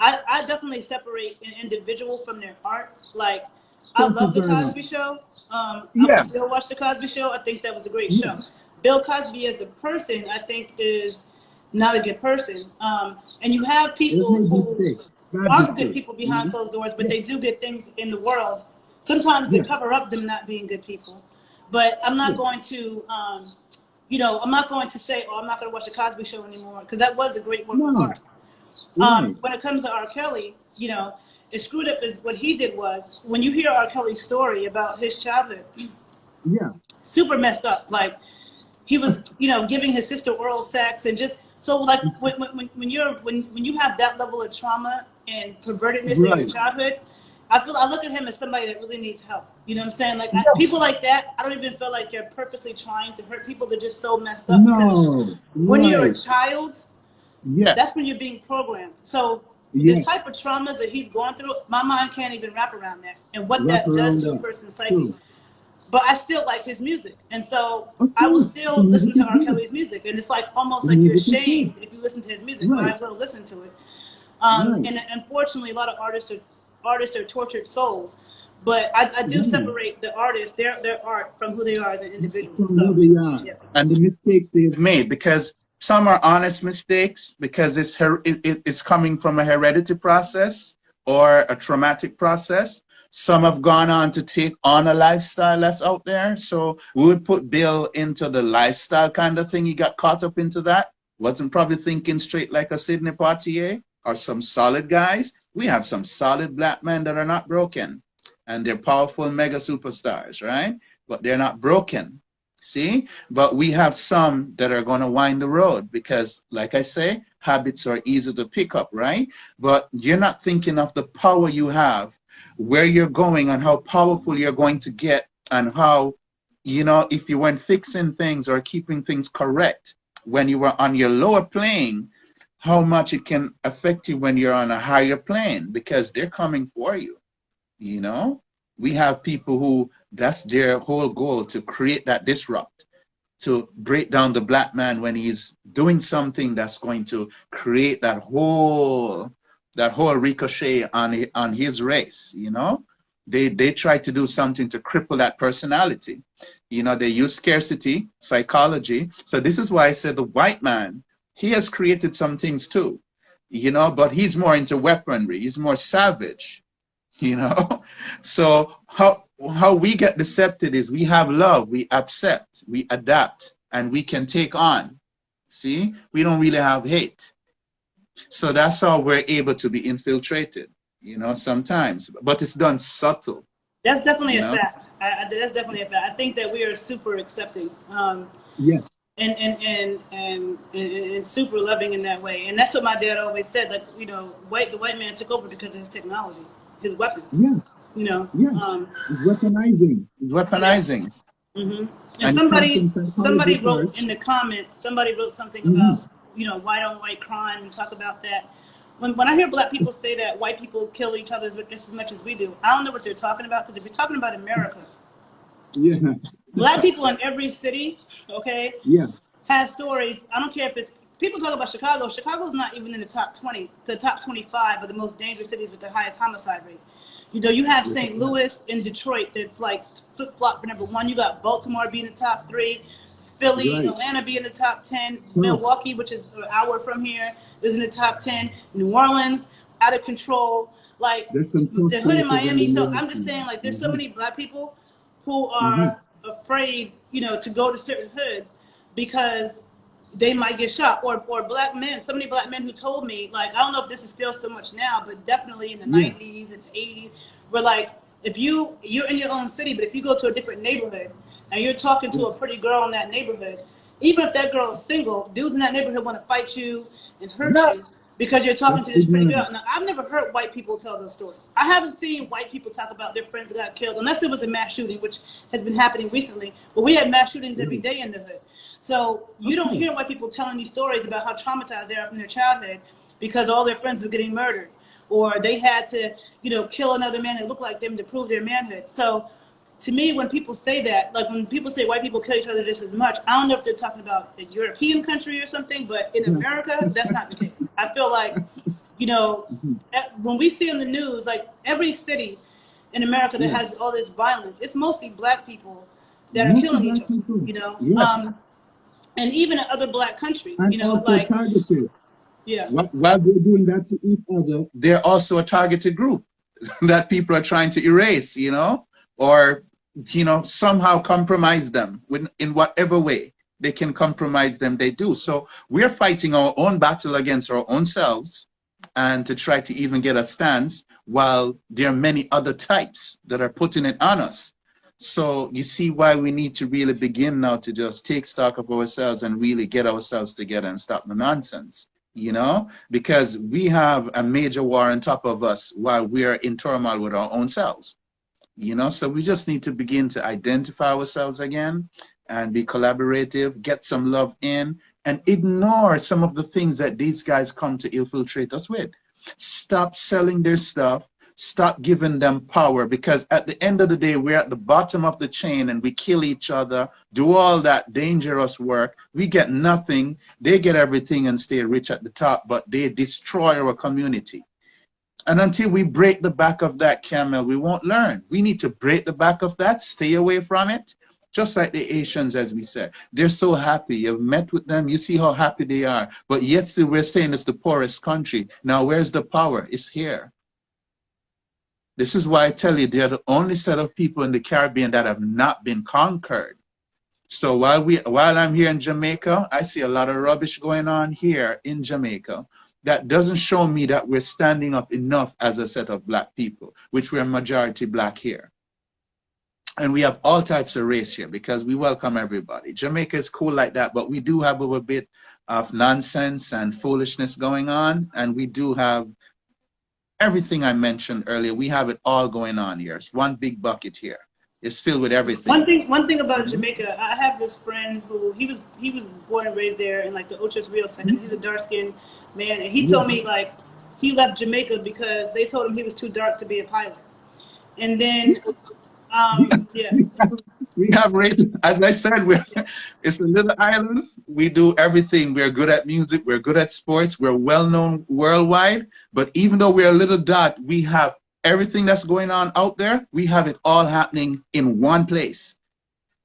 I definitely separate an individual from their art. Like I Thank you love the very much. Cosby Show. I will Yeah. still watch the Cosby Show. I think that was a great Yeah. show. Bill Cosby as a person, I think, is not a good person. And you have They've people made who mistakes. Bad aren't good mistakes. people behind closed doors, but Yeah. they do good things in the world. Sometimes to Yeah. cover up them not being good people. But I'm not Yeah. going to, you know, I'm not going to say, oh, I'm not going to watch the Cosby Show anymore, because that was a great work of No. art. Right. When it comes to R. Kelly, you know, as screwed up as what he did was, when you hear R. Kelly's story about his childhood, Yeah. super messed up. Like he was, you know, giving his sister oral sex and just so like when you have that level of trauma and pervertedness in your Right. childhood, I look at him as somebody that really needs help. You know what I'm saying? Like people like that, I don't even feel like they're purposely trying to hurt people. They're just so messed up because No. when you're a Right. child, Yes. that's when you're being programmed. So the Yes. type of traumas that he's going through, my mind can't even wrap around that and what Wrap that does around to a that. person's psyche. True. But I still like his music, and so Of I will course. still The listen music to is R. good. Kelly's music, and it's like almost The like you're music is ashamed good. if you listen to his music, but Right. I will listen to it. Right. And unfortunately, a lot of artists are tortured souls. But I do Right. separate the artist, their art, from who they are as an individual. From So who they are. yeah, And the mistakes they've made, because some are honest mistakes because it's coming from a heredity process or a traumatic process. Some have gone on to take on a lifestyle that's out there. So we would put Bill into the lifestyle kind of thing. He got caught up into that. Wasn't probably thinking straight like a Sidney Poitier or some solid guys. We have some solid black men that are not broken. and they're powerful mega superstars, right? But they're not broken. See? But we have some that are going to wind the road because, like I say, habits are easy to pick up, right? But you're not thinking of the power you have, where you're going, and how powerful you're going to get, and how, you know, if you weren't fixing things or keeping things correct when you were on your lower plane, how much it can affect you when you're on a higher plane, because they're coming for you, you know? We have people who, that's their whole goal, to create that disrupt, to break down the black man when he's doing something that's going to create that whole ricochet on his race, you know? They try to do something to cripple that personality. You know, they use scarcity, psychology. So this is why I said the white man, he has created some things too, you know, but he's more into weaponry. He's more savage. You know, so how we get decepted is we have love, we accept, we adapt, and we can take on. See, we don't really have hate. So that's how we're able to be infiltrated, you know, sometimes, but it's done subtle. That's definitely You a know? fact. That's definitely a fact. I think that we are super accepting. Yes. And super loving in that way. And that's what my dad always said, like, you know, the white man took over because of his technology, his weapons. Yeah. You know. Yeah. Weaponizing. Weaponizing. Mm-hmm. And And somebody wrote in the comments, somebody wrote something about, you know, white on white crime, and talk about that. When I hear black people say that white people kill each other just as much as we do, I don't know what they're talking about, because if you're talking about America, Yeah. black people in every city, okay, Yeah. have stories. I don't care if it's, people talk about Chicago. Chicago's not even in the top 20, the top 25 of the most dangerous cities with the highest homicide rate. You know, you have St. Louis and Detroit that's like flip-flop for number one. You got Baltimore being in the top 3, Philly, Right. Atlanta being in the top 10, Milwaukee, which is an hour from here, is in the top 10, New Orleans, out of control, like There's some the hood in places Miami. in So the I'm just saying, like, there's so Mhm. many black people who are afraid, you know, to go to certain hoods because they might get shot, or black men, so many black men who told me, like, I don't know if this is still so much now, but definitely in the 90s and 80s, where like, if you're in your own city, but if you go to a different neighborhood and you're talking to a pretty girl in that neighborhood, even if that girl is single, dudes in that neighborhood want to fight you and hurt you because you're talking to this pretty girl. Now, I've never heard white people tell those stories. I haven't seen white people talk about their friends that got killed, unless it was a mass shooting, which has been happening recently. But we have mass shootings every day in the hood. So you don't hear white people telling these stories about how traumatized they are from their childhood because all their friends were getting murdered, or they had to, you know, kill another man that looked like them to prove their manhood. So to me, when people say that, like when people say white people kill each other just as much, I don't know if they're talking about a European country or something, but in America, that's not the case. I feel like, you know, when we see on the news, like every city in America that has all this violence, it's mostly black people that are killing each other, you know? And even in other black countries, And you know, also like, targeted. yeah. While they're doing that to each other, they're also a targeted group that people are trying to erase, you know, or, you know, somehow compromise them in whatever way they can compromise them, they do. So we're fighting our own battle against our own selves, and to try to even get a stance, while there are many other types that are putting it on us. So you see why we need to really begin now to just take stock of ourselves and really get ourselves together and stop the nonsense, you know, because we have a major war on top of us while we are in turmoil with our own selves, you know. So we just need to begin to identify ourselves again and be collaborative, get some love in, and ignore some of the things that these guys come to infiltrate us with. Stop selling their stuff. Stop giving them power, because at the end of the day, we're at the bottom of the chain and we kill each other, do all that dangerous work. We get nothing. They get everything and stay rich at the top, but they destroy our community. And until we break the back of that camel, we won't learn. We need to break the back of that, stay away from it. Just like the Asians, as we said, they're so happy. You've met with them, you see how happy they are. But yet still we're saying it's the poorest country. Now, where's the power? It's here. This is why I tell you, they're the only set of people in the Caribbean that have not been conquered. So while I'm here in Jamaica, I see a lot of rubbish going on here in Jamaica. that doesn't show me that we're standing up enough as a set of black people, which we're majority black here. And we have all types of race here because we welcome everybody. Jamaica is cool like that, but we do have a bit of nonsense and foolishness going on. And we do have everything I mentioned earlier. We have it all going on here. It's one big bucket here. It's filled with everything. One thing about Jamaica, I have this friend who he was born and raised there in like the Ochos Rios section. He's a dark skinned man, and he told me like he left Jamaica because they told him he was too dark to be a pilot. And then yeah. We have race, as I said, it's a little island. We do everything. We're good at music. We're good at sports. We're well known worldwide. But even though we're a little dot, we have everything that's going on out there. We have it all happening in one place.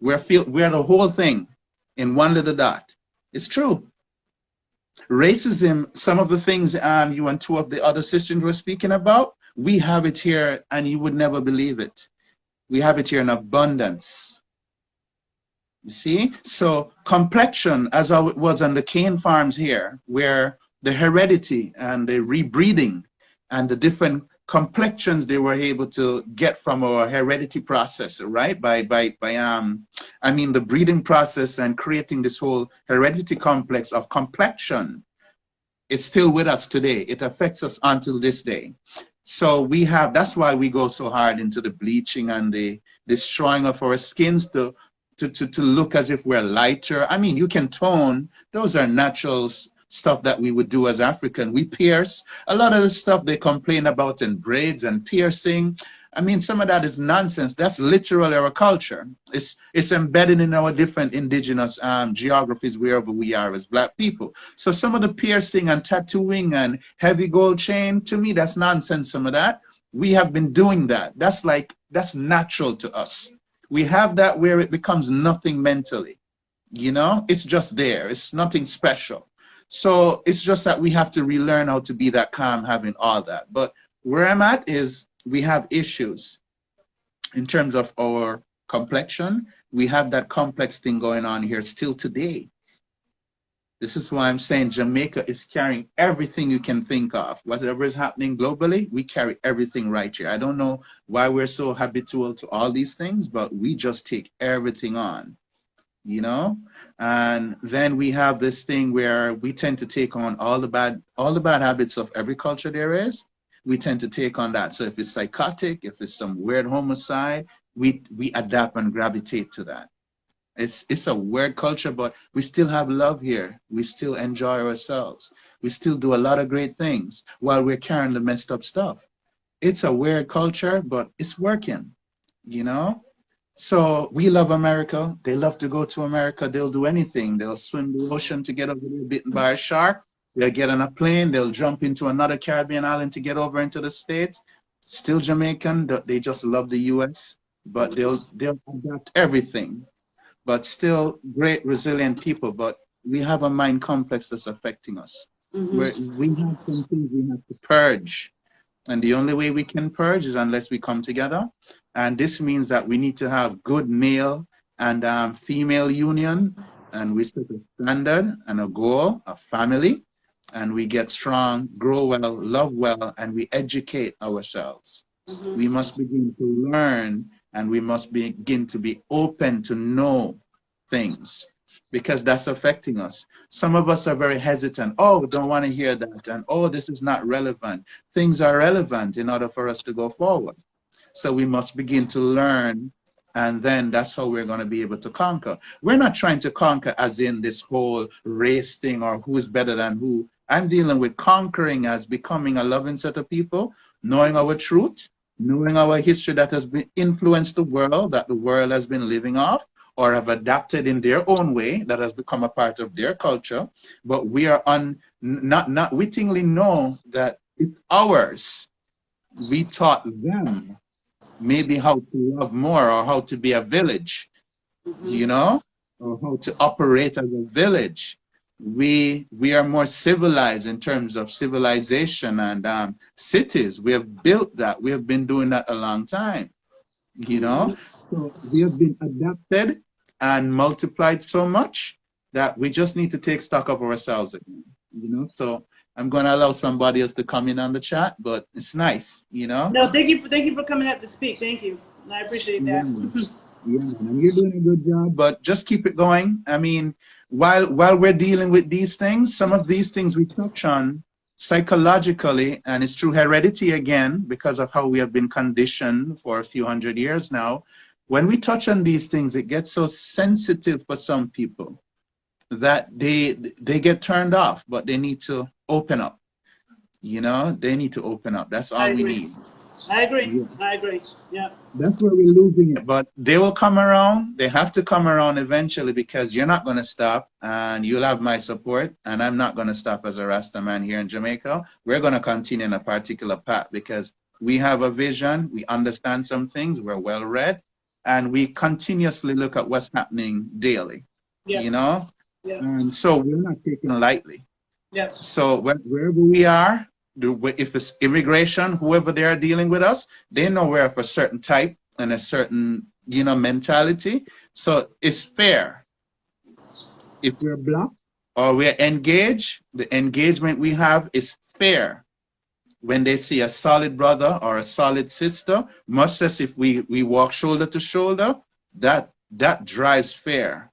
We're the whole thing in one little dot. It's true. Racism, some of the things you and two of the other sisters were speaking about, we have it here and you would never believe it. We have it here in abundance. You see? So complexion, as how it was on the cane farms here, where the heredity and the rebreeding and the different complexions they were able to get from our heredity process, right? I mean the breeding process and creating this whole heredity complex of complexion. It's still with us today. It affects us until this day. So that's why we go so hard into the bleaching and the destroying of our skins to look as if we're lighter. I mean, you can tone. Those are natural stuff that we would do as African. We pierce. A lot of the stuff they complain about in braids and piercing, I mean, some of that is nonsense. That's literally our culture. It's embedded in our different indigenous geographies wherever we are as black people. So some of the piercing and tattooing and heavy gold chain, to me, that's nonsense, some of that. We have been doing that. That's natural to us. We have that where it becomes nothing mentally. You know, it's just there. It's nothing special. So it's just that we have to relearn how to be that calm, having all that. But where I'm at is we have issues in terms of our complexion. We have that complex thing going on here still today. This is why I'm saying Jamaica is carrying everything you can think of. Whatever is happening globally, we carry everything right here. I don't know why we're so habitual to all these things, but we just take everything on, you know? And then we have this thing where we tend to take on all the bad habits of every culture there is. We tend to take on that. So if it's psychotic, if it's some weird homicide, we adapt and gravitate to that. It's a weird culture, but we still have love here. We still enjoy ourselves. We still do a lot of great things while we're carrying the messed up stuff. It's a weird culture, but it's working, you know? So we love America. They love to go to America. They'll do anything. They'll swim the ocean to get over there bitten by a shark. They'll get on a plane, they'll jump into another Caribbean island to get over into the States. Still Jamaican, they just love the US, but they'll adapt everything. But still great, resilient people, but we have a mind complex that's affecting us. Mm-hmm. We have some things we have to purge. And the only way we can purge is unless we come together. And this means that we need to have good male and female union, and we set a standard and a goal, a family. And we get strong, grow well, love well, and we educate ourselves. Mm-hmm. We must begin to learn, and we must begin to be open to know things, because that's affecting us. Some of us are very hesitant. Oh, don't want to hear that. And oh, this is not relevant. Things are relevant in order for us to go forward. So we must begin to learn, and then that's how we're going to be able to conquer. We're not trying to conquer as in this whole race thing or who is better than who. I'm dealing with conquering as becoming a loving set of people, knowing our truth, knowing our history that has been influenced the world, that the world has been living off, or have adapted in their own way, that has become a part of their culture. But we are not wittingly know that it's ours. We taught them maybe how to love more, or how to be a village, you know, or how to operate as a village. We are more civilized in terms of civilization and cities. We have built that. We have been doing that a long time, you know. So we have been adapted and multiplied so much that we just need to take stock of ourselves again, you know. So I'm going to allow somebody else to come in on the chat, but it's nice, you know? No, thank you for coming up to speak. Thank you. I appreciate that. Yeah, man. And you're doing a good job. But just keep it going. I mean, while we're dealing with these things, some of these things we touch on psychologically, and it's through heredity again, because of how we have been conditioned for a few hundred years now. When we touch on these things, it gets so sensitive for some people that they get turned off, but they need to open up. You know, they need to open up. That's all we need. I agree. Yeah. I agree. Yeah. That's where we're losing it. But they will come around. They have to come around eventually, because you're not going to stop, and you'll have my support, and I'm not going to stop as a Rasta man here in Jamaica. We're going to continue in a particular path because we have a vision. We understand some things. We're well read, and we continuously look at what's happening daily. Yeah. You know, Yeah. and so we're not taking it lightly. Yeah. So wherever we are, if it's immigration, whoever they are dealing with us, they know we're of a certain type and a certain, you know, mentality. So it's fair. If We're black. or we're engaged, the engagement we have is fair. When they see a solid brother or a solid sister, much less if we walk shoulder to shoulder, that drives fair.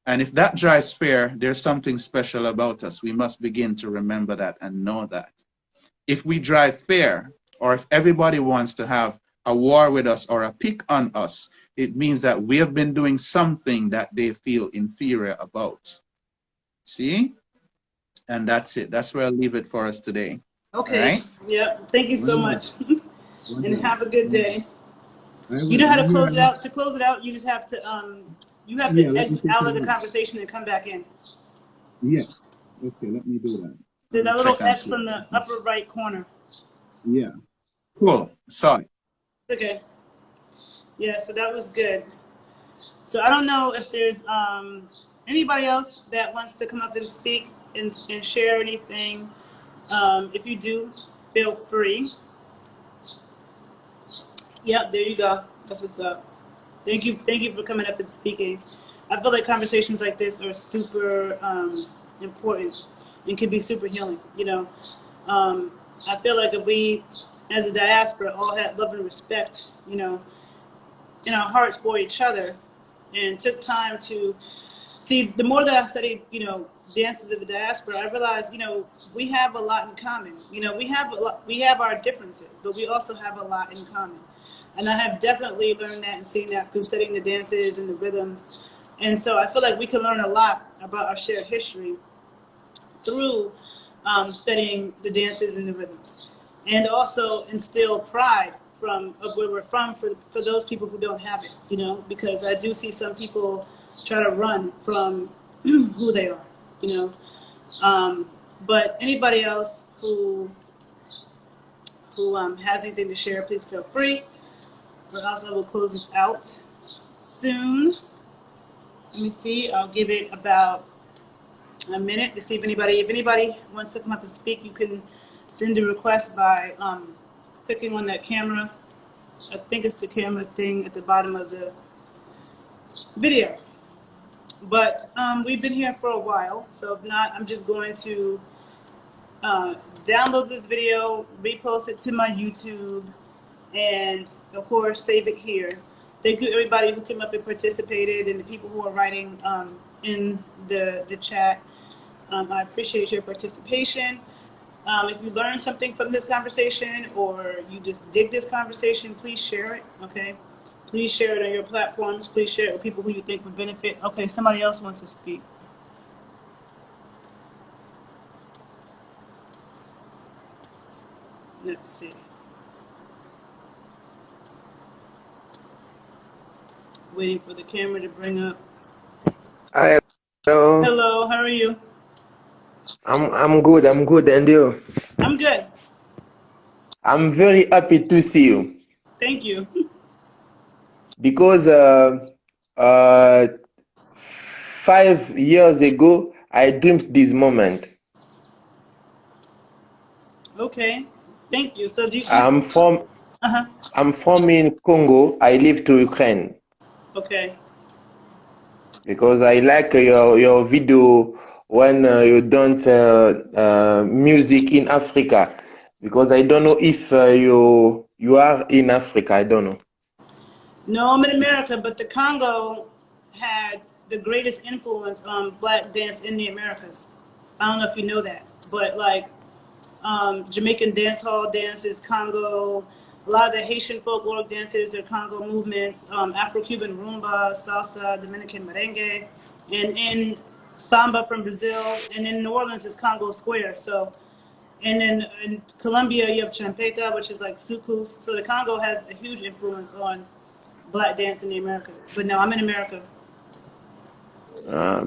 And if that drives fair, there's something special about us. We must begin to remember that and know that. If we drive fair, or if everybody wants to have a war with us or a pick on us, it means that we have been doing something that they feel inferior about. See? And that's it. That's where I'll leave it for us today. Okay. Right? Yeah. Thank you so much. And have a good day. You know how to close it out. To close it out, you just have to exit out of the conversation and come back in. Yes. Okay, let me do that. There's that little Check and X see. on the upper right corner. Yeah. Cool. Sorry. Okay. Yeah, so that was good. So I don't know if there's anybody else that wants to come up and speak and share anything. If you do, feel free. Yep, there you go. That's what's up. Thank you for coming up and speaking. I feel like conversations like this are super important and can be super healing. You know, I feel like if we, as a diaspora, all had love and respect, you know, in our hearts for each other, and took time to see. The more that I studied, you know, dances of the diaspora, I realized, you know, we have a lot in common. You know, we have our differences, but we also have a lot in common. And I have definitely learned that and seen that through studying the dances and the rhythms. And so I feel like we can learn a lot about our shared history through studying the dances and the rhythms. And also instill pride of where we're from for those people who don't have it, you know, because I do see some people try to run from who they are, you know. But anybody else who has anything to share, please feel free. Or else I will close this out soon. Let me see. I'll give it about a minute to see if anybody wants to come up and speak. You can send a request by clicking on that camera. I think it's the camera thing at the bottom of the video. But we've been here for a while, so if not, I'm just going to download this video, repost it to my YouTube, and of course save it here. Thank you everybody who came up and participated, and the people who are writing in the chat. I appreciate your participation. If you learned something from this conversation, or you just dig this conversation, please share it, okay? Please share it on your platforms. Please share it with people who you think would benefit. Okay, somebody else wants to speak. Let's see. Waiting for the camera to bring up. Hi, hello. Hello, how are you? I'm good. I'm good, and you? I'm good. I'm very happy to see you Thank you. because 5 years ago I dreamed this moment. Okay, thank you. So do you? I'm from in Congo. I live to Ukraine Okay. because I like your video when you don't music in Africa? Because I don't know if you are in Africa. I don't know. No, I'm in America, but the Congo had the greatest influence on black dance in the Americas. I don't know if you know that, but like Jamaican dance hall dances, Congo, a lot of the Haitian folkloric dances are Congo movements, Afro-Cuban rumba, salsa, Dominican merengue, and in samba from Brazil, and in New Orleans is Congo Square. So, and then in Colombia you have champeta, which is like soukous. So the Congo has a huge influence on black dance in the Americas. But no, I'm in America.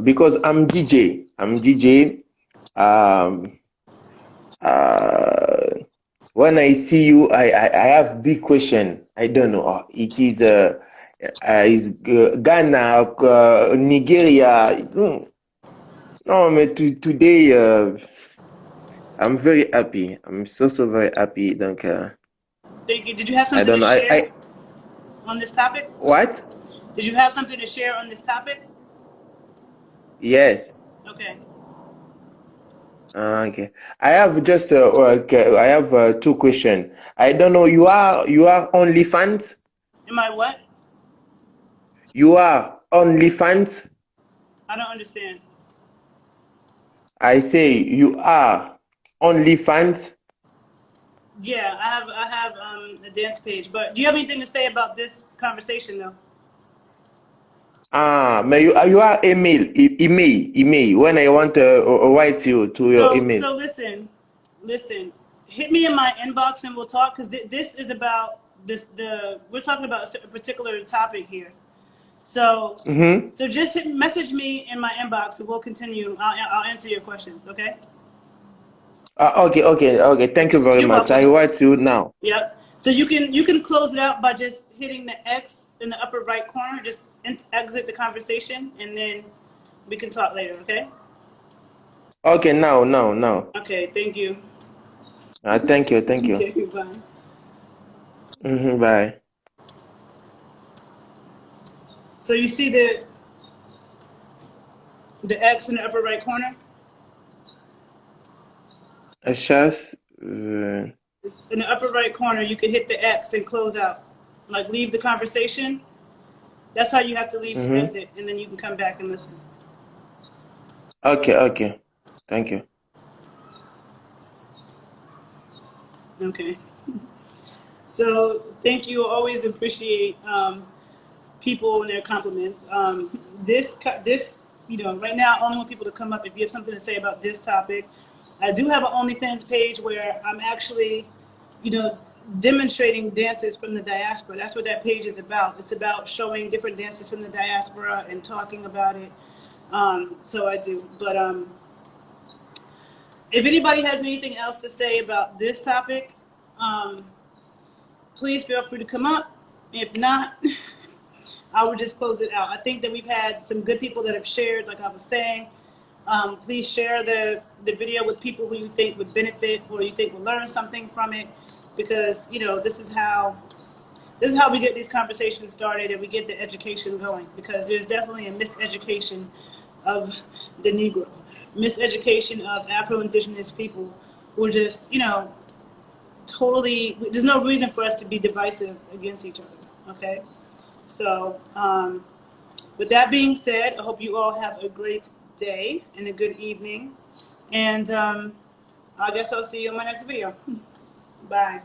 Because I'm DJ. I'm DJ. When I see you, I have big question. I don't know. It is Ghana, Nigeria. No, but today I'm very happy. I'm so very happy. Donc, Thank you. Did you have I something don't to know. share on this topic? What? Did you have something to share on this topic? Yes. Okay. Okay. I have just I have two questions. I don't know. You are OnlyFans? Am I what? You are OnlyFans? I don't understand. I say you are OnlyFans? Yeah, I have a dance page. But do you have anything to say about this conversation though? But you are email when I want to write you to your email. So listen. Hit me in my inbox and we'll talk because this is about we're talking about a particular topic here. So so just message me in my inbox and we'll continue. I'll answer your questions. Okay. Okay. Thank you very You're much. welcome. I write you now. Yep. So you can close it out by just hitting the X in the upper right corner. Just exit the conversation, and then we can talk later. Okay. Okay. Now. Okay. Thank you. Thank you. Okay. Bye. Bye. So you see the X in the upper right corner. Chasse. It's in the upper right corner, you can hit the X and close out. Like leave the conversation. That's how you have to leave exit, and then you can come back and listen. Okay. Thank you. Okay. So thank you. Always appreciate people and their compliments. This right now I only want people to come up if you have something to say about this topic. I do have an OnlyFans page where I'm actually, demonstrating dances from the diaspora. That's what that page is about. It's about showing different dances from the diaspora and talking about it. So I do. But if anybody has anything else to say about this topic, please feel free to come up. If not, I will just close it out. I think that we've had some good people that have shared, like I was saying. Please share the video with people who you think would benefit or you think will learn something from it, because this is how we get these conversations started and we get the education going, because there's definitely a miseducation of the Negro, miseducation of Afro-Indigenous people who are just totally, there's no reason for us to be divisive against each other. Okay, so with that being said, I hope you all have a great day and a good evening, and I guess I'll see you in my next video. Bye.